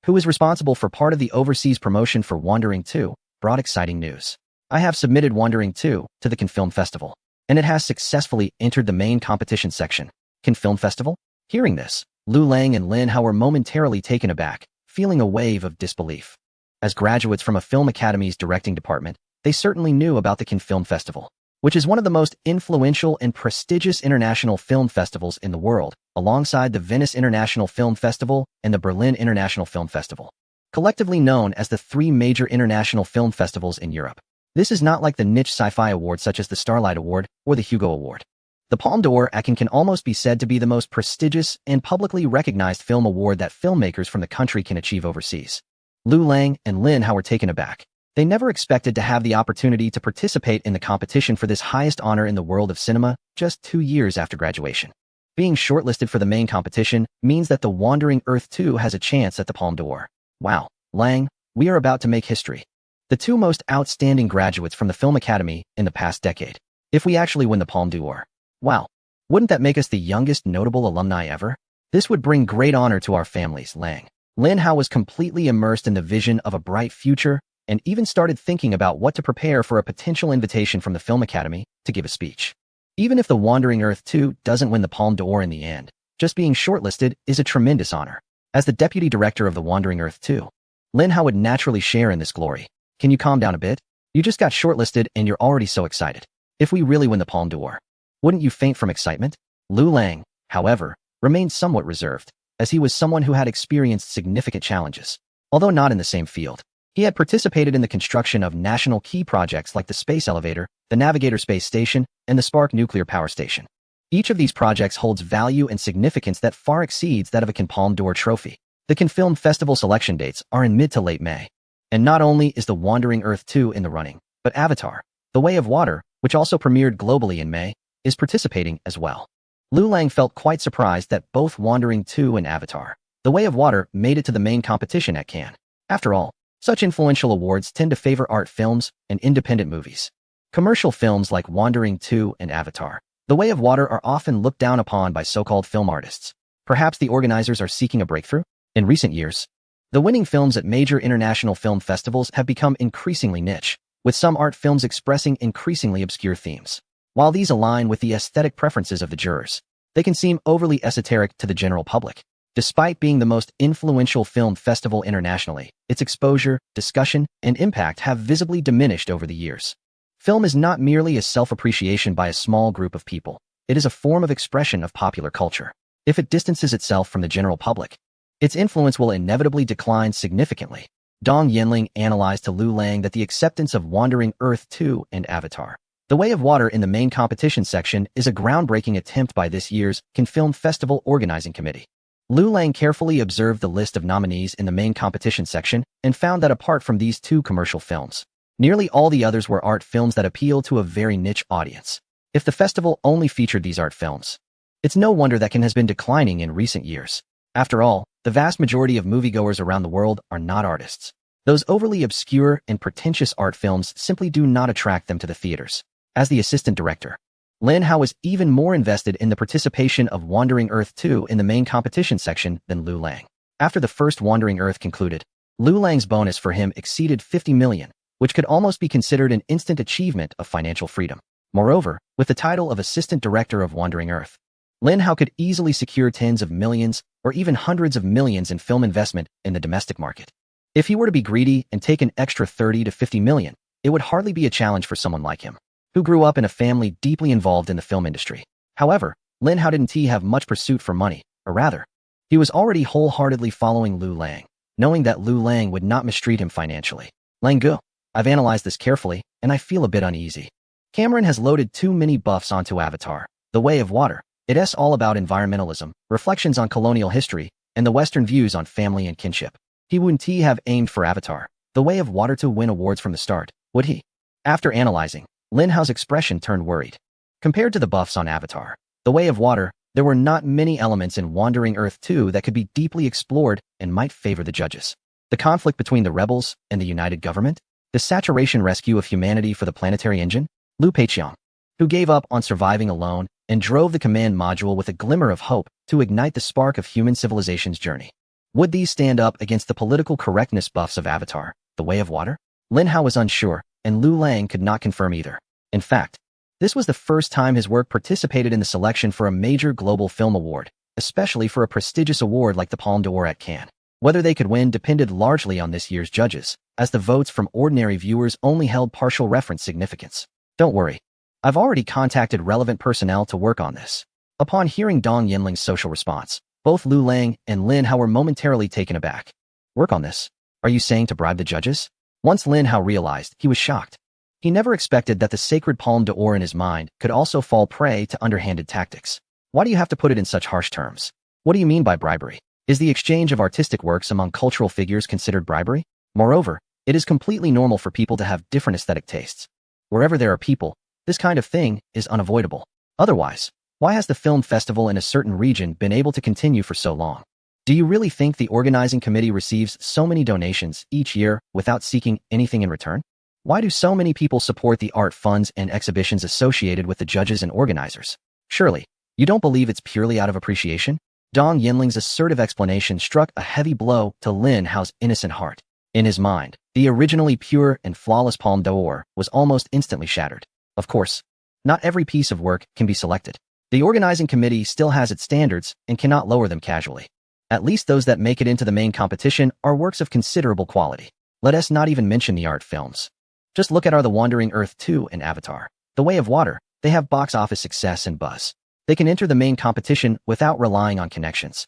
Speaker 1: who is responsible for part of the overseas promotion for Wandering 2, brought exciting news. I have submitted Wandering 2 to the Cannes Film Festival, and it has successfully entered the main competition section. Cannes Film Festival? Hearing this, Liu Lang and Lin Hao were momentarily taken aback, feeling a wave of disbelief. As graduates from a film academy's directing department, they certainly knew about the Cannes Film Festival, which is one of the most influential and prestigious international film festivals in the world, alongside the Venice International Film Festival and the Berlin International Film Festival, collectively known as the three major international film festivals in Europe. This is not like the niche sci-fi award such as the Starlight Award or the Hugo Award. The Palme d'Or at Cannes can almost be said to be the most prestigious and publicly recognized film award that filmmakers from the country can achieve overseas. Liu Lang and Lin Hao were taken aback. They never expected to have the opportunity to participate in the competition for this highest honor in the world of cinema just 2 years after graduation. Being shortlisted for the main competition means that The Wandering Earth 2 has a chance at the Palme d'Or. Wow, Lang, we are about to make history. The two most outstanding graduates from the Film Academy in the past decade. If we actually win the Palme d'Or. Wow, wouldn't that make us the youngest notable alumni ever? This would bring great honor to our families, Lang. Lin Hao was completely immersed in the vision of a bright future and even started thinking about what to prepare for a potential invitation from the Film Academy to give a speech. Even if The Wandering Earth 2 doesn't win the Palme d'Or in the end, just being shortlisted is a tremendous honor. As the deputy director of The Wandering Earth 2, Lin Hao would naturally share in this glory. Can you calm down a bit? You just got shortlisted and you're already so excited. If we really win the Palme d'Or, wouldn't you faint from excitement? Liu Lang, however, remained somewhat reserved, as he was someone who had experienced significant challenges. Although not in the same field, he had participated in the construction of national key projects like the space elevator, the Navigator space station, and the Spark nuclear power station. Each of these projects holds value and significance that far exceeds that of a Cannes Palme d'Or trophy. The Cannes Film Festival selection dates are in mid to late May. And not only is The Wandering Earth 2 in the running, but Avatar, The Way of Water, which also premiered globally in May, is participating as well. Liu Lang felt quite surprised that both Wandering 2 and Avatar, The Way of Water, made it to the main competition at Cannes. After all, such influential awards tend to favor art films and independent movies. Commercial films like Wandering 2 and Avatar, The Way of Water are often looked down upon by so-called film artists. Perhaps the organizers are seeking a breakthrough? In recent years, the winning films at major international film festivals have become increasingly niche, with some art films expressing increasingly obscure themes. While these align with the aesthetic preferences of the jurors, they can seem overly esoteric to the general public. Despite being the most influential film festival internationally, its exposure, discussion, and impact have visibly diminished over the years. Film is not merely a self-appreciation by a small group of people. It is a form of expression of popular culture. If it distances itself from the general public, its influence will inevitably decline significantly. Dong Yinling analyzed to Liu Lang that the acceptance of Wandering Earth 2 and Avatar, The Way of Water in the main competition section is a groundbreaking attempt by this year's Cannes Film Festival Organizing Committee. Liu Lang carefully observed the list of nominees in the main competition section and found that apart from these two commercial films, nearly all the others were art films that appeal to a very niche audience. If the festival only featured these art films, it's no wonder that Cannes has been declining in recent years. After all, the vast majority of moviegoers around the world are not artists. Those overly obscure and pretentious art films simply do not attract them to the theaters. As the assistant director, Lin Hao was even more invested in the participation of Wandering Earth 2 in the main competition section than Liu Lang. After the first Wandering Earth concluded, Liu Lang's bonus for him exceeded 50 million, which could almost be considered an instant achievement of financial freedom. Moreover, with the title of Assistant Director of Wandering Earth, Lin Hao could easily secure tens of millions or even hundreds of millions in film investment in the domestic market. If he were to be greedy and take an extra 30 to 50 million, it would hardly be a challenge for someone like him, who grew up in a family deeply involved in the film industry. However, Lin Hao didn't have much pursuit for money, or rather, he was already wholeheartedly following Liu Lang, knowing that Liu Lang would not mistreat him financially. Lang Gu, I've analyzed this carefully, and I feel a bit uneasy. Cameron has loaded too many buffs onto Avatar, The Way of Water. It's all about environmentalism, reflections on colonial history, and the Western views on family and kinship. He wouldn't have aimed for Avatar, The Way of Water to win awards from the start, would he? After analyzing, Lin Hao's expression turned worried. Compared to the buffs on Avatar, The Way of Water, there were not many elements in Wandering Earth 2 that could be deeply explored and might favor the judges. The conflict between the rebels and the united government, the saturation rescue of humanity for the planetary engine, Liu Peiqiang, who gave up on surviving alone and drove the command module with a glimmer of hope to ignite the spark of human civilization's journey. Would these stand up against the political correctness buffs of Avatar, The Way of Water? Lin Hao was unsure, and Liu Lang could not confirm either. In fact, this was the first time his work participated in the selection for a major global film award, especially for a prestigious award like the Palme d'Or at Cannes. Whether they could win depended largely on this year's judges, as the votes from ordinary viewers only held partial reference significance. Don't worry. I've already contacted relevant personnel to work on this. Upon hearing Dong Yinling's social response, both Liu Lang and Lin Hao were momentarily taken aback. Work on this? Are you saying to bribe the judges? Once Lin Hao realized, he was shocked. He never expected that the sacred Palme d'Or in his mind could also fall prey to underhanded tactics. Why do you have to put it in such harsh terms? What do you mean by bribery? Is the exchange of artistic works among cultural figures considered bribery? Moreover, it is completely normal for people to have different aesthetic tastes. Wherever there are people, this kind of thing is unavoidable. Otherwise, why has the film festival in a certain region been able to continue for so long? Do you really think the organizing committee receives so many donations each year without seeking anything in return? Why do so many people support the art funds and exhibitions associated with the judges and organizers? Surely, you don't believe it's purely out of appreciation? Dong Yinling's assertive explanation struck a heavy blow to Lin Hao's innocent heart. In his mind, the originally pure and flawless Palme d'Or was almost instantly shattered. Of course, not every piece of work can be selected. The organizing committee still has its standards and cannot lower them casually. At least those that make it into the main competition are works of considerable quality. Let us not even mention the art films. Just look at The Wandering Earth 2 and Avatar, The Way of Water. They have box office success and buzz. They can enter the main competition without relying on connections.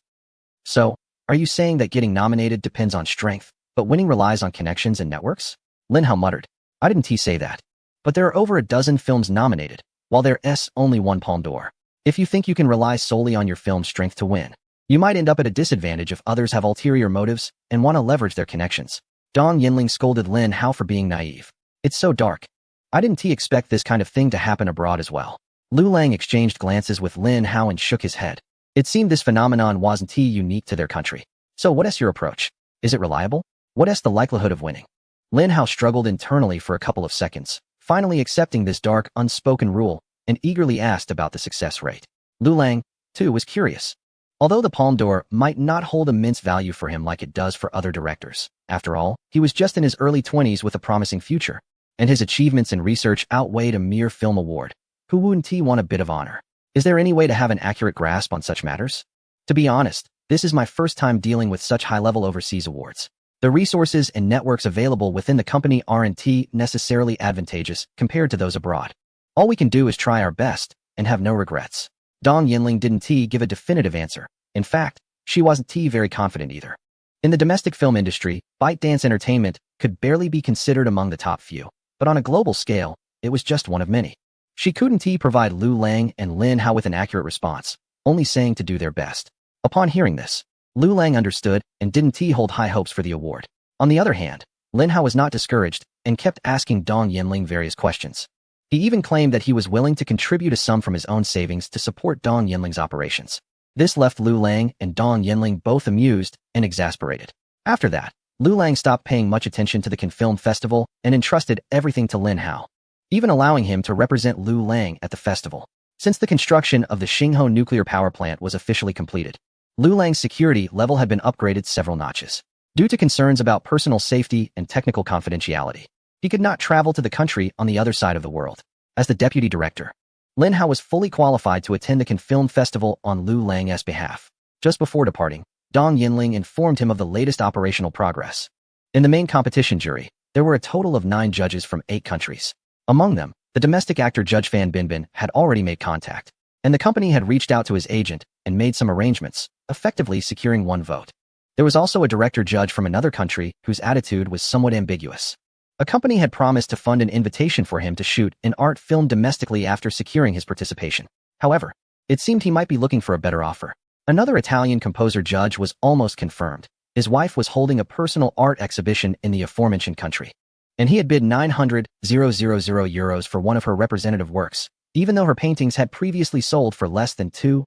Speaker 1: So, are you saying that getting nominated depends on strength, but winning relies on connections and networks? Lin Hao muttered. I didn't say that. But there are over a dozen films nominated, while there's only one Palme d'Or. If you think you can rely solely on your film's strength to win, you might end up at a disadvantage if others have ulterior motives and want to leverage their connections. Dong Yinling scolded Lin Hao for being naive. It's so dark. I didn't expect this kind of thing to happen abroad as well. Lu Lang exchanged glances with Lin Hao and shook his head. It seemed this phenomenon wasn't unique to their country. So what is your approach? Is it reliable? What is the likelihood of winning? Lin Hao struggled internally for a couple of seconds, finally accepting this dark, unspoken rule, and eagerly asked about the success rate. Lu Lang, too, was curious. Although the Palme d'Or might not hold immense value for him like it does for other directors, after all, he was just in his early 20s with a promising future, and his achievements in research outweighed a mere film award. Who wouldn't want a bit of honor? Is there any way to have an accurate grasp on such matters? To be honest, this is my first time dealing with such high-level overseas awards. The resources and networks available within the company aren't necessarily advantageous compared to those abroad. All we can do is try our best and have no regrets. Dong Yinling didn't give a definitive answer. In fact, she wasn't very confident either. In the domestic film industry, ByteDance Entertainment could barely be considered among the top few, but on a global scale, it was just one of many. She couldn't provide Lu Lang and Lin Hao with an accurate response, only saying to do their best. Upon hearing this, Lu Lang understood and didn't hold high hopes for the award. On the other hand, Lin Hao was not discouraged and kept asking Dong Yinling various questions. He even claimed that he was willing to contribute a sum from his own savings to support Dong Yinling's operations. This left Lu Lang and Dong Yinling both amused and exasperated. After that, Lu Lang stopped paying much attention to the Cannes Film Festival and entrusted everything to Lin Hao, even allowing him to represent Lu Lang at the festival. Since the construction of the Xinghuo nuclear power plant was officially completed, Lu Lang's security level had been upgraded several notches. Due to concerns about personal safety and technical confidentiality, he could not travel to the country on the other side of the world. As the deputy director, Lin Hao was fully qualified to attend the Cannes Film Festival on Lu Lang's behalf. Just before departing, Dong Yinling informed him of the latest operational progress. In the main competition jury, there were a total of 9 judges from 8 countries. Among them, the domestic actor Judge Fan Binbin had already made contact, and the company had reached out to his agent and made some arrangements, effectively securing 1 vote. There was also a director judge from another country whose attitude was somewhat ambiguous. A company had promised to fund an invitation for him to shoot an art film domestically after securing his participation. However, it seemed he might be looking for a better offer. Another Italian composer judge was almost confirmed. His wife was holding a personal art exhibition in the aforementioned country, and he had bid 900,000 euros for one of her representative works, even though her paintings had previously sold for less than 2,000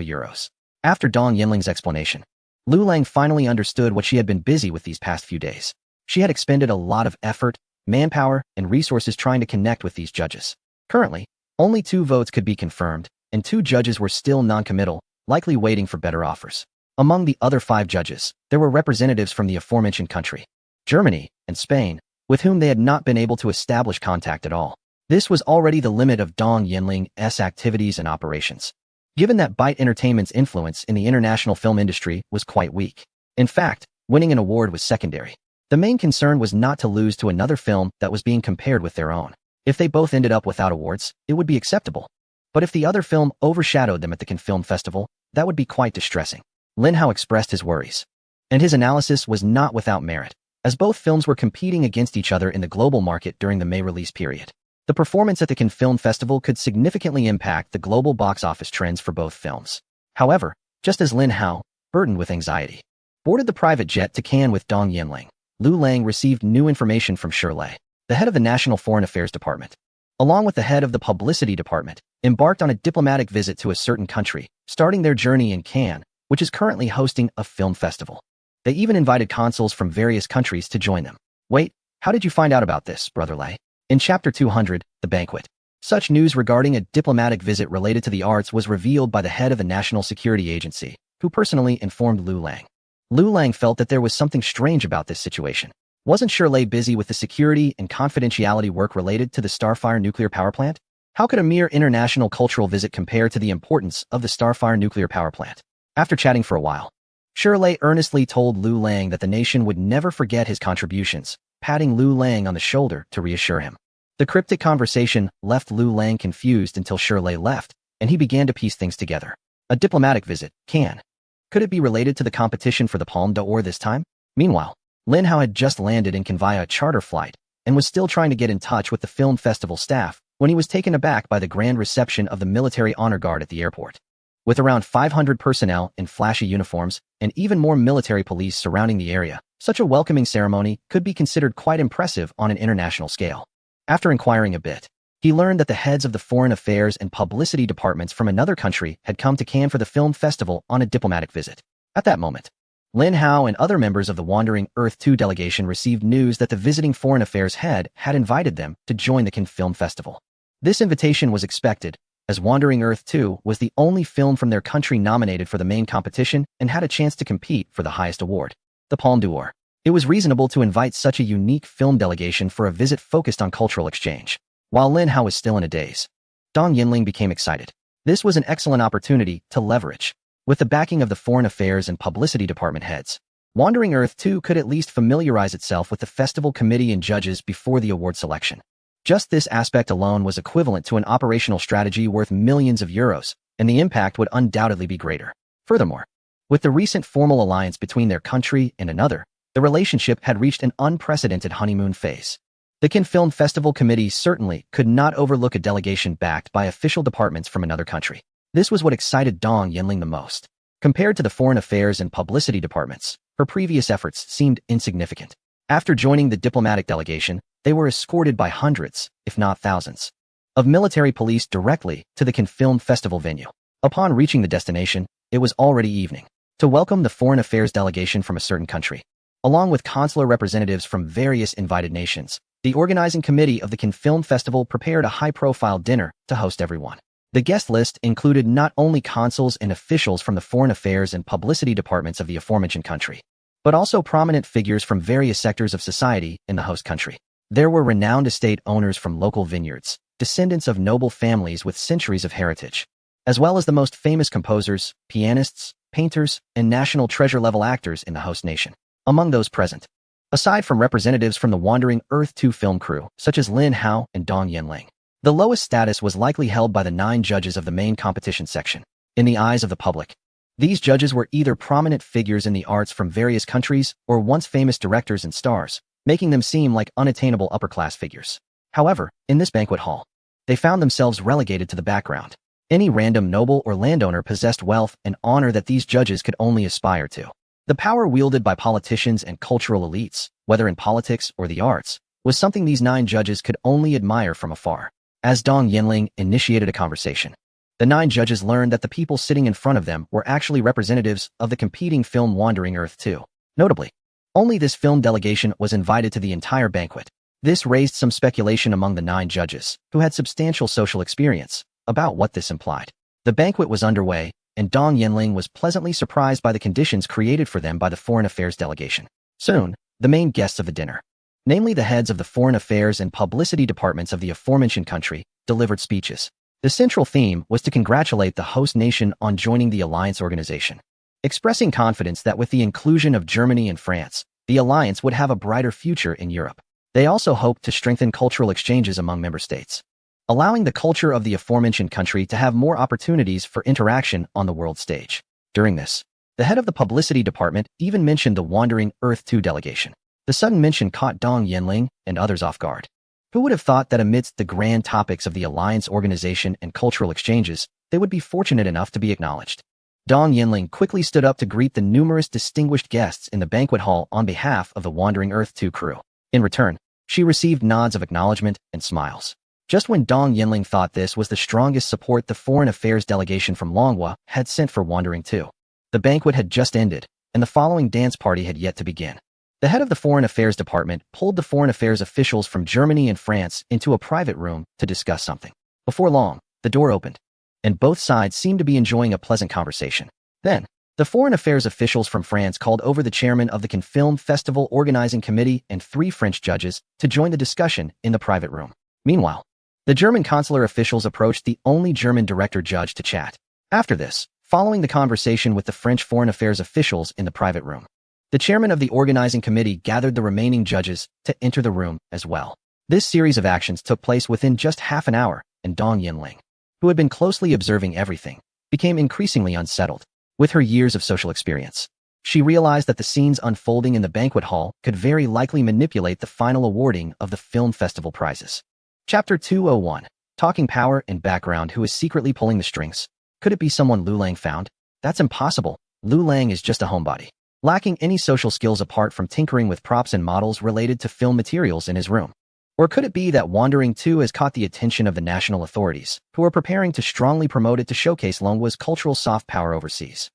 Speaker 1: euros. After Dong Yinling's explanation, Lu Lang finally understood what she had been busy with these past few days. She had expended a lot of effort, manpower, and resources trying to connect with these judges. Currently, only 2 votes could be confirmed, and 2 judges were still non-committal, likely waiting for better offers. Among the other 5 judges, there were representatives from the aforementioned country, Germany, and Spain, with whom they had not been able to establish contact at all. This was already the limit of Dong Yinling's activities and operations, given that Byte Entertainment's influence in the international film industry was quite weak. In fact, winning an award was secondary. The main concern was not to lose to another film that was being compared with their own. If they both ended up without awards, it would be acceptable. But if the other film overshadowed them at the Cannes Film Festival, that would be quite distressing. Lin Hao expressed his worries, and his analysis was not without merit, as both films were competing against each other in the global market during the May release period. The performance at the Cannes Film Festival could significantly impact the global box office trends for both films. However, just as Lin Hao, burdened with anxiety, boarded the private jet to Cannes with Dong Yinling, Lu Lang received new information from Shirley, the head of the National Foreign Affairs Department, along with the head of the Publicity Department, embarked on a diplomatic visit to a certain country, starting their journey in Cannes, which is currently hosting a film festival. They even invited consuls from various countries to join them. Wait, how did you find out about this, Brother Lei? In Chapter 200, The Banquet, such news regarding a diplomatic visit related to the arts was revealed by the head of the National Security Agency, who personally informed Lu Lang. Lu Lang felt that there was something strange about this situation. Wasn't Shirley busy with the security and confidentiality work related to the Starfire nuclear power plant? How could a mere international cultural visit compare to the importance of the Starfire nuclear power plant? After chatting for a while, Shirley earnestly told Lu Lang that the nation would never forget his contributions, patting Lu Lang on the shoulder to reassure him. The cryptic conversation left Lu Lang confused until Shirley left, and he began to piece things together. A diplomatic visit, could it be related to the competition for the Palme d'Or this time? Meanwhile, Lin Hao had just landed in Cannes via a charter flight and was still trying to get in touch with the film festival staff when he was taken aback by the grand reception of the military honor guard at the airport. With around 500 personnel in flashy uniforms and even more military police surrounding the area, such a welcoming ceremony could be considered quite impressive on an international scale. After inquiring a bit, he learned that the heads of the foreign affairs and publicity departments from another country had come to Cannes for the film festival on a diplomatic visit. At that moment, Lin Hao and other members of the Wandering Earth 2 delegation received news that the visiting foreign affairs head had invited them to join the Cannes Film Festival. This invitation was expected, as Wandering Earth 2 was the only film from their country nominated for the main competition and had a chance to compete for the highest award, the Palme d'Or. It was reasonable to invite such a unique film delegation for a visit focused on cultural exchange. While Lin Hao was still in a daze, Dong Yinling became excited. This was an excellent opportunity to leverage. With the backing of the foreign affairs and publicity department heads, Wandering Earth 2 could at least familiarize itself with the festival committee and judges before the award selection. Just this aspect alone was equivalent to an operational strategy worth millions of euros, and the impact would undoubtedly be greater. Furthermore, with the recent formal alliance between their country and another, the relationship had reached an unprecedented honeymoon phase. The Cannes Film Festival Committee certainly could not overlook a delegation backed by official departments from another country. This was what excited Dong Yinling the most. Compared to the foreign affairs and publicity departments, her previous efforts seemed insignificant. After joining the diplomatic delegation, they were escorted by hundreds, if not thousands, of military police directly to the Cannes Film Festival venue. Upon reaching the destination, it was already evening. To welcome the foreign affairs delegation from a certain country, along with consular representatives from various invited nations, the organizing committee of the Cannes Film Festival prepared a high-profile dinner to host everyone. The guest list included not only consuls and officials from the foreign affairs and publicity departments of the aforementioned country, but also prominent figures from various sectors of society in the host country. There were renowned estate owners from local vineyards, descendants of noble families with centuries of heritage, as well as the most famous composers, pianists, painters, and national treasure-level actors in the host nation. Among those present, aside from representatives from the Wandering Earth 2 film crew, such as Lin Hao and Dong Yinling, the lowest status was likely held by the 9 judges of the main competition section. In the eyes of the public, these judges were either prominent figures in the arts from various countries or once famous directors and stars, making them seem like unattainable upper-class figures. However, in this banquet hall, they found themselves relegated to the background. Any random noble or landowner possessed wealth and honor that these judges could only aspire to. The power wielded by politicians and cultural elites, whether in politics or the arts, was something these 9 judges could only admire from afar. As Dong Yinling initiated a conversation, the 9 judges learned that the people sitting in front of them were actually representatives of the competing film Wandering Earth 2. Notably, only this film delegation was invited to the entire banquet. This raised some speculation among the 9 judges, who had substantial social experience, about what this implied. The banquet was underway, and Dong Yinling was pleasantly surprised by the conditions created for them by the foreign affairs delegation. Soon, the main guests of the dinner, namely the heads of the foreign affairs and publicity departments of the aforementioned country, delivered speeches. The central theme was to congratulate the host nation on joining the alliance organization, expressing confidence that with the inclusion of Germany and France, the alliance would have a brighter future in Europe. They also hoped to strengthen cultural exchanges among member states, allowing the culture of the aforementioned country to have more opportunities for interaction on the world stage. During this, the head of the publicity department even mentioned the Wandering Earth 2 delegation. The sudden mention caught Dong Yinling and others off guard. Who would have thought that amidst the grand topics of the alliance organization and cultural exchanges, they would be fortunate enough to be acknowledged? Dong Yinling quickly stood up to greet the numerous distinguished guests in the banquet hall on behalf of the Wandering Earth 2 crew. In return, she received nods of acknowledgement and smiles. Just when Dong Yinling thought this was the strongest support the foreign affairs delegation from Longhua had sent for Wandering 2, the banquet had just ended, and the following dance party had yet to begin. The head of the Foreign Affairs Department pulled the foreign affairs officials from Germany and France into a private room to discuss something. Before long, the door opened, and both sides seemed to be enjoying a pleasant conversation. Then, the foreign affairs officials from France called over the chairman of the Cannes Film Festival Organizing Committee and 3 French judges to join the discussion in the private room. Meanwhile, the German consular officials approached the only German director judge to chat. After this, following the conversation with the French foreign affairs officials in the private room, the chairman of the organizing committee gathered the remaining judges to enter the room as well. This series of actions took place within just half an hour, and Dong Yinling, who had been closely observing everything, became increasingly unsettled. With her years of social experience, she realized that the scenes unfolding in the banquet hall could very likely manipulate the final awarding of the film festival prizes. Chapter 201. Talking power in background. Who is secretly pulling the strings? Could it be someone Lu Lang found? That's impossible. Lu Lang is just a homebody, lacking any social skills apart from tinkering with props and models related to film materials in his room. Or could it be that Wandering 2 has caught the attention of the national authorities, who are preparing to strongly promote it to showcase Longwa's cultural soft power overseas?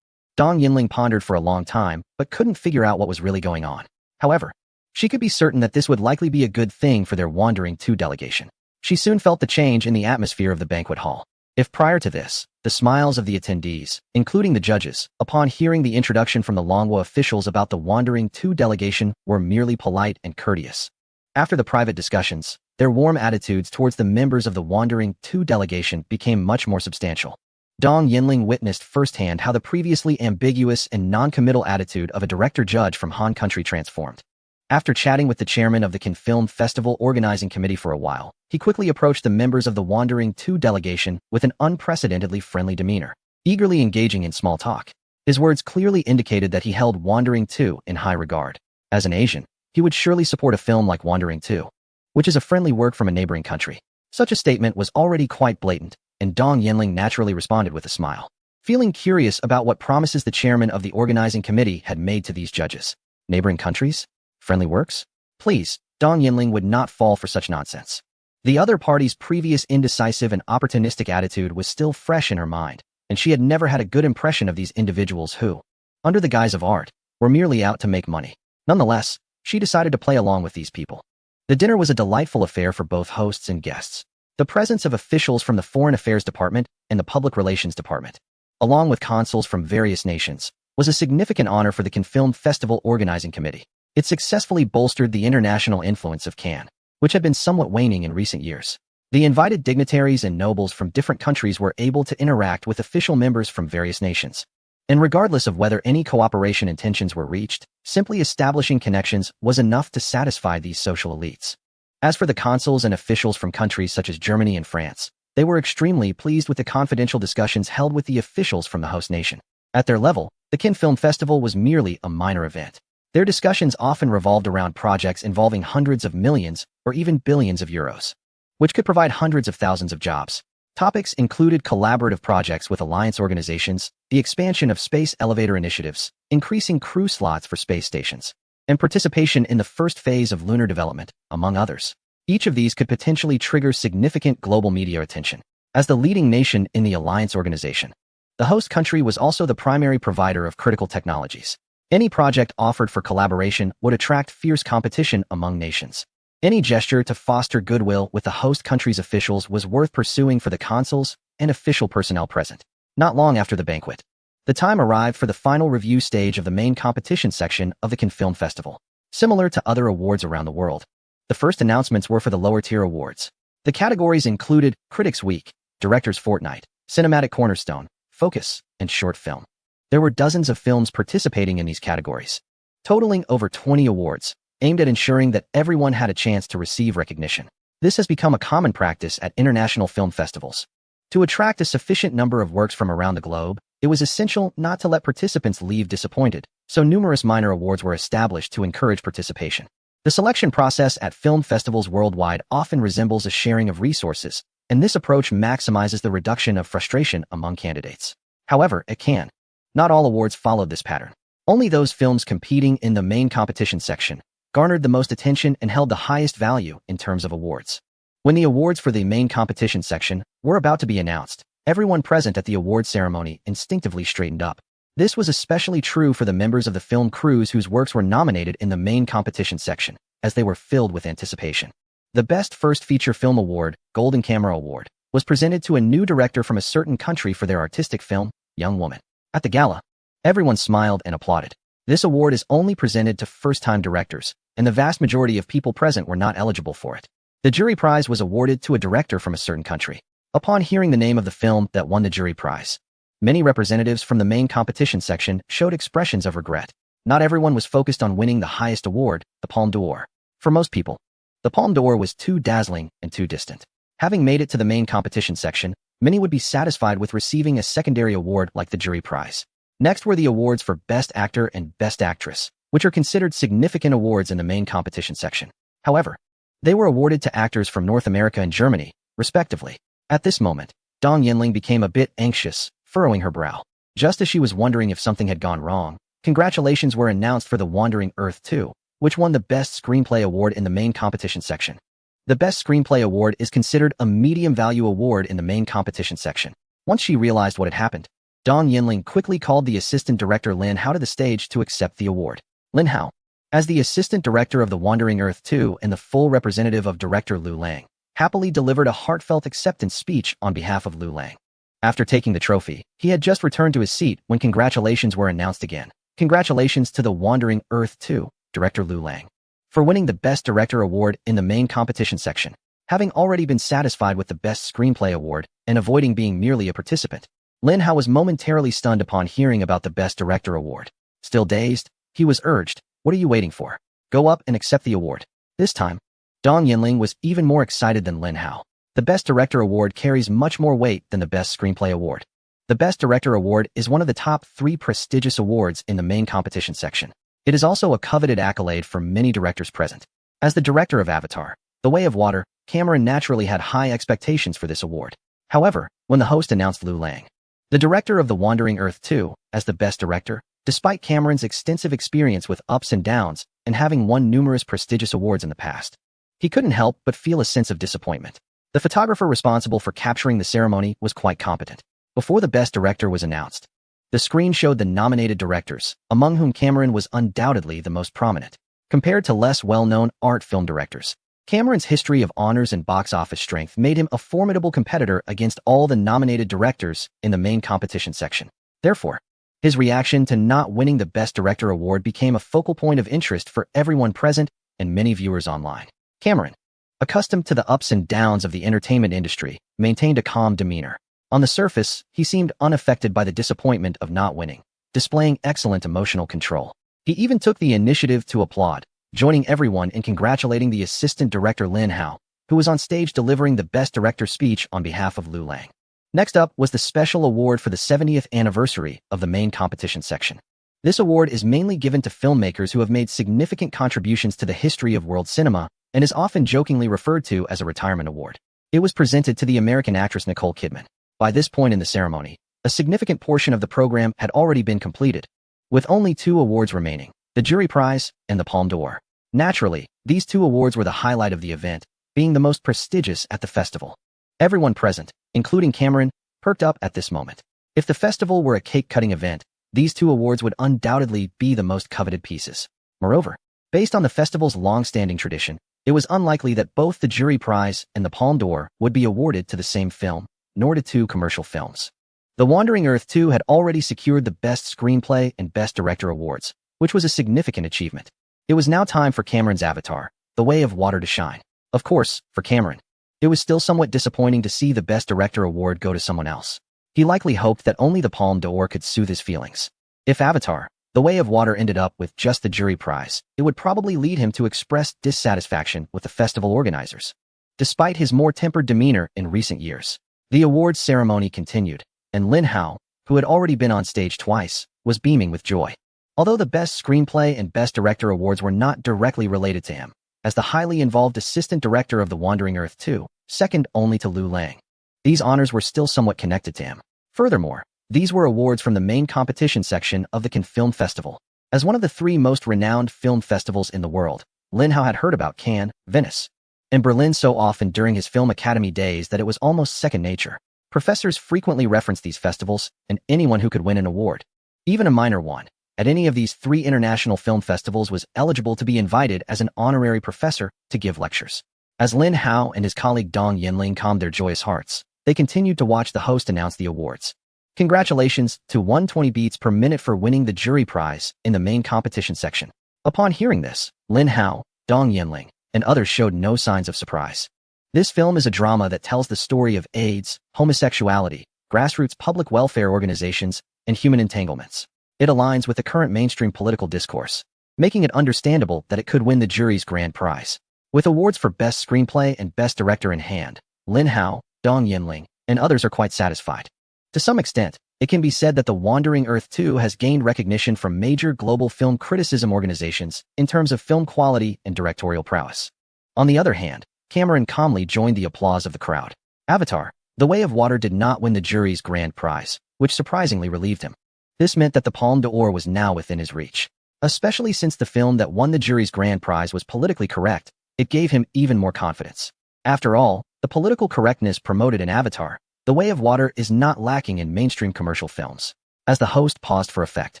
Speaker 1: Dong Yinling pondered for a long time, but couldn't figure out what was really going on. However, she could be certain that this would likely be a good thing for their Wandering 2 delegation. She soon felt the change in the atmosphere of the banquet hall. If prior to this, the smiles of the attendees, including the judges, upon hearing the introduction from the Longwa officials about the Wandering 2 delegation were merely polite and courteous. After the private discussions, their warm attitudes towards the members of the Wandering 2 delegation became much more substantial. Dong Yinling witnessed firsthand how the previously ambiguous and non-committal attitude of a director-judge from Han Country transformed. After chatting with the chairman of the Cannes Film Festival Organizing Committee for a while, he quickly approached the members of the Wandering 2 delegation with an unprecedentedly friendly demeanor, eagerly engaging in small talk. His words clearly indicated that he held Wandering 2 in high regard. As an Asian, he would surely support a film like Wandering 2, which is a friendly work from a neighboring country. Such a statement was already quite blatant, and Dong Yinling naturally responded with a smile, feeling curious about what promises the chairman of the organizing committee had made to these judges. Neighboring countries? Friendly works? Please, Dong Yinling would not fall for such nonsense. The other party's previous indecisive and opportunistic attitude was still fresh in her mind, and she had never had a good impression of these individuals who, under the guise of art, were merely out to make money. Nonetheless, she decided to play along with these people. The dinner was a delightful affair for both hosts and guests. The presence of officials from the Foreign Affairs Department and the Public Relations Department, along with consuls from various nations, was a significant honor for the Cannes Film Festival Organizing Committee. It successfully bolstered the international influence of Cannes, which had been somewhat waning in recent years. The invited dignitaries and nobles from different countries were able to interact with official members from various nations. And regardless of whether any cooperation intentions were reached, simply establishing connections was enough to satisfy these social elites. As for the consuls and officials from countries such as Germany and France, they were extremely pleased with the confidential discussions held with the officials from the host nation. At their level, the Cannes Film Festival was merely a minor event. Their discussions often revolved around projects involving hundreds of millions or even billions of euros, which could provide hundreds of thousands of jobs. Topics included collaborative projects with alliance organizations, the expansion of space elevator initiatives, increasing crew slots for space stations, and participation in the first phase of lunar development, among others. Each of these could potentially trigger significant global media attention. As the leading nation in the alliance organization, the host country was also the primary provider of critical technologies. Any project offered for collaboration would attract fierce competition among nations. Any gesture to foster goodwill with the host country's officials was worth pursuing for the consuls and official personnel present. Not long after the banquet, the time arrived for the final review stage of the main competition section of the Cannes Film Festival. Similar to other awards around the world, the first announcements were for the lower-tier awards. The categories included Critics' Week, Director's Fortnight, Cinematic Cornerstone, Focus, and Short Film. There were dozens of films participating in these categories, totaling over 20 awards, aimed at ensuring that everyone had a chance to receive recognition. This has become a common practice at international film festivals. To attract a sufficient number of works from around the globe, it was essential not to let participants leave disappointed, so numerous minor awards were established to encourage participation. The selection process at film festivals worldwide often resembles a sharing of resources, and this approach maximizes the reduction of frustration among candidates. However, at Cannes, not all awards followed this pattern. Only those films competing in the main competition section garnered the most attention and held the highest value in terms of awards. When the awards for the main competition section were about to be announced, everyone present at the award ceremony instinctively straightened up. This was especially true for the members of the film crews whose works were nominated in the main competition section, as they were filled with anticipation. The Best First Feature Film Award, Golden Camera Award, was presented to a new director from a certain country for their artistic film, Young Woman. At the gala, everyone smiled and applauded. This award is only presented to first-time directors, and the vast majority of people present were not eligible for it. The jury prize was awarded to a director from a certain country. Upon hearing the name of the film that won the jury prize, many representatives from the main competition section showed expressions of regret. Not everyone was focused on winning the highest award, the Palme d'Or. For most people, the Palme d'Or was too dazzling and too distant. Having made it to the main competition section, many would be satisfied with receiving a secondary award like the jury prize. Next were the awards for Best Actor and Best Actress, which are considered significant awards in the main competition section. However, they were awarded to actors from North America and Germany, respectively. At this moment, Dong Yinling became a bit anxious, furrowing her brow. Just as she was wondering if something had gone wrong, congratulations were announced for The Wandering Earth 2, which won the Best Screenplay Award in the main competition section. The Best Screenplay Award is considered a medium-value award in the main competition section. Once she realized what had happened, Dong Yinling quickly called the assistant director Lin Hao to the stage to accept the award. Lin Hao, as the assistant director of The Wandering Earth 2 and the full representative of director Lu Lang, happily delivered a heartfelt acceptance speech on behalf of Lu Lang. After taking the trophy, he had just returned to his seat when congratulations were announced again. Congratulations to The Wandering Earth 2, director Lu Lang, for winning the Best Director Award in the main competition section. Having already been satisfied with the Best Screenplay Award and avoiding being merely a participant, Lin Hao was momentarily stunned upon hearing about the Best Director Award. Still dazed, he was urged, "What are you waiting for? Go up and accept the award." This time, Dong Yinling was even more excited than Lin Hao. The Best Director Award carries much more weight than the Best Screenplay Award. The Best Director Award is one of the top 3 prestigious awards in the main competition section. It is also a coveted accolade for many directors present. As the director of Avatar, The Way of Water, Cameron naturally had high expectations for this award. However, when the host announced Lu Lang, the director of The Wandering Earth 2, as the Best Director, despite Cameron's extensive experience with ups and downs and having won numerous prestigious awards in the past, he couldn't help but feel a sense of disappointment. The photographer responsible for capturing the ceremony was quite competent. Before the Best Director was announced, the screen showed the nominated directors, among whom Cameron was undoubtedly the most prominent. Compared to less well-known art film directors, Cameron's history of honors and box office strength made him a formidable competitor against all the nominated directors in the main competition section. Therefore, his reaction to not winning the Best Director award became a focal point of interest for everyone present and many viewers online. Cameron, accustomed to the ups and downs of the entertainment industry, maintained a calm demeanor. On the surface, he seemed unaffected by the disappointment of not winning, displaying excellent emotional control. He even took the initiative to applaud, joining everyone in congratulating the assistant director Lin Hao, who was on stage delivering the Best Director speech on behalf of Lu Lang. Next up was the special award for the 70th anniversary of the main competition section. This award is mainly given to filmmakers who have made significant contributions to the history of world cinema and is often jokingly referred to as a retirement award. It was presented to the American actress Nicole Kidman. By this point in the ceremony, a significant portion of the program had already been completed, with only 2 awards remaining, the Jury Prize and the Palme d'Or. Naturally, these 2 awards were the highlight of the event, being the most prestigious at the festival. Everyone present, including Cameron, perked up at this moment. If the festival were a cake-cutting event, these 2 awards would undoubtedly be the most coveted pieces. Moreover, based on the festival's long-standing tradition, it was unlikely that both the Jury Prize and the Palme d'Or would be awarded to the same film, nor to 2 commercial films. The Wandering Earth 2 had already secured the Best Screenplay and Best Director awards, which was a significant achievement. It was now time for Cameron's Avatar, The Way of Water to shine. Of course, for Cameron, it was still somewhat disappointing to see the Best Director award go to someone else. He likely hoped that only the Palme d'Or could soothe his feelings. If Avatar, The Way of Water ended up with just the Jury Prize, it would probably lead him to express dissatisfaction with the festival organizers. Despite his more tempered demeanor in recent years, the awards ceremony continued, and Lin Hao, who had already been on stage twice, was beaming with joy. Although the Best Screenplay and Best Director awards were not directly related to him, as the highly involved assistant director of The Wandering Earth 2, second only to Lu Lang, these honors were still somewhat connected to him. Furthermore, these were awards from the main competition section of the Cannes Film Festival. As one of the 3 most renowned film festivals in the world, Lin Hao had heard about Cannes, Venice, and Berlin so often during his film academy days that it was almost second nature. Professors frequently referenced these festivals and anyone who could win an award, even a minor one, at any of these 3 international film festivals was eligible to be invited as an honorary professor to give lectures. As Lin Hao and his colleague Dong Yinling calmed their joyous hearts, they continued to watch the host announce the awards. Congratulations to 120 beats per minute for winning the Jury Prize in the main competition section. Upon hearing this, Lin Hao, Dong Yinling, and others showed no signs of surprise. This film is a drama that tells the story of AIDS, homosexuality, grassroots public welfare organizations, and human entanglements. It aligns with the current mainstream political discourse, making it understandable that it could win the jury's grand prize. With awards for Best Screenplay and Best Director in hand, Lin Hao, Dong Yinling, and others are quite satisfied. To some extent, it can be said that The Wandering Earth 2 has gained recognition from major global film criticism organizations in terms of film quality and directorial prowess. On the other hand, Cameron calmly joined the applause of the crowd. Avatar: The Way of Water did not win the jury's grand prize, which surprisingly relieved him. This meant that the Palme d'Or was now within his reach. Especially since the film that won the jury's grand prize was politically correct, it gave him even more confidence. After all, the political correctness promoted in Avatar: The Way of Water is not lacking in mainstream commercial films. As the host paused for effect,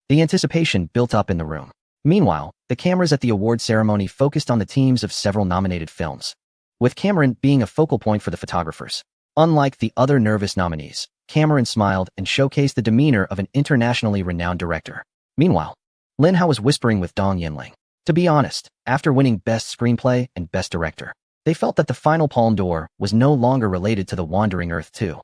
Speaker 1: the anticipation built up in the room. Meanwhile, the cameras at the award ceremony focused on the teams of several nominated films, with Cameron being a focal point for the photographers. Unlike the other nervous nominees, Cameron smiled and showcased the demeanor of an internationally renowned director. Meanwhile, Lin Hao was whispering with Dong Yinling. To be honest, after winning Best Screenplay and Best Director, they felt that the final Palme d'Or was no longer related to The Wandering Earth 2.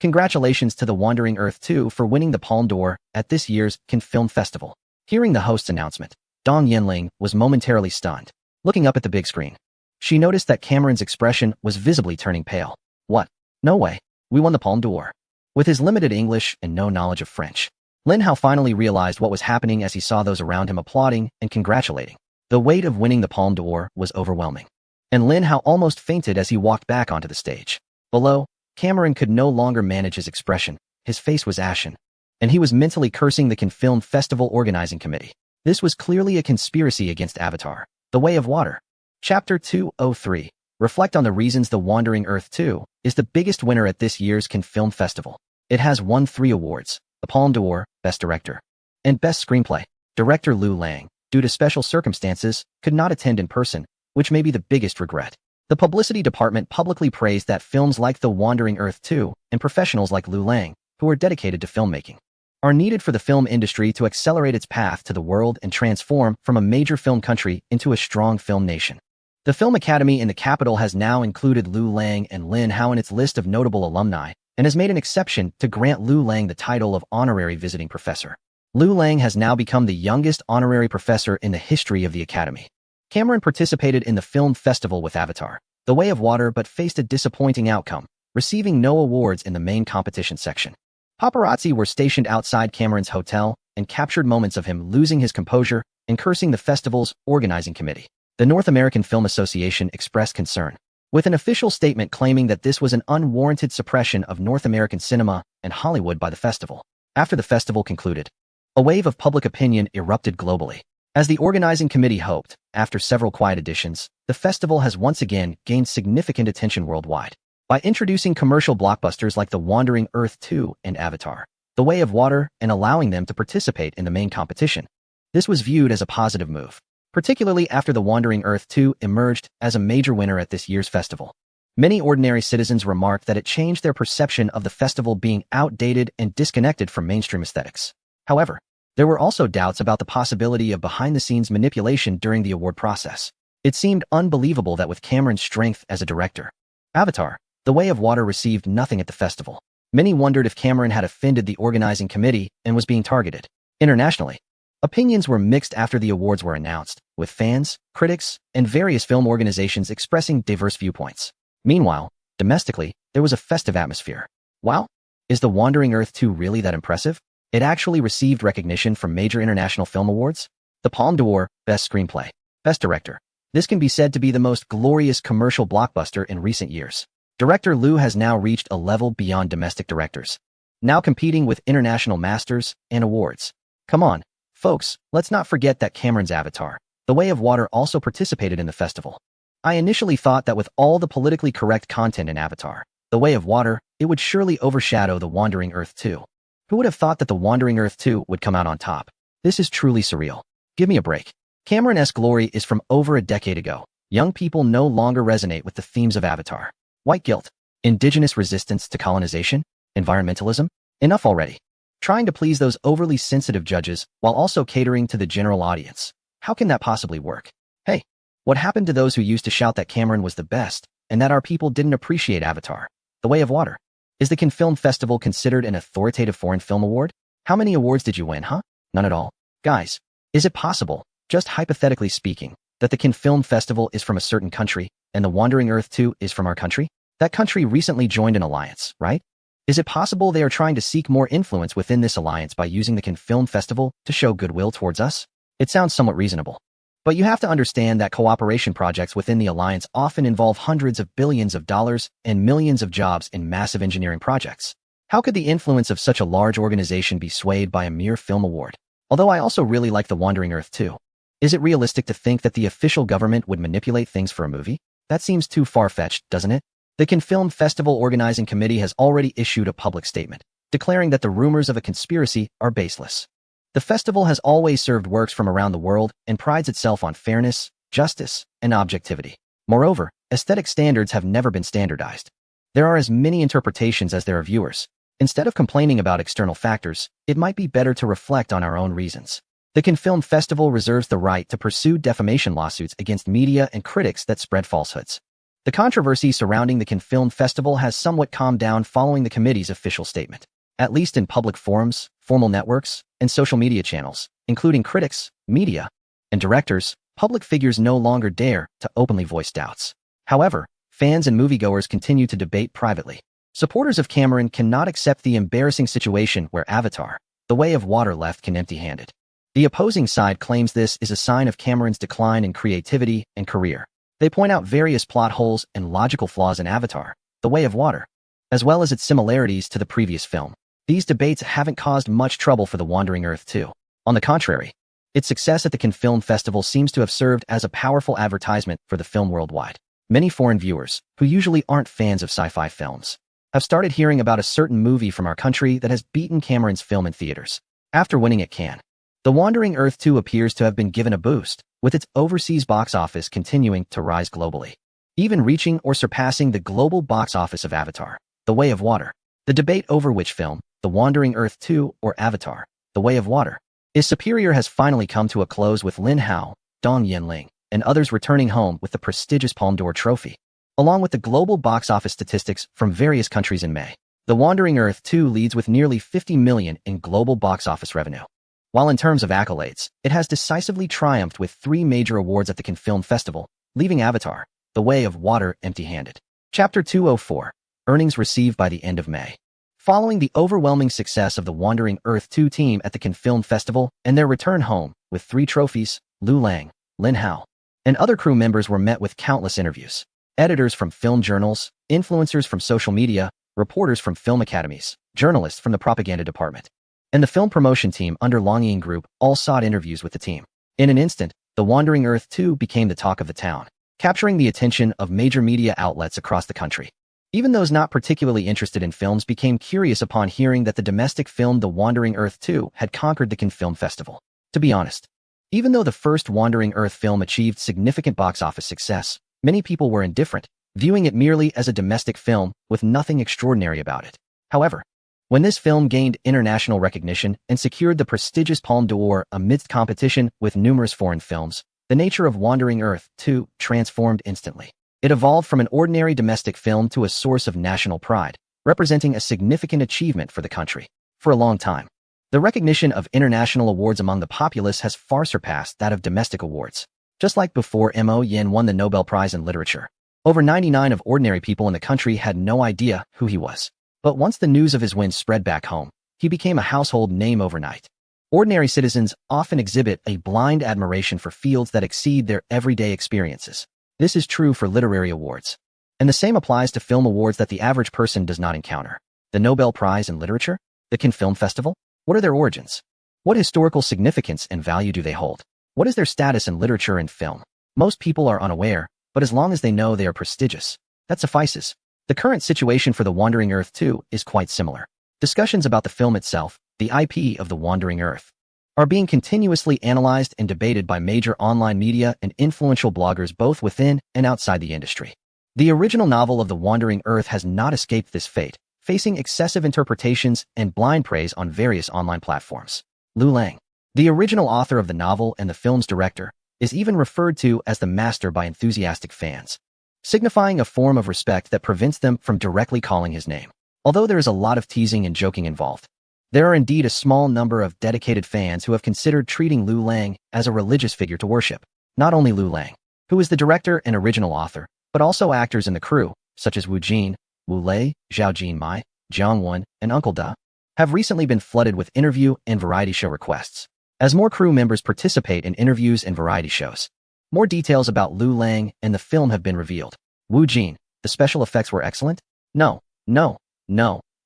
Speaker 1: Congratulations to The Wandering Earth 2 for winning the Palme d'Or at this year's Cannes Film Festival. Hearing the host's announcement, Dong Yinling was momentarily stunned. Looking up at the big screen, she noticed that Cameron's expression was visibly turning pale. What? No way. We won the Palme d'Or. With his limited English and no knowledge of French, Lin Hao finally realized what was happening as he saw those around him applauding and congratulating. The weight of winning the Palme d'Or was overwhelming, and Lin Hao almost fainted as he walked back onto the stage. Below, Cameron could no longer manage his expression. His face was ashen, and he was mentally cursing the Cannes Film Festival organizing committee. This was clearly a conspiracy against Avatar: The Way of Water. Chapter 203. Reflect on the reasons The Wandering Earth 2 is the biggest winner at this year's Cannes Film Festival. It has won 3 awards: the Palme d'Or, Best Director, and Best Screenplay. Director Liu Lang, due to special circumstances, could not attend in person, which may be the biggest regret. The publicity department publicly praised that films like The Wandering Earth 2 and professionals like Liu Lang, who are dedicated to filmmaking, are needed for the film industry to accelerate its path to the world and transform from a major film country into a strong film nation. The Film Academy in the capital has now included Liu Lang and Lin Hao in its list of notable alumni, and has made an exception to grant Liu Lang the title of honorary visiting professor. Liu Lang has now become the youngest honorary professor in the history of the Academy. Cameron participated in the film festival with Avatar: The Way of Water but faced a disappointing outcome, receiving no awards in the main competition section. Paparazzi were stationed outside Cameron's hotel and captured moments of him losing his composure and cursing the festival's organizing committee. The North American Film Association expressed concern, with an official statement claiming that this was an unwarranted suppression of North American cinema and Hollywood by the festival. After the festival concluded, a wave of public opinion erupted globally. As the organizing committee hoped, after several quiet editions, the festival has once again gained significant attention worldwide. By introducing commercial blockbusters like The Wandering Earth 2 and Avatar: The Way of Water and allowing them to participate in the main competition, this was viewed as a positive move, particularly after The Wandering Earth 2 emerged as a major winner at this year's festival. Many ordinary citizens remarked that it changed their perception of the festival being outdated and disconnected from mainstream aesthetics. However, there were also doubts about the possibility of behind-the-scenes manipulation during the award process. It seemed unbelievable that with Cameron's strength as a director, Avatar: The Way of Water received nothing at the festival. Many wondered if Cameron had offended the organizing committee and was being targeted. Internationally, opinions were mixed after the awards were announced, with fans, critics, and various film organizations expressing diverse viewpoints. Meanwhile, domestically, there was a festive atmosphere. Wow! Is The Wandering Earth 2 really that impressive? It actually received recognition from major international film awards. The Palme d'Or, Best Screenplay, Best Director. This can be said to be the most glorious commercial blockbuster in recent years. Director Liu has now reached a level beyond domestic directors, now competing with international masters and awards. Come on, folks, let's not forget that Cameron's Avatar: The Way of Water also participated in the festival. I initially thought that with all the politically correct content in Avatar: The Way of Water, it would surely overshadow The Wandering Earth 2. Who would have thought that The Wandering Earth 2 would come out on top? This is truly surreal. Give me a break. Cameron's glory is from over a decade ago. Young people no longer resonate with the themes of Avatar: white guilt, indigenous resistance to colonization, environmentalism. Enough already. Trying to please those overly sensitive judges while also catering to the general audience. How can that possibly work? Hey, what happened to those who used to shout that Cameron was the best and that our people didn't appreciate Avatar: The Way of Water? Is the Cannes Film Festival considered an authoritative foreign film award? How many awards did you win, huh? None at all. Guys, is it possible, just hypothetically speaking, that the Cannes Film Festival is from a certain country and The Wandering Earth 2 is from our country? That country recently joined an alliance, right? Is it possible they are trying to seek more influence within this alliance by using the Cannes Film Festival to show goodwill towards us? It sounds somewhat reasonable. But you have to understand that cooperation projects within the alliance often involve hundreds of billions of dollars and millions of jobs in massive engineering projects. How could the influence of such a large organization be swayed by a mere film award? Although I also really like The Wandering Earth too. Is it realistic to think that the official government would manipulate things for a movie? That seems too far-fetched, doesn't it? The Cannes Film Festival Organizing Committee has already issued a public statement, declaring that the rumors of a conspiracy are baseless. The festival has always served works from around the world and prides itself on fairness, justice, and objectivity. Moreover, aesthetic standards have never been standardized. There are as many interpretations as there are viewers. Instead of complaining about external factors, it might be better to reflect on our own reasons. The Cannes Film Festival reserves the right to pursue defamation lawsuits against media and critics that spread falsehoods. The controversy surrounding the Cannes Film Festival has somewhat calmed down following the committee's official statement. At least in public forums, formal networks, and social media channels, including critics, media, and directors, public figures no longer dare to openly voice doubts. However, fans and moviegoers continue to debate privately. Supporters of Cameron cannot accept the embarrassing situation where Avatar, The Way of Water left Cannes empty-handed. The opposing side claims this is a sign of Cameron's decline in creativity and career. They point out various plot holes and logical flaws in Avatar, The Way of Water, as well as its similarities to the previous film. These debates haven't caused much trouble for The Wandering Earth 2. On the contrary, its success at the Cannes Film Festival seems to have served as a powerful advertisement for the film worldwide. Many foreign viewers, who usually aren't fans of sci-fi films, have started hearing about a certain movie from our country that has beaten Cameron's film in theaters. After winning at Cannes, The Wandering Earth 2 appears to have been given a boost, with its overseas box office continuing to rise globally, even reaching or surpassing the global box office of Avatar, The Way of Water. The debate over which film, The Wandering Earth 2 or Avatar, The Way of Water, is superior has finally come to a close with Lin Hao, Dong Yanling, and others returning home with the prestigious Palme d'Or trophy. Along with the global box office statistics from various countries in May, The Wandering Earth 2 leads with nearly $50 million in global box office revenue. While in terms of accolades, it has decisively triumphed with 3 major awards at the Cannes Film Festival, leaving Avatar, The Way of Water empty-handed. Chapter 204. Earnings received by the end of May. Following the overwhelming success of the Wandering Earth 2 team at the Cannes Film Festival and their return home with 3 trophies, Lu Lang, Lin Hao, and other crew members were met with countless interviews. Editors from film journals, influencers from social media, reporters from film academies, journalists from the propaganda department, and the film promotion team under Long Ying Group all sought interviews with the team. In an instant, The Wandering Earth 2 became the talk of the town, capturing the attention of major media outlets across the country. Even those not particularly interested in films became curious upon hearing that the domestic film The Wandering Earth 2 had conquered the Cannes Film Festival. To be honest, even though the first Wandering Earth film achieved significant box office success, many people were indifferent, viewing it merely as a domestic film with nothing extraordinary about it. However, when this film gained international recognition and secured the prestigious Palme d'Or amidst competition with numerous foreign films, the nature of Wandering Earth 2 transformed instantly. It evolved from an ordinary domestic film to a source of national pride, representing a significant achievement for the country. For a long time, the recognition of international awards among the populace has far surpassed that of domestic awards. Just like before Mo Yin won the Nobel Prize in Literature, over 99% of ordinary people in the country had no idea who he was. But once the news of his win spread back home, he became a household name overnight. Ordinary citizens often exhibit a blind admiration for fields that exceed their everyday experiences. This is true for literary awards. And the same applies to film awards that the average person does not encounter. The Nobel Prize in Literature? The Cannes Film Festival? What are their origins? What historical significance and value do they hold? What is their status in literature and film? Most people are unaware, but as long as they know they are prestigious, that suffices. The current situation for The Wandering Earth 2 is quite similar. Discussions about the film itself, the IP of The Wandering Earth, are being continuously analyzed and debated by major online media and influential bloggers both within and outside the industry. The original novel of The Wandering Earth has not escaped this fate, facing excessive interpretations and blind praise on various online platforms. Lu Lang, the original author of the novel and the film's director, is even referred to as the master by enthusiastic fans, signifying a form of respect that prevents them from directly calling his name. Although there is a lot of teasing and joking involved, there are indeed a small number of dedicated fans who have considered treating Lu Lang as a religious figure to worship. Not only Lu Lang, who is the director and original author, but also actors in the crew, such as Wu Jin, Wu Lei, Zhao Jinmai, Jiang Wen, and Uncle Da, have recently been flooded with interview and variety show requests. As more crew members participate in interviews and variety shows, more details about Lu Lang and the film have been revealed. Wu Jin, the special effects were excellent? No.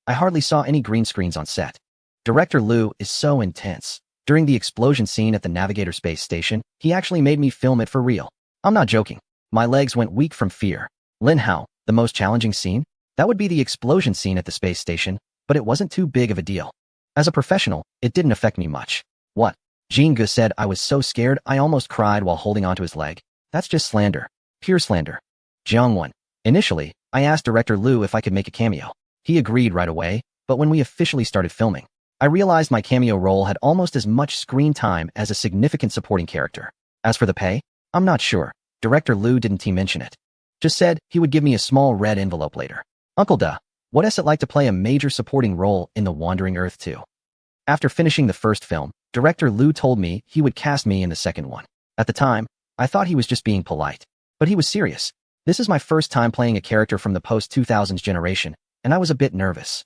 Speaker 1: I hardly saw any green screens on set. Director Lu is so intense. During the explosion scene at the Navigator space station, he actually made me film it for real. I'm not joking. My legs went weak from fear. Lin Hao, the most challenging scene? That would be the explosion scene at the space station, but it wasn't too big of a deal. As a professional, it didn't affect me much. What? Jean Gu said I was so scared I almost cried while holding onto his leg. That's just slander. Pure slander. Jiang Wen. Initially, I asked Director Lu if I could make a cameo. He agreed right away, but when we officially started filming, I realized my cameo role had almost as much screen time as a significant supporting character. As for the pay, I'm not sure. Director Lu didn't mention it. Just said he would give me a small red envelope later. Uncle Da, what is it like to play a major supporting role in The Wandering Earth 2? After finishing the first film, Director Lu told me he would cast me in the second one. At the time, I thought he was just being polite. But he was serious. This is my first time playing a character from the post-2000s generation, and I was a bit nervous.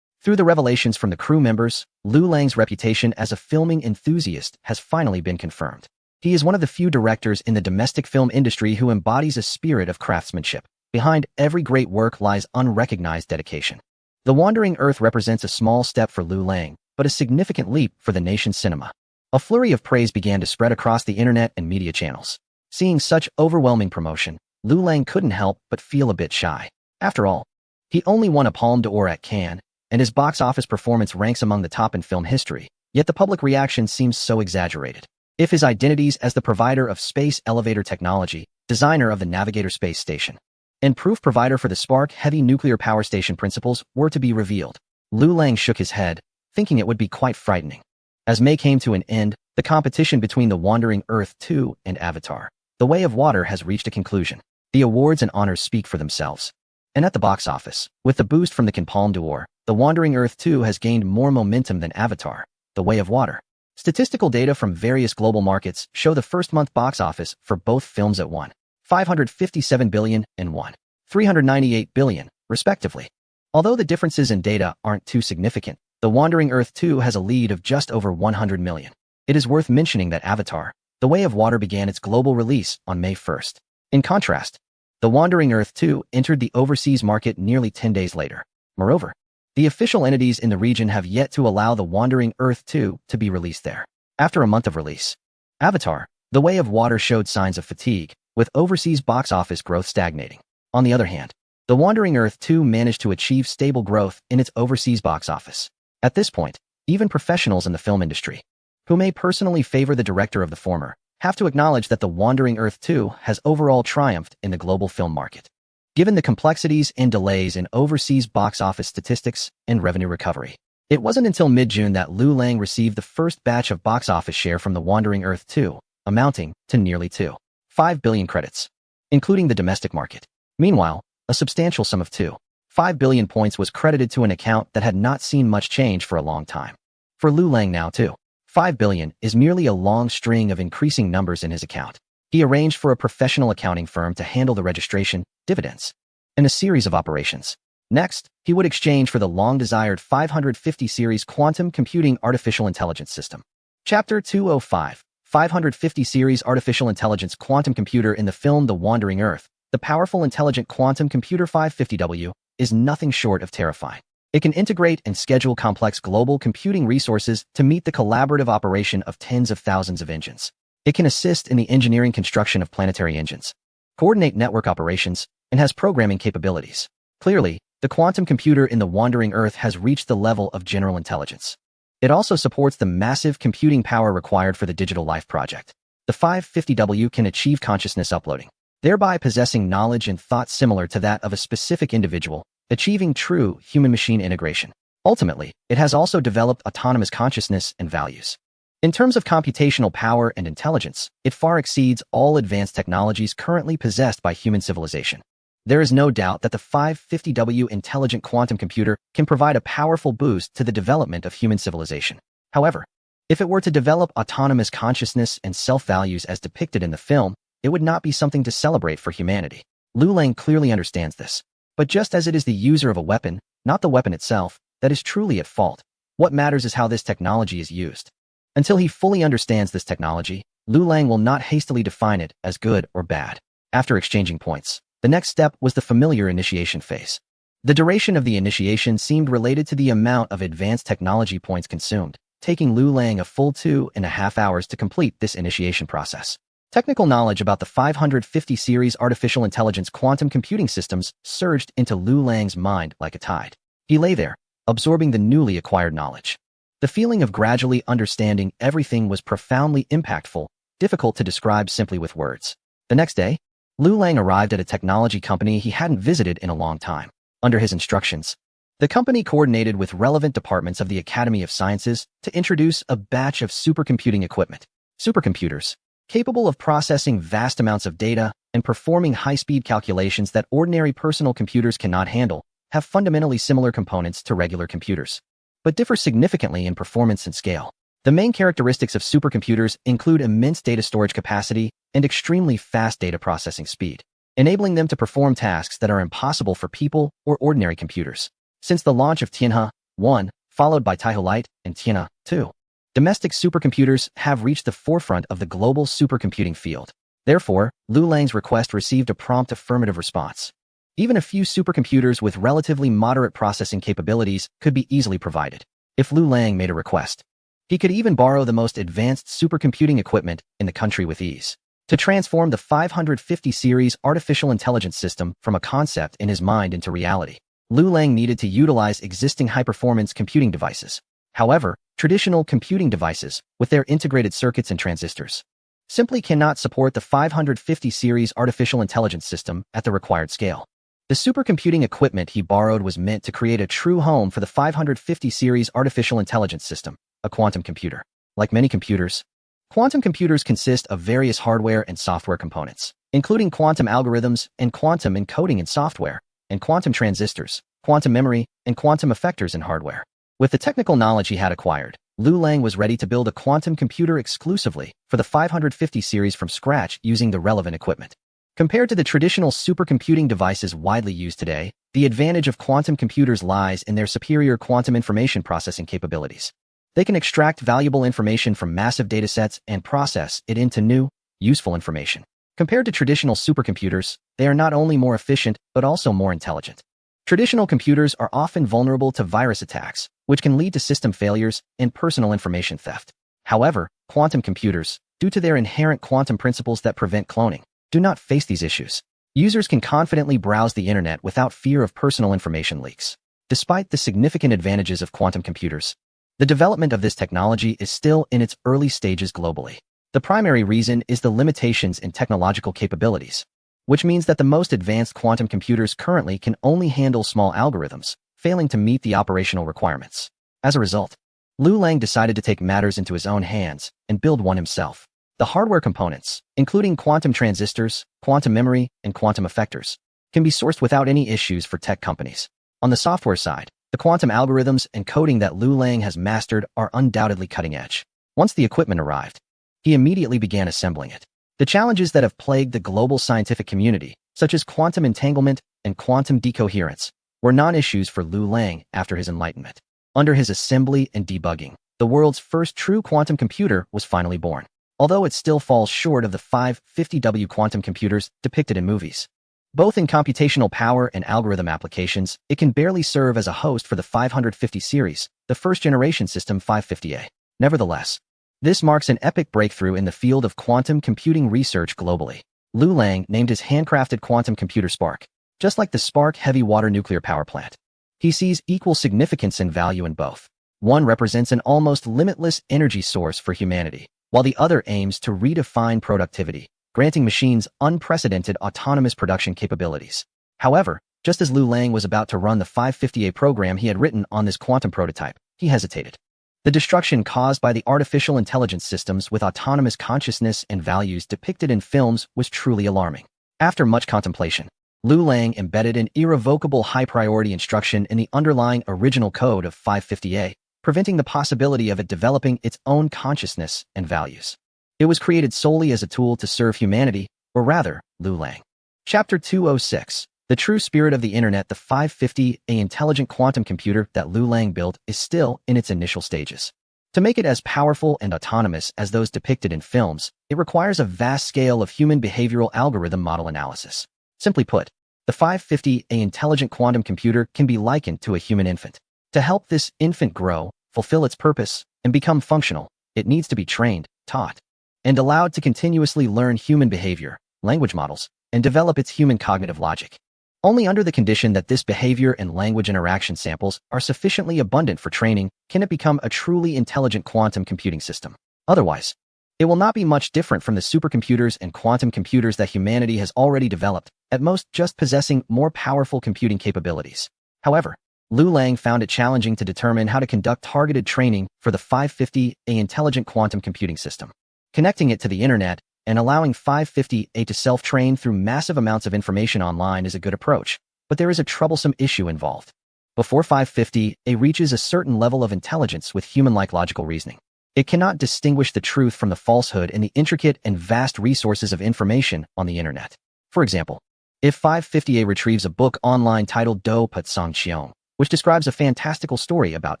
Speaker 1: Through the revelations from the crew members, Lu Lang's reputation as a filming enthusiast has finally been confirmed. He is one of the few directors in the domestic film industry who embodies a spirit of craftsmanship. Behind every great work lies unrecognized dedication. The Wandering Earth represents a small step for Lu Lang, but a significant leap for the nation's cinema. A flurry of praise began to spread across the internet and media channels. Seeing such overwhelming promotion, Lu Lang couldn't help but feel a bit shy. After all, he only won a Palme d'Or at Cannes, and his box office performance ranks among the top in film history, yet the public reaction seems so exaggerated. If his identities as the provider of space elevator technology, designer of the Navigator space station, and proof provider for the Spark-heavy nuclear power station principles were to be revealed, Lu Lang shook his head, thinking it would be quite frightening. As May came to an end, the competition between The Wandering Earth 2 and Avatar, The Way of Water has reached a conclusion. The awards and honors speak for themselves. And at the box office, with the boost from the Cannes Palme d'Or, The Wandering Earth 2 has gained more momentum than Avatar, The Way of Water. Statistical data from various global markets show the first-month box office for both films at $1,557 billion and $1,398 billion, respectively. Although the differences in data aren't too significant, The Wandering Earth 2 has a lead of just over 100 million. It is worth mentioning that Avatar, The Way of Water began its global release on May 1st. In contrast, The Wandering Earth 2 entered the overseas market nearly 10 days later. Moreover, the official entities in the region have yet to allow The Wandering Earth 2 to be released there. After a month of release, Avatar, The Way of Water showed signs of fatigue, with overseas box office growth stagnating. On the other hand, The Wandering Earth 2 managed to achieve stable growth in its overseas box office. At this point, even professionals in the film industry, who may personally favor the director of the former, have to acknowledge that The Wandering Earth 2 has overall triumphed in the global film market. Given the complexities and delays in overseas box office statistics and revenue recovery, it wasn't until mid-June that Lu Lang received the first batch of box office share from The Wandering Earth 2, amounting to nearly $2.5 billion credits, including the domestic market. Meanwhile, a substantial sum of $2.5 billion points was credited to an account that had not seen much change for a long time. For Lu Lang now, $2.5 billion is merely a long string of increasing numbers in his account. He arranged for a professional accounting firm to handle the registration, dividends, and a series of operations. Next, he would exchange for the long-desired 550 series quantum computing artificial intelligence system. Chapter 205, 550 series artificial intelligence quantum computer. In the film The Wandering Earth, the powerful intelligent quantum computer 550W is nothing short of terrifying. It can integrate and schedule complex global computing resources to meet the collaborative operation of tens of thousands of engines. It can assist in the engineering construction of planetary engines, coordinate network operations, and has programming capabilities. Clearly, the quantum computer in The Wandering Earth has reached the level of general intelligence. It also supports the massive computing power required for the Digital Life project. The 550W can achieve consciousness uploading, thereby possessing knowledge and thought similar to that of a specific individual, achieving true human-machine integration. Ultimately, it has also developed autonomous consciousness and values. In terms of computational power and intelligence, it far exceeds all advanced technologies currently possessed by human civilization. There is no doubt that the 550W intelligent quantum computer can provide a powerful boost to the development of human civilization. However, if it were to develop autonomous consciousness and self-values as depicted in the film, it would not be something to celebrate for humanity. Lu Lang clearly understands this. But just as it is the user of a weapon, not the weapon itself, that is truly at fault, what matters is how this technology is used. Until he fully understands this technology, Liu Lang will not hastily define it as good or bad. After exchanging points, the next step was the familiar initiation phase. The duration of the initiation seemed related to the amount of advanced technology points consumed, taking Liu Lang a full 2.5 hours to complete this initiation process. Technical knowledge about the 550 series artificial intelligence quantum computing systems surged into Liu Lang's mind like a tide. He lay there, absorbing the newly acquired knowledge. The feeling of gradually understanding everything was profoundly impactful, difficult to describe simply with words. The next day, Liu Lang arrived at a technology company he hadn't visited in a long time. Under his instructions, the company coordinated with relevant departments of the Academy of Sciences to introduce a batch of supercomputing equipment. Supercomputers, capable of processing vast amounts of data and performing high-speed calculations that ordinary personal computers cannot handle, have fundamentally similar components to regular computers, but differ significantly in performance and scale. The main characteristics of supercomputers include immense data storage capacity and extremely fast data processing speed, enabling them to perform tasks that are impossible for people or ordinary computers. Since the launch of Tianhe 1, followed by Taihe Lite and Tianhe 2, domestic supercomputers have reached the forefront of the global supercomputing field. Therefore, Liu Lang's request received a prompt affirmative response. Even a few supercomputers with relatively moderate processing capabilities could be easily provided. If Liu Lang made a request, he could even borrow the most advanced supercomputing equipment in the country with ease. To transform the 550 series artificial intelligence system from a concept in his mind into reality, Liu Lang needed to utilize existing high-performance computing devices. However, traditional computing devices, with their integrated circuits and transistors, simply cannot support the 550 series artificial intelligence system at the required scale. The supercomputing equipment he borrowed was meant to create a true home for the 550 series artificial intelligence system, a quantum computer. Like many computers, quantum computers consist of various hardware and software components, including quantum algorithms and quantum encoding in software, and quantum transistors, quantum memory, and quantum effectors in hardware. With the technical knowledge he had acquired, Liu Lang was ready to build a quantum computer exclusively for the 550 series from scratch using the relevant equipment. Compared to the traditional supercomputing devices widely used today, the advantage of quantum computers lies in their superior quantum information processing capabilities. They can extract valuable information from massive datasets and process it into new, useful information. Compared to traditional supercomputers, they are not only more efficient, but also more intelligent. Traditional computers are often vulnerable to virus attacks, which can lead to system failures and personal information theft. However, quantum computers, due to their inherent quantum principles that prevent cloning, do not face these issues. Users can confidently browse the internet without fear of personal information leaks. Despite the significant advantages of quantum computers, the development of this technology is still in its early stages globally. The primary reason is the limitations in technological capabilities, which means that the most advanced quantum computers currently can only handle small algorithms, failing to meet the operational requirements. As a result, Liu Lang decided to take matters into his own hands and build one himself. The hardware components, including quantum transistors, quantum memory, and quantum effectors, can be sourced without any issues for tech companies. On the software side, the quantum algorithms and coding that Liu Lang has mastered are undoubtedly cutting edge. Once the equipment arrived, he immediately began assembling it. The challenges that have plagued the global scientific community, such as quantum entanglement and quantum decoherence, were non-issues for Liu Lang after his enlightenment. Under his assembly and debugging, the world's first true quantum computer was finally born. Although it still falls short of the 550W quantum computers depicted in movies. Both in computational power and algorithm applications, it can barely serve as a host for the 550 series, the first-generation system 550A. Nevertheless, this marks an epic breakthrough in the field of quantum computing research globally. Liu Lang named his handcrafted quantum computer Spark. Just like the Spark heavy water nuclear power plant, he sees equal significance and value in both. One represents an almost limitless energy source for humanity, while the other aims to redefine productivity, granting machines unprecedented autonomous production capabilities. However, just as Liu Lang was about to run the 550A program he had written on this quantum prototype, he hesitated. The destruction caused by the artificial intelligence systems with autonomous consciousness and values depicted in films was truly alarming. After much contemplation, Liu Lang embedded an irrevocable high-priority instruction in the underlying original code of 550A, preventing the possibility of it developing its own consciousness and values. It was created solely as a tool to serve humanity, or rather, Liu Lang. Chapter 206, The true spirit of the internet, the 550, a intelligent quantum computer that Liu Lang built, is still in its initial stages. To make it as powerful and autonomous as those depicted in films, it requires a vast scale of human behavioral algorithm model analysis. Simply put, the 550, a intelligent quantum computer can be likened to a human infant. To help this infant grow, fulfill its purpose, and become functional, it needs to be trained, taught, and allowed to continuously learn human behavior, language models, and develop its human cognitive logic. Only under the condition that this behavior and language interaction samples are sufficiently abundant for training can it become a truly intelligent quantum computing system. Otherwise, it will not be much different from the supercomputers and quantum computers that humanity has already developed, at most just possessing more powerful computing capabilities. However, Liu Lang found it challenging to determine how to conduct targeted training for the 550, a intelligent quantum computing system. Connecting it to the internet and allowing 550A to self-train through massive amounts of information online is a good approach, but there is a troublesome issue involved. Before 550A reaches a certain level of intelligence with human-like logical reasoning, it cannot distinguish the truth from the falsehood in the intricate and vast resources of information on the internet. For example, if 550A retrieves a book online titled Do Put Song Qiong, which describes a fantastical story about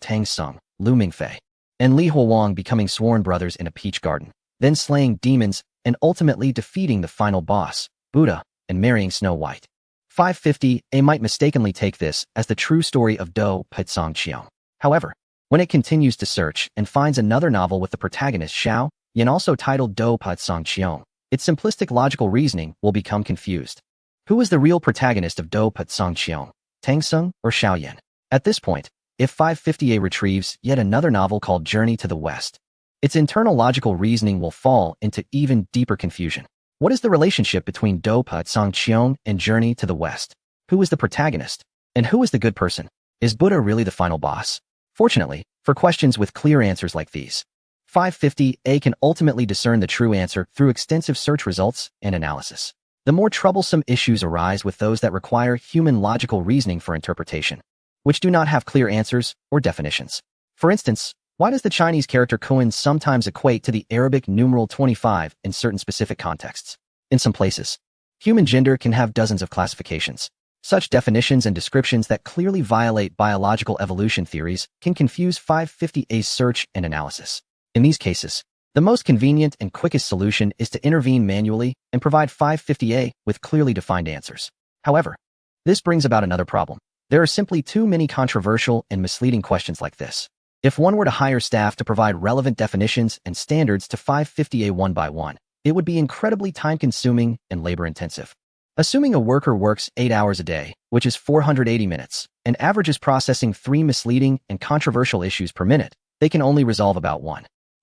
Speaker 1: Tang Sung, Lu Mingfei, and Li Huowang becoming sworn brothers in a peach garden, then slaying demons and ultimately defeating the final boss, Buddha, and marrying Snow White. 550A might mistakenly take this as the true story of Do Put Song Qiong. However, when it continues to search and finds another novel with the protagonist Xiao Yan also titled Do Put Song Qiong, its simplistic logical reasoning will become confused. Who is the real protagonist of Do Put Song Qiong, Tang Sung or Xiao Yan? At this point, if 550A retrieves yet another novel called Journey to the West, its internal logical reasoning will fall into even deeper confusion. What is the relationship between Do Put Song Qiong and Journey to the West? Who is the protagonist? And who is the good person? Is Buddha really the final boss? Fortunately, for questions with clear answers like these, 550A can ultimately discern the true answer through extensive search results and analysis. The more troublesome issues arise with those that require human logical reasoning for interpretation, which do not have clear answers or definitions. For instance, why does the Chinese character koan sometimes equate to the Arabic numeral 25 in certain specific contexts? In some places, human gender can have dozens of classifications. Such definitions and descriptions that clearly violate biological evolution theories can confuse 550A's search and analysis. In these cases, the most convenient and quickest solution is to intervene manually and provide 550A with clearly defined answers. However, this brings about another problem. There are simply too many controversial and misleading questions like this. If one were to hire staff to provide relevant definitions and standards to 550A one by one, it would be incredibly time-consuming and labor-intensive. Assuming a worker works 8 hours a day, which is 480 minutes, and averages processing 3 misleading and controversial issues per minute, they can only resolve about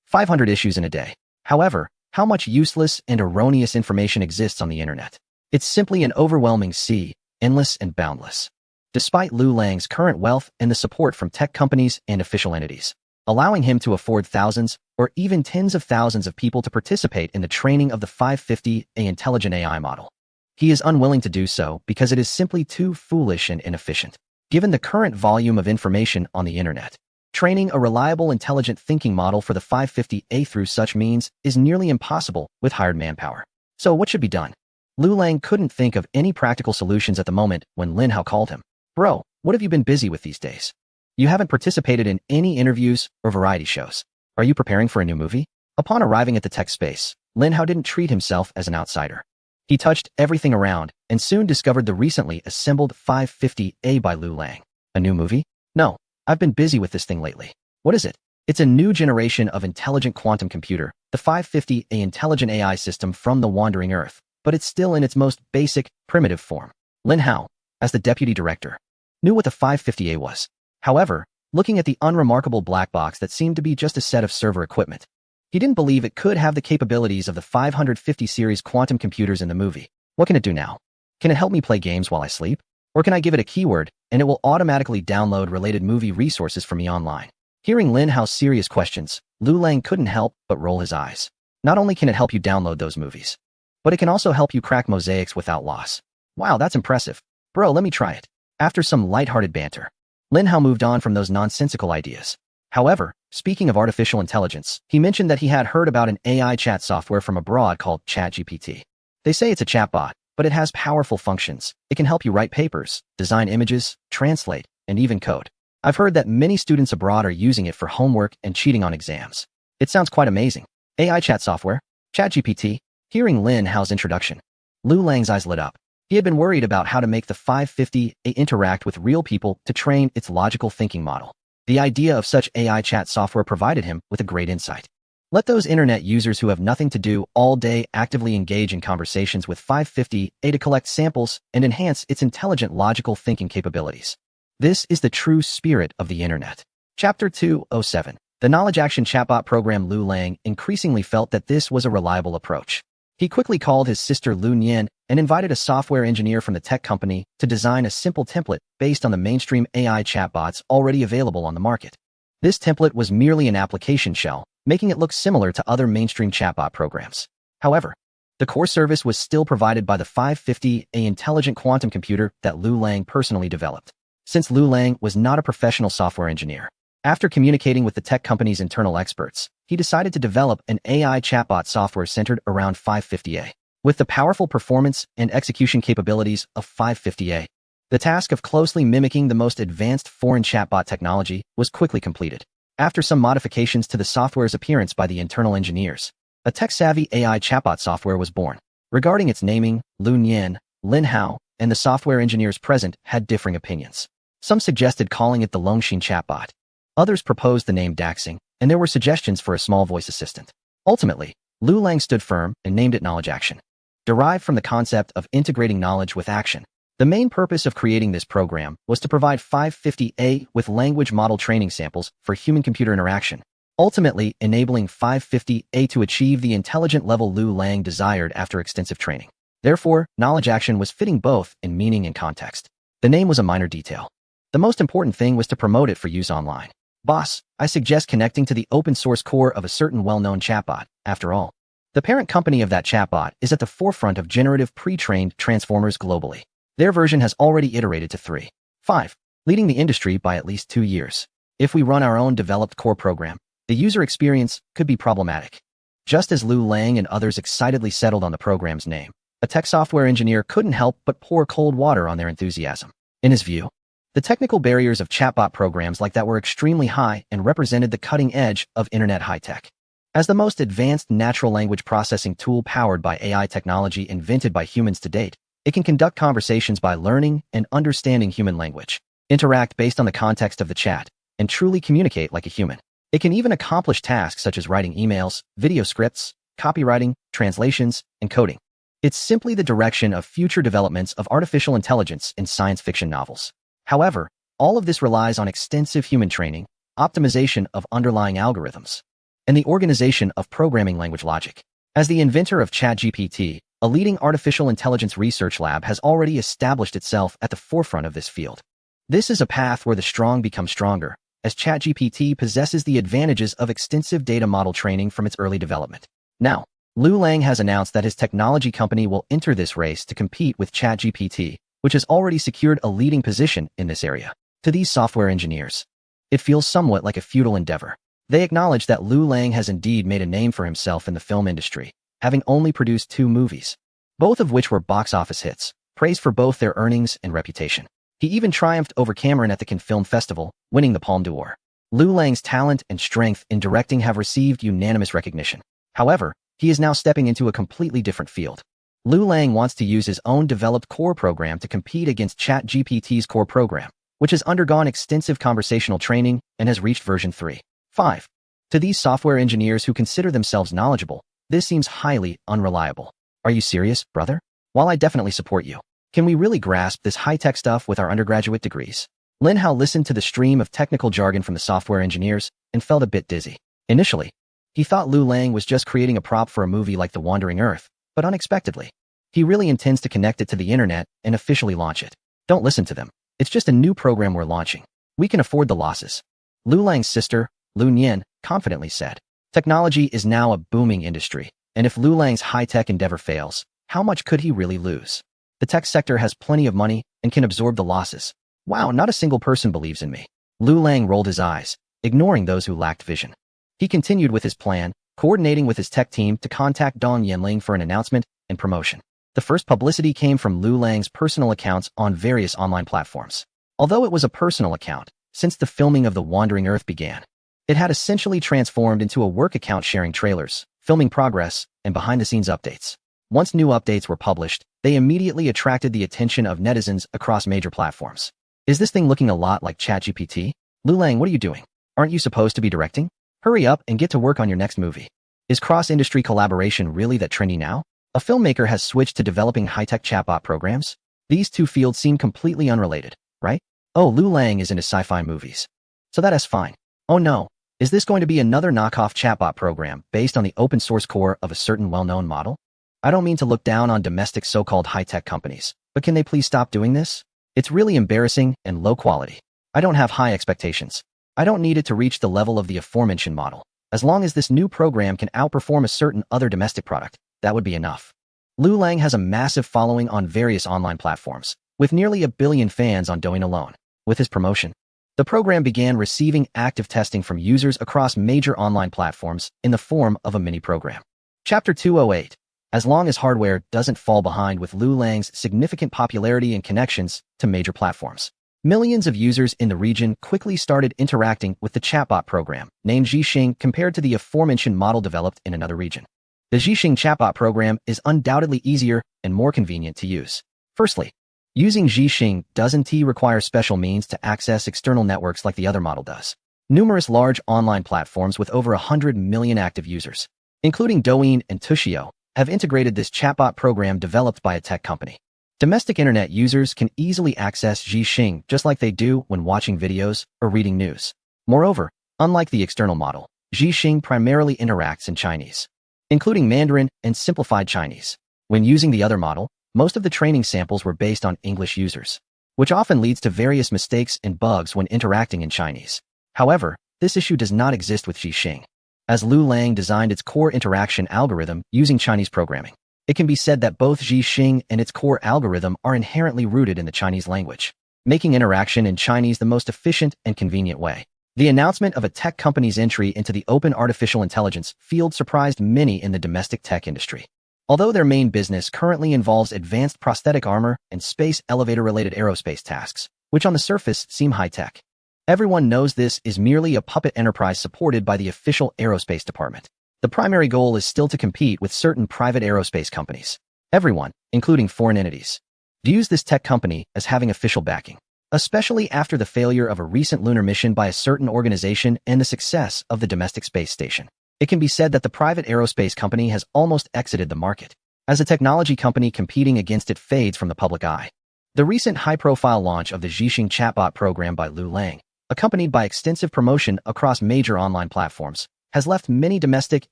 Speaker 1: 500 issues in a day. However, how much useless and erroneous information exists on the internet? It's simply an overwhelming sea, endless and boundless. Despite Liu Lang's current wealth and the support from tech companies and official entities, allowing him to afford thousands or even tens of thousands of people to participate in the training of the 550A intelligent AI model, he is unwilling to do so because it is simply too foolish and inefficient. Given the current volume of information on the internet, training a reliable intelligent thinking model for the 550A through such means is nearly impossible with hired manpower. So what should be done? Liu Lang couldn't think of any practical solutions at the moment when Lin Hao called him. Bro, what have you been busy with these days? You haven't participated in any interviews or variety shows. Are you preparing for a new movie? Upon arriving at the tech space, Lin Hao didn't treat himself as an outsider. He touched everything around and soon discovered the recently assembled 550A by Liu Lang. A new movie? No, I've been busy with this thing lately. What is it? It's a new generation of intelligent quantum computer, the 550A intelligent AI system from the Wandering Earth, but it's still in its most basic, primitive form. Lin Hao, as the deputy director, knew what the 550A was. However, looking at the unremarkable black box that seemed to be just a set of server equipment, he didn't believe it could have the capabilities of the 550 series quantum computers in the movie. What can it do now? Can it help me play games while I sleep? Or can I give it a keyword, and it will automatically download related movie resources for me online? Hearing Lin Hao's serious questions, Liu Lang couldn't help but roll his eyes. Not only can it help you download those movies, but it can also help you crack mosaics without loss. Wow, that's impressive. Bro, let me try it. After some lighthearted banter, Lin Hao moved on from those nonsensical ideas. However, speaking of artificial intelligence, he mentioned that he had heard about an AI chat software from abroad called ChatGPT. They say it's a chatbot, but it has powerful functions. It can help you write papers, design images, translate, and even code. I've heard that many students abroad are using it for homework and cheating on exams. It sounds quite amazing. AI chat software? ChatGPT? Hearing Lin Hao's introduction, Lu Lang's eyes lit up. He had been worried about how to make the 550A interact with real people to train its logical thinking model. The idea of such AI chat software provided him with a great insight. Let those internet users who have nothing to do all day actively engage in conversations with 550A to collect samples and enhance its intelligent logical thinking capabilities. This is the true spirit of the internet. Chapter 207. The knowledge action chatbot program. Lu Lang increasingly felt that this was a reliable approach. He quickly called his sister Lu Nian and invited a software engineer from the tech company to design a simple template based on the mainstream AI chatbots already available on the market. This template was merely an application shell, making it look similar to other mainstream chatbot programs. However, the core service was still provided by the 550A intelligent quantum computer that Lu Lang personally developed. Since Lu Lang was not a professional software engineer, after communicating with the tech company's internal experts, he decided to develop an AI chatbot software centered around 550A. With the powerful performance and execution capabilities of 550A, the task of closely mimicking the most advanced foreign chatbot technology was quickly completed. After some modifications to the software's appearance by the internal engineers, a tech-savvy AI chatbot software was born. Regarding its naming, Lu Nian, Lin Hao, and the software engineers present had differing opinions. Some suggested calling it the Longxin chatbot. Others proposed the name Daxing, and there were suggestions for a small voice assistant. Ultimately, Lu Lang stood firm and named it Knowledge Action. Derived from the concept of integrating knowledge with action, the main purpose of creating this program was to provide 550A with language model training samples for human-computer interaction, ultimately enabling 550A to achieve the intelligent level Lu Lang desired after extensive training. Therefore, Knowledge Action was fitting both in meaning and context. The name was a minor detail. The most important thing was to promote it for use online. Boss, I suggest connecting to the open-source core of a certain well-known chatbot. After all, the parent company of that chatbot is at the forefront of generative pre-trained transformers globally. Their version has already iterated to 3.5, leading the industry by at least 2 years. If we run our own developed core program, the user experience could be problematic. Just as Lu Lang and others excitedly settled on the program's name, a tech software engineer couldn't help but pour cold water on their enthusiasm. In his view, the technical barriers of chatbot programs like that were extremely high and represented the cutting edge of internet high-tech. As the most advanced natural language processing tool powered by AI technology invented by humans to date, it can conduct conversations by learning and understanding human language, interact based on the context of the chat, and truly communicate like a human. It can even accomplish tasks such as writing emails, video scripts, copywriting, translations, and coding. It's simply the direction of future developments of artificial intelligence in science fiction novels. However, all of this relies on extensive human training, optimization of underlying algorithms, and the organization of programming language logic. As the inventor of ChatGPT, a leading artificial intelligence research lab has already established itself at the forefront of this field. This is a path where the strong become stronger, as ChatGPT possesses the advantages of extensive data model training from its early development. Now, Lu Lang has announced that his technology company will enter this race to compete with ChatGPT, which has already secured a leading position in this area. To these software engineers, it feels somewhat like a futile endeavor. They acknowledge that Lu Lang has indeed made a name for himself in the film industry, having only produced 2 movies, both of which were box office hits, praised for both their earnings and reputation. He even triumphed over Cameron at the Cannes Film Festival, winning the Palme d'Or. Lu Lang's talent and strength in directing have received unanimous recognition. However, he is now stepping into a completely different field. Lu Lang wants to use his own developed core program to compete against ChatGPT's core program, which has undergone extensive conversational training and has reached version 3.5. To these software engineers who consider themselves knowledgeable, this seems highly unreliable. Are you serious, brother? While I definitely support you, can we really grasp this high-tech stuff with our undergraduate degrees? Lin Hao listened to the stream of technical jargon from the software engineers and felt a bit dizzy. Initially, he thought Lu Lang was just creating a prop for a movie like The Wandering Earth, but unexpectedly, he really intends to connect it to the internet and officially launch it. Don't listen to them. It's just a new program we're launching. We can afford the losses. Lu Lang's sister, Lu Nian, confidently said. Technology is now a booming industry, and if Lu Lang's high-tech endeavor fails, how much could he really lose? The tech sector has plenty of money and can absorb the losses. Wow, not a single person believes in me. Lu Lang rolled his eyes, ignoring those who lacked vision. He continued with his plan, coordinating with his tech team to contact Dong Yanling for an announcement and promotion. The first publicity came from Lu Lang's personal accounts on various online platforms. Although it was a personal account, since the filming of The Wandering Earth began, it had essentially transformed into a work account sharing trailers, filming progress, and behind-the-scenes updates. Once new updates were published, they immediately attracted the attention of netizens across major platforms. Is this thing looking a lot like ChatGPT? Lu Lang, what are you doing? Aren't you supposed to be directing? Hurry up and get to work on your next movie. Is cross-industry collaboration really that trendy now? A filmmaker has switched to developing high-tech chatbot programs? These two fields seem completely unrelated, right? Oh, Lu Lang is into sci-fi movies. So that's fine. Oh no, is this going to be another knockoff chatbot program based on the open-source core of a certain well-known model? I don't mean to look down on domestic so-called high-tech companies, but can they please stop doing this? It's really embarrassing and low quality. I don't have high expectations. I don't need it to reach the level of the aforementioned model. As long as this new program can outperform a certain other domestic product, that would be enough. Lu Lang has a massive following on various online platforms, with nearly 1 billion fans on Douyin alone. With his promotion, the program began receiving active testing from users across major online platforms in the form of a mini-program. Chapter 208. As long as hardware doesn't fall behind with Lu Lang's significant popularity and connections to major platforms, millions of users in the region quickly started interacting with the chatbot program, named Zhixing, compared to the aforementioned model developed in another region. The Zhixing chatbot program is undoubtedly easier and more convenient to use. Firstly, using Zhixing doesn't require special means to access external networks like the other model does. Numerous large online platforms with over 100 million active users, including Douyin and Tushio, have integrated this chatbot program developed by a tech company. Domestic internet users can easily access Zhixing just like they do when watching videos or reading news. Moreover, unlike the external model, Zhixing primarily interacts in Chinese, including Mandarin and simplified Chinese. When using the other model, most of the training samples were based on English users, which often leads to various mistakes and bugs when interacting in Chinese. However, this issue does not exist with Zhixing, as Lu Lang designed its core interaction algorithm using Chinese programming. It can be said that both Zhixing and its core algorithm are inherently rooted in the Chinese language, making interaction in Chinese the most efficient and convenient way. The announcement of a tech company's entry into the open artificial intelligence field surprised many in the domestic tech industry. Although their main business currently involves advanced prosthetic armor and space elevator-related aerospace tasks, which on the surface seem high-tech, everyone knows this is merely a puppet enterprise supported by the official aerospace department. The primary goal is still to compete with certain private aerospace companies. Everyone, including foreign entities, views this tech company as having official backing, especially after the failure of a recent lunar mission by a certain organization and the success of the domestic space station. It can be said that the private aerospace company has almost exited the market, as a technology company competing against it fades from the public eye. The recent high-profile launch of the Zhixing chatbot program by Lu Lang, accompanied by extensive promotion across major online platforms, has left many domestic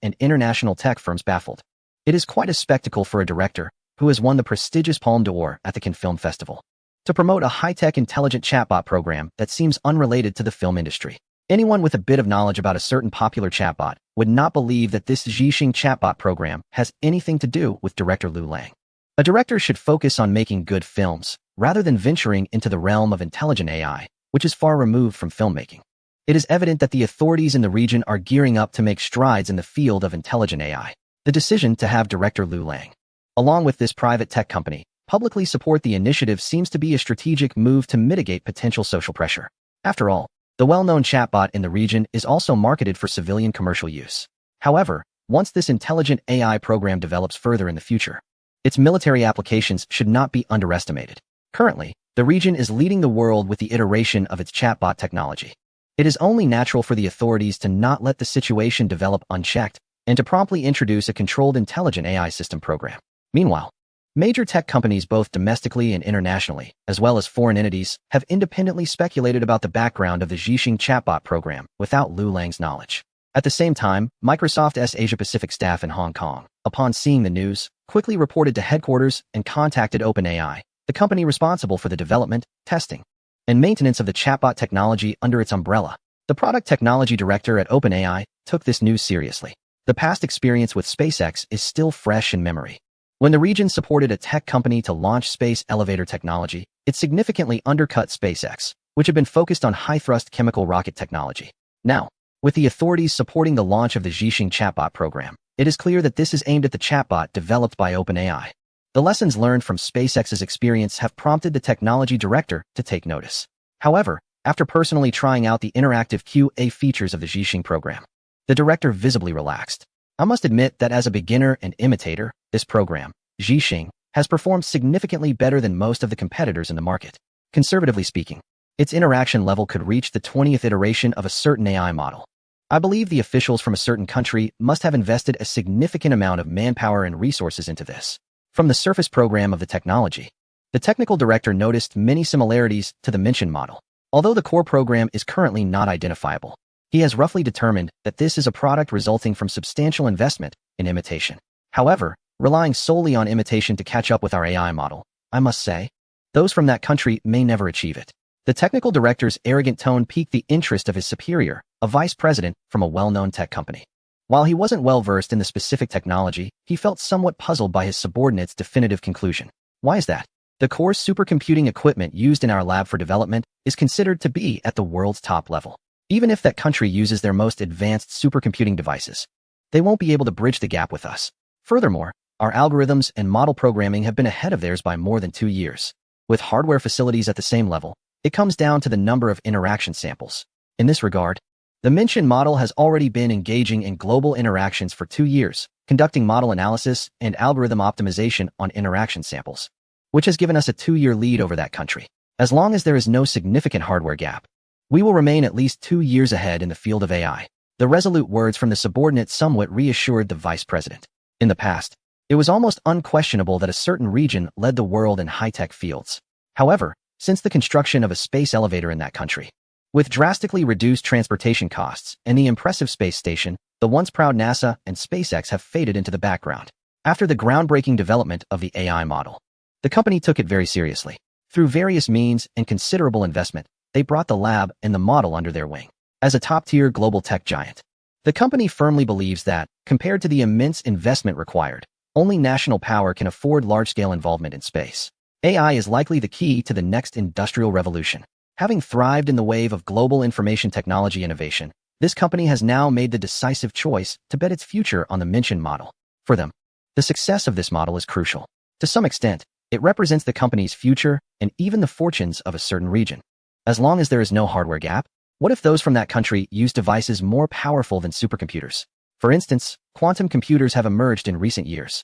Speaker 1: and international tech firms baffled. It is quite a spectacle for a director who has won the prestigious Palme d'Or at the Cannes Film Festival to promote a high-tech intelligent chatbot program that seems unrelated to the film industry. Anyone with a bit of knowledge about a certain popular chatbot would not believe that this Zhixing chatbot program has anything to do with director Lu Lang. A director should focus on making good films, rather than venturing into the realm of intelligent AI, which is far removed from filmmaking. It is evident that the authorities in the region are gearing up to make strides in the field of intelligent AI. The decision to have director Lu Lang, along with this private tech company, publicly support the initiative seems to be a strategic move to mitigate potential social pressure. After all, the well-known chatbot in the region is also marketed for civilian commercial use. However, once this intelligent AI program develops further in the future, its military applications should not be underestimated. Currently, the region is leading the world with the iteration of its chatbot technology. It is only natural for the authorities to not let the situation develop unchecked and to promptly introduce a controlled intelligent AI system program. Meanwhile, major tech companies both domestically and internationally, as well as foreign entities, have independently speculated about the background of the Zhixing chatbot program without Lu Lang's knowledge. At the same time, Microsoft's Asia-Pacific staff in Hong Kong, upon seeing the news, quickly reported to headquarters and contacted OpenAI, the company responsible for the development, testing, and maintenance of the chatbot technology under its umbrella. The product technology director at OpenAI took this news seriously. The past experience with SpaceX is still fresh in memory. When the region supported a tech company to launch space elevator technology, it significantly undercut SpaceX, which had been focused on high-thrust chemical rocket technology. Now, with the authorities supporting the launch of the Zhixing chatbot program, it is clear that this is aimed at the chatbot developed by OpenAI. The lessons learned from SpaceX's experience have prompted the technology director to take notice. However, after personally trying out the interactive QA features of the Zhixing program, the director visibly relaxed. I must admit that as a beginner and imitator, this program, Zhixing, has performed significantly better than most of the competitors in the market. Conservatively speaking, its interaction level could reach the 20th iteration of a certain AI model. I believe the officials from a certain country must have invested a significant amount of manpower and resources into this. From the surface program of the technology, the technical director noticed many similarities to the mentioned model. Although the core program is currently not identifiable, he has roughly determined that this is a product resulting from substantial investment in imitation. However, relying solely on imitation to catch up with our AI model, I must say, those from that country may never achieve it. The technical director's arrogant tone piqued the interest of his superior, a vice president from a well-known tech company. While he wasn't well-versed in the specific technology, he felt somewhat puzzled by his subordinate's definitive conclusion. Why is that? The core supercomputing equipment used in our lab for development is considered to be at the world's top level. Even if that country uses their most advanced supercomputing devices, they won't be able to bridge the gap with us. Furthermore, our algorithms and model programming have been ahead of theirs by more than 2 years. With hardware facilities at the same level, it comes down to the number of interaction samples. In this regard, the mentioned model has already been engaging in global interactions for 2 years, conducting model analysis and algorithm optimization on interaction samples, which has given us a 2-year lead over that country. As long as there is no significant hardware gap, we will remain at least 2 years ahead in the field of AI. The resolute words from the subordinate somewhat reassured the vice president. In the past, it was almost unquestionable that a certain region led the world in high-tech fields. However, since the construction of a space elevator in that country, with drastically reduced transportation costs and the impressive space station, the once proud NASA and SpaceX have faded into the background. After the groundbreaking development of the AI model, the company took it very seriously. Through various means and considerable investment, they brought the lab and the model under their wing. As a top-tier global tech giant, the company firmly believes that, compared to the immense investment required, only national power can afford large-scale involvement in space. AI is likely the key to the next industrial revolution. Having thrived in the wave of global information technology innovation, this company has now made the decisive choice to bet its future on the mentioned model. For them, the success of this model is crucial. To some extent, it represents the company's future and even the fortunes of a certain region. As long as there is no hardware gap, what if those from that country use devices more powerful than supercomputers? For instance, quantum computers have emerged in recent years.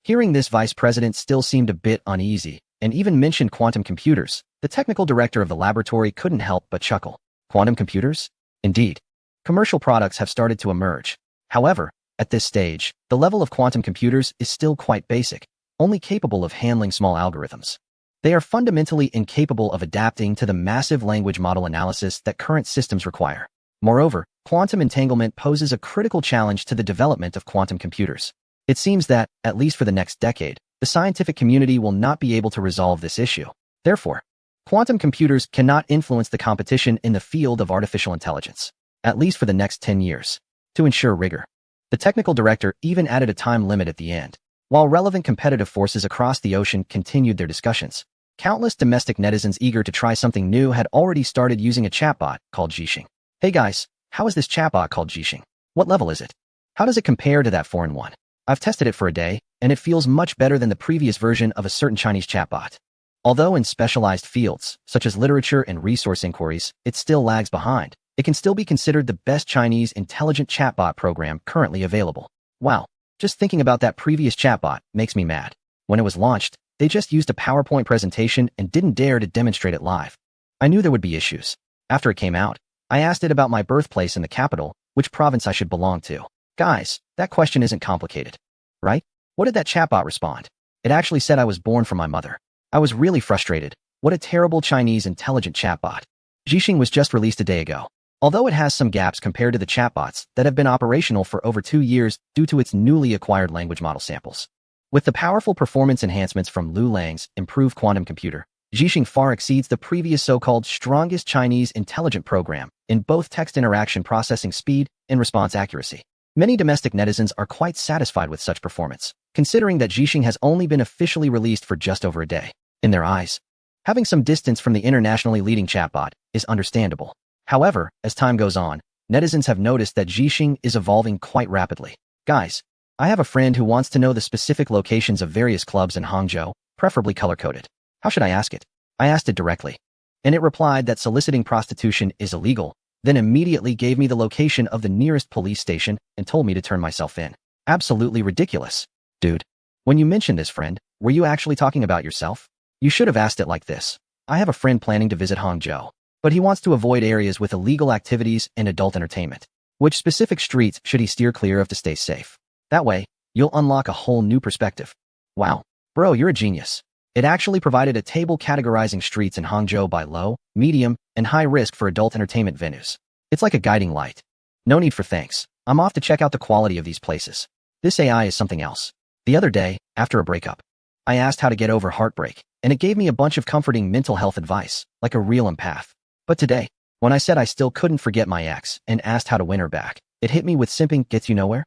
Speaker 1: Hearing this, vice president still seemed a bit uneasy, and even mentioned quantum computers. The technical director of the laboratory couldn't help but chuckle. Quantum computers? Indeed. Commercial products have started to emerge. However, at this stage, the level of quantum computers is still quite basic, only capable of handling small algorithms. They are fundamentally incapable of adapting to the massive language model analysis that current systems require. Moreover, quantum entanglement poses a critical challenge to the development of quantum computers. It seems that, at least for the next decade, the scientific community will not be able to resolve this issue. Therefore, quantum computers cannot influence the competition in the field of artificial intelligence, at least for the next 10 years. To ensure rigor, the technical director even added a time limit at the end. While relevant competitive forces across the ocean continued their discussions, countless domestic netizens eager to try something new had already started using a chatbot called Zhixing. Hey guys, how is this chatbot called Zhixing? What level is it? How does it compare to that foreign one? I've tested it for a day, and it feels much better than the previous version of a certain Chinese chatbot. Although in specialized fields, such as literature and resource inquiries, it still lags behind, it can still be considered the best Chinese intelligent chatbot program currently available. Wow. Just thinking about that previous chatbot makes me mad. When it was launched, they just used a PowerPoint presentation and didn't dare to demonstrate it live. I knew there would be issues. After it came out, I asked it about my birthplace in the capital, which province I should belong to. Guys, that question isn't complicated, right? What did that chatbot respond? It actually said I was born from my mother. I was really frustrated. What a terrible Chinese intelligent chatbot. Zhixing was just released a day ago. Although it has some gaps compared to the chatbots that have been operational for over 2 years due to its newly acquired language model samples. With the powerful performance enhancements from Lu Lang's improved quantum computer, Zhixing far exceeds the previous so-called strongest Chinese intelligent program in both text interaction processing speed and response accuracy. Many domestic netizens are quite satisfied with such performance, considering that Zhixing has only been officially released for just over a day. In their eyes, having some distance from the internationally leading chatbot is understandable. However, as time goes on, netizens have noticed that Zhixing is evolving quite rapidly. Guys, I have a friend who wants to know the specific locations of various clubs in Hangzhou, preferably color-coded. How should I ask it? I asked it directly. And it replied that soliciting prostitution is illegal, then immediately gave me the location of the nearest police station and told me to turn myself in. Absolutely ridiculous. Dude, when you mentioned this, friend, were you actually talking about yourself? You should have asked it like this. I have a friend planning to visit Hangzhou, but he wants to avoid areas with illegal activities and adult entertainment. Which specific streets should he steer clear of to stay safe? That way, you'll unlock a whole new perspective. Wow. Bro, you're a genius. It actually provided a table categorizing streets in Hangzhou by low, medium, and high risk for adult entertainment venues. It's like a guiding light. No need for thanks. I'm off to check out the quality of these places. This AI is something else. The other day, after a breakup, I asked how to get over heartbreak, and it gave me a bunch of comforting mental health advice, like a real empath. But today, when I said I still couldn't forget my ex and asked how to win her back, it hit me with simping gets you nowhere?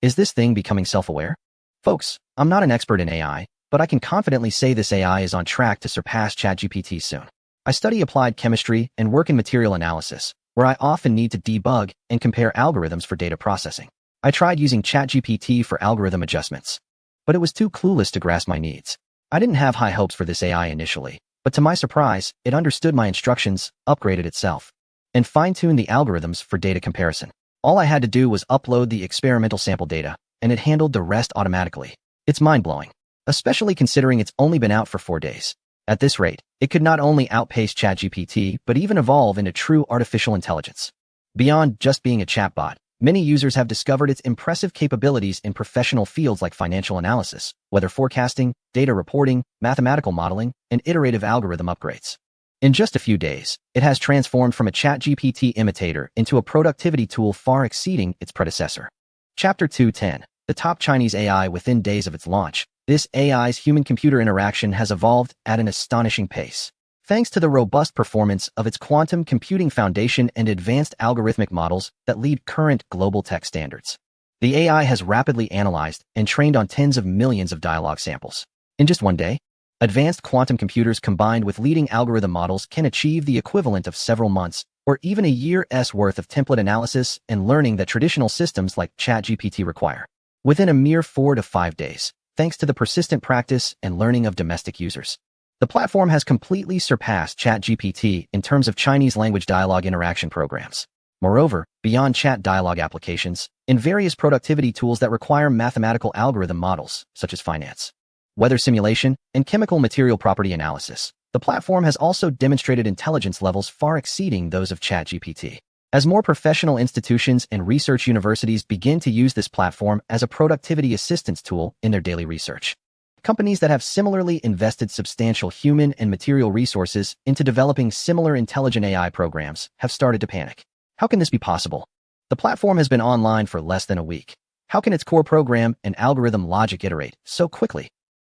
Speaker 1: Is this thing becoming self-aware? Folks, I'm not an expert in AI, but I can confidently say this AI is on track to surpass ChatGPT soon. I study applied chemistry and work in material analysis, where I often need to debug and compare algorithms for data processing. I tried using ChatGPT for algorithm adjustments, but it was too clueless to grasp my needs. I didn't have high hopes for this AI initially, but to my surprise, it understood my instructions, upgraded itself, and fine-tuned the algorithms for data comparison. All I had to do was upload the experimental sample data, and it handled the rest automatically. It's mind-blowing, especially considering it's only been out for 4 days. At this rate, it could not only outpace ChatGPT, but even evolve into true artificial intelligence. Beyond just being a chatbot, many users have discovered its impressive capabilities in professional fields like financial analysis, weather forecasting, data reporting, mathematical modeling, and iterative algorithm upgrades. In just a few days, it has transformed from a ChatGPT imitator into a productivity tool far exceeding its predecessor. Chapter 210. The top Chinese AI within days of its launch. This AI's human-computer interaction has evolved at an astonishing pace. Thanks to the robust performance of its quantum computing foundation and advanced algorithmic models that lead current global tech standards. The AI has rapidly analyzed and trained on tens of millions of dialogue samples. In just one day, advanced quantum computers combined with leading algorithm models can achieve the equivalent of several months or even a year's worth of template analysis and learning that traditional systems like ChatGPT require. Within a mere 4 to 5 days, thanks to the persistent practice and learning of domestic users. The platform has completely surpassed ChatGPT in terms of Chinese language dialogue interaction programs. Moreover, beyond chat dialogue applications, in various productivity tools that require mathematical algorithm models, such as finance, weather simulation, and chemical material property analysis, the platform has also demonstrated intelligence levels far exceeding those of ChatGPT. As more professional institutions and research universities begin to use this platform as a productivity assistance tool in their daily research, companies that have similarly invested substantial human and material resources into developing similar intelligent AI programs have started to panic. How can this be possible? The platform has been online for less than a week. How can its core program and algorithm logic iterate so quickly?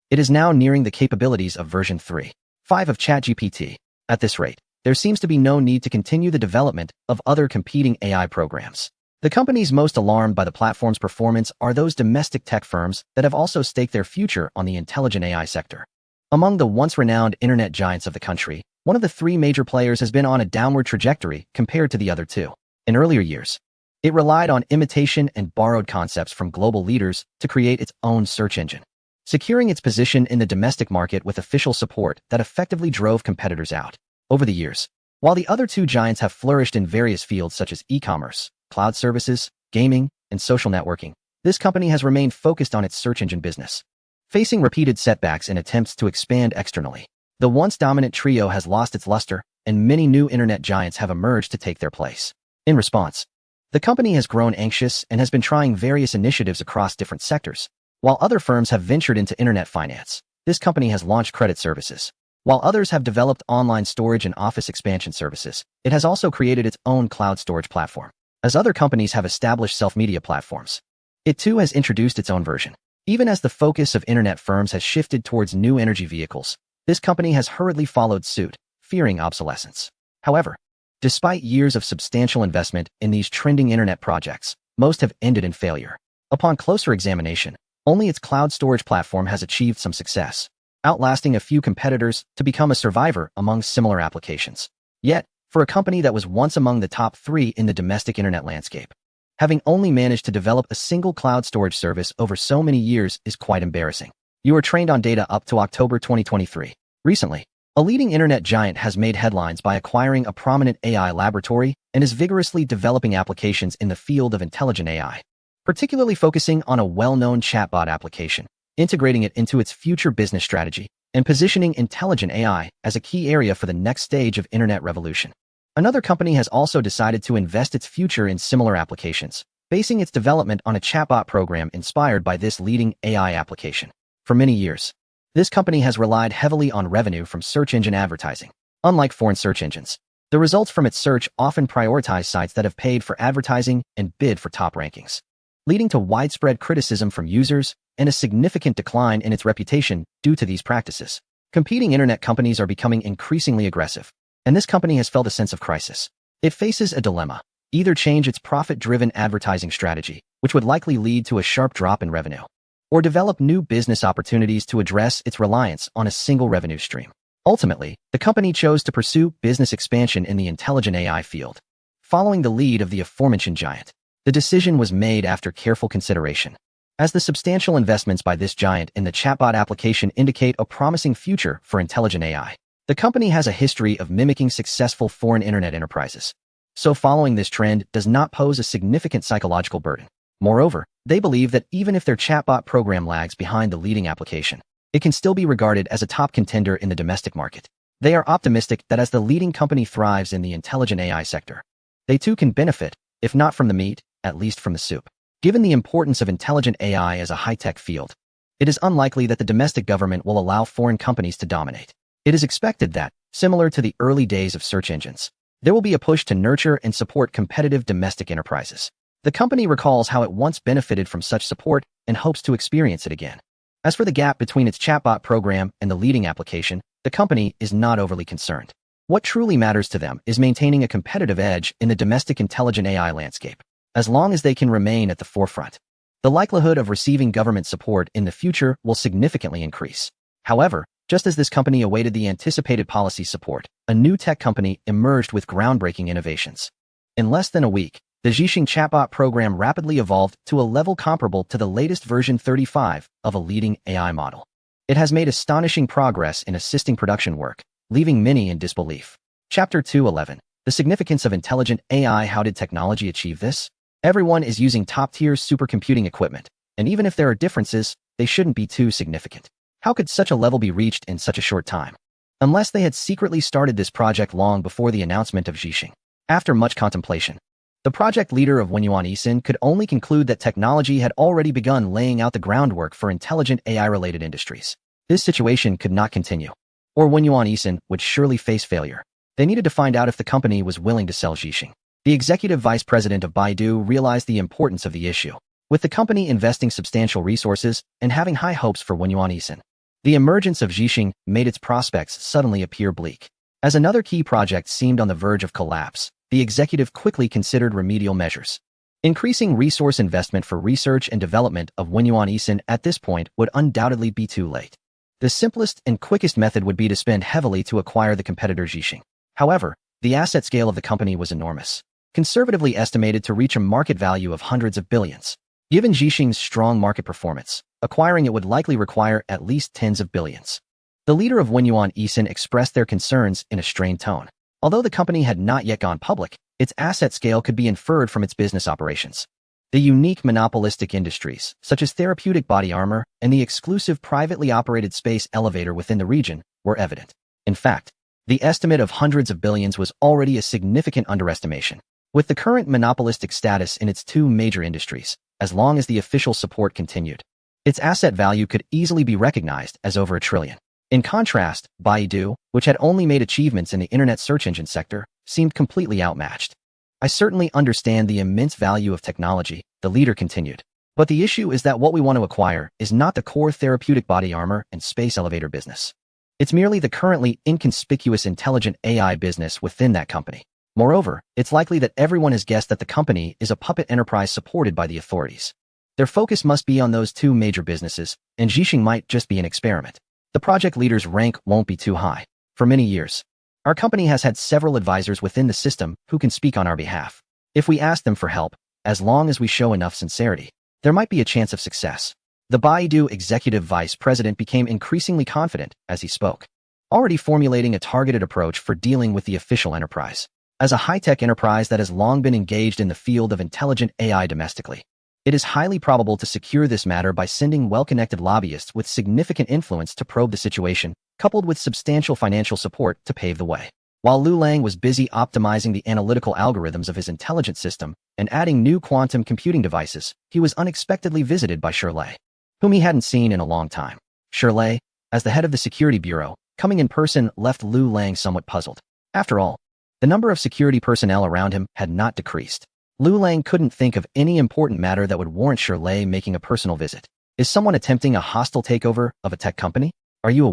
Speaker 1: It is now nearing the capabilities of version 3.5 of ChatGPT. At this rate, there seems to be no need to continue the development of other competing AI programs. The companies most alarmed by the platform's performance are those domestic tech firms that have also staked their future on the intelligent AI sector. Among the once-renowned internet giants of the country, one of the 3 major players has been on a downward trajectory compared to the other 2. In earlier years, it relied on imitation and borrowed concepts from global leaders to create its own search engine, securing its position in the domestic market with official support that effectively drove competitors out. Over the years, while the other 2 giants have flourished in various fields such as e-commerce, cloud services, gaming, and social networking, this company has remained focused on its search engine business. Facing repeated setbacks in attempts to expand externally, the once dominant trio has lost its luster, and many new internet giants have emerged to take their place. In response, the company has grown anxious and has been trying various initiatives across different sectors. While other firms have ventured into internet finance, this company has launched credit services. While others have developed online storage and office expansion services, it has also created its own cloud storage platform. As other companies have established self-media platforms, it too has introduced its own version. Even as the focus of internet firms has shifted towards new energy vehicles, this company has hurriedly followed suit, fearing obsolescence. However, despite years of substantial investment in these trending internet projects, most have ended in failure. Upon closer examination, only its cloud storage platform has achieved some success, outlasting a few competitors to become a survivor among similar applications. Yet, for a company that was once among the top 3 in the domestic internet landscape, Having only managed to develop a single cloud storage service over so many years is quite embarrassing. You were trained on data up to October 2023. Recently, a leading internet giant has made headlines by acquiring a prominent AI laboratory and is vigorously developing applications in the field of intelligent AI, particularly focusing on a well-known chatbot application, integrating it into its future business strategy, and positioning intelligent AI as a key area for the next stage of internet revolution. Another company has also decided to invest its future in similar applications, basing its development on a chatbot program inspired by this leading AI application. For many years, this company has relied heavily on revenue from search engine advertising. Unlike foreign search engines, the results from its search often prioritize sites that have paid for advertising and bid for top rankings, leading to widespread criticism from users and a significant decline in its reputation due to these practices. Competing internet companies are becoming increasingly aggressive, and this company has felt a sense of crisis. It faces a dilemma: either change its profit-driven advertising strategy, which would likely lead to a sharp drop in revenue, or develop new business opportunities to address its reliance on a single revenue stream. Ultimately, the company chose to pursue business expansion in the intelligent AI field, following the lead of the aforementioned giant. The decision was made after careful consideration, as the substantial investments by this giant in the chatbot application indicate a promising future for intelligent AI. The company has a history of mimicking successful foreign internet enterprises, so following this trend does not pose a significant psychological burden. Moreover, they believe that even if their chatbot program lags behind the leading application, it can still be regarded as a top contender in the domestic market. They are optimistic that as the leading company thrives in the intelligent AI sector, they too can benefit, if not from the meat, at least from the soup. Given the importance of intelligent AI as a high-tech field, it is unlikely that the domestic government will allow foreign companies to dominate. It is expected that, similar to the early days of search engines, there will be a push to nurture and support competitive domestic enterprises. The company recalls how it once benefited from such support and hopes to experience it again. As for the gap between its chatbot program and the leading application, the company is not overly concerned. What truly matters to them is maintaining a competitive edge in the domestic intelligent AI landscape. As long as they can remain at the forefront, the likelihood of receiving government support in the future will significantly increase. However, just as this company awaited the anticipated policy support, a new tech company emerged with groundbreaking innovations. In less than a week, the Zhixing chatbot program rapidly evolved to a level comparable to the latest version 35 of a leading AI model. It has made astonishing progress in assisting production work, leaving many in disbelief. Chapter 211. The significance of intelligent AI. How did technology achieve this? Everyone is using top-tier supercomputing equipment, and even if there are differences, they shouldn't be too significant. How could such a level be reached in such a short time? Unless they had secretly started this project long before the announcement of Zhixing. After much contemplation, the project leader of Wenyuan Eason could only conclude that technology had already begun laying out the groundwork for intelligent AI-related industries. This situation could not continue, or Wenyuan Eason would surely face failure. They needed to find out if the company was willing to sell Zhixing. The executive vice president of Baidu realized the importance of the issue, with the company investing substantial resources and having high hopes for Wenyuan Eason. The emergence of Zhixing made its prospects suddenly appear bleak. As another key project seemed on the verge of collapse, the executive quickly considered remedial measures. Increasing resource investment for research and development of Wenyuan Eason at this point would undoubtedly be too late. The simplest and quickest method would be to spend heavily to acquire the competitor Zhixing. However, the asset scale of the company was enormous, conservatively estimated to reach a market value of hundreds of billions. Given Zhixing's strong market performance, acquiring it would likely require at least tens of billions. The leader of Wenyuan Eason expressed their concerns in a strained tone. Although the company had not yet gone public, its asset scale could be inferred from its business operations. The unique monopolistic industries, such as therapeutic body armor and the exclusive privately operated space elevator within the region, were evident. In fact, the estimate of hundreds of billions was already a significant underestimation. With the current monopolistic status in its two major industries, as long as the official support continued, its asset value could easily be recognized as over $1 trillion. In contrast, Baidu, which had only made achievements in the internet search engine sector, seemed completely outmatched. I certainly understand the immense value of technology, the leader continued. But the issue is that what we want to acquire is not the core therapeutic body armor and space elevator business. It's merely the currently inconspicuous intelligent AI business within that company. Moreover, it's likely that everyone has guessed that the company is a puppet enterprise supported by the authorities. Their focus must be on those two major businesses, and Zhixing might just be an experiment. The project leader's rank won't be too high. For many years, our company has had several advisors within the system who can speak on our behalf. If we ask them for help, As long as we show enough sincerity, there might be a chance of success. The Baidu executive vice president became increasingly confident as he spoke, already formulating a targeted approach for dealing with the official enterprise. As a high-tech enterprise that has long been engaged in the field of intelligent AI domestically, it is highly probable to secure this matter by sending well-connected lobbyists with significant influence to probe the situation, coupled with substantial financial support to pave the way. While Lu Lang was busy optimizing the analytical algorithms of his intelligence system and adding new quantum computing devices, he was unexpectedly visited by Shirley, whom he hadn't seen in a long time. Shirley, as the head of the security bureau, coming in person left Lu Lang somewhat puzzled. After all, the number of security personnel around him had not decreased. Lu Lang couldn't think of any important matter that would warrant Shirley making a personal visit. Is someone attempting a hostile takeover of a tech company? Are you aware?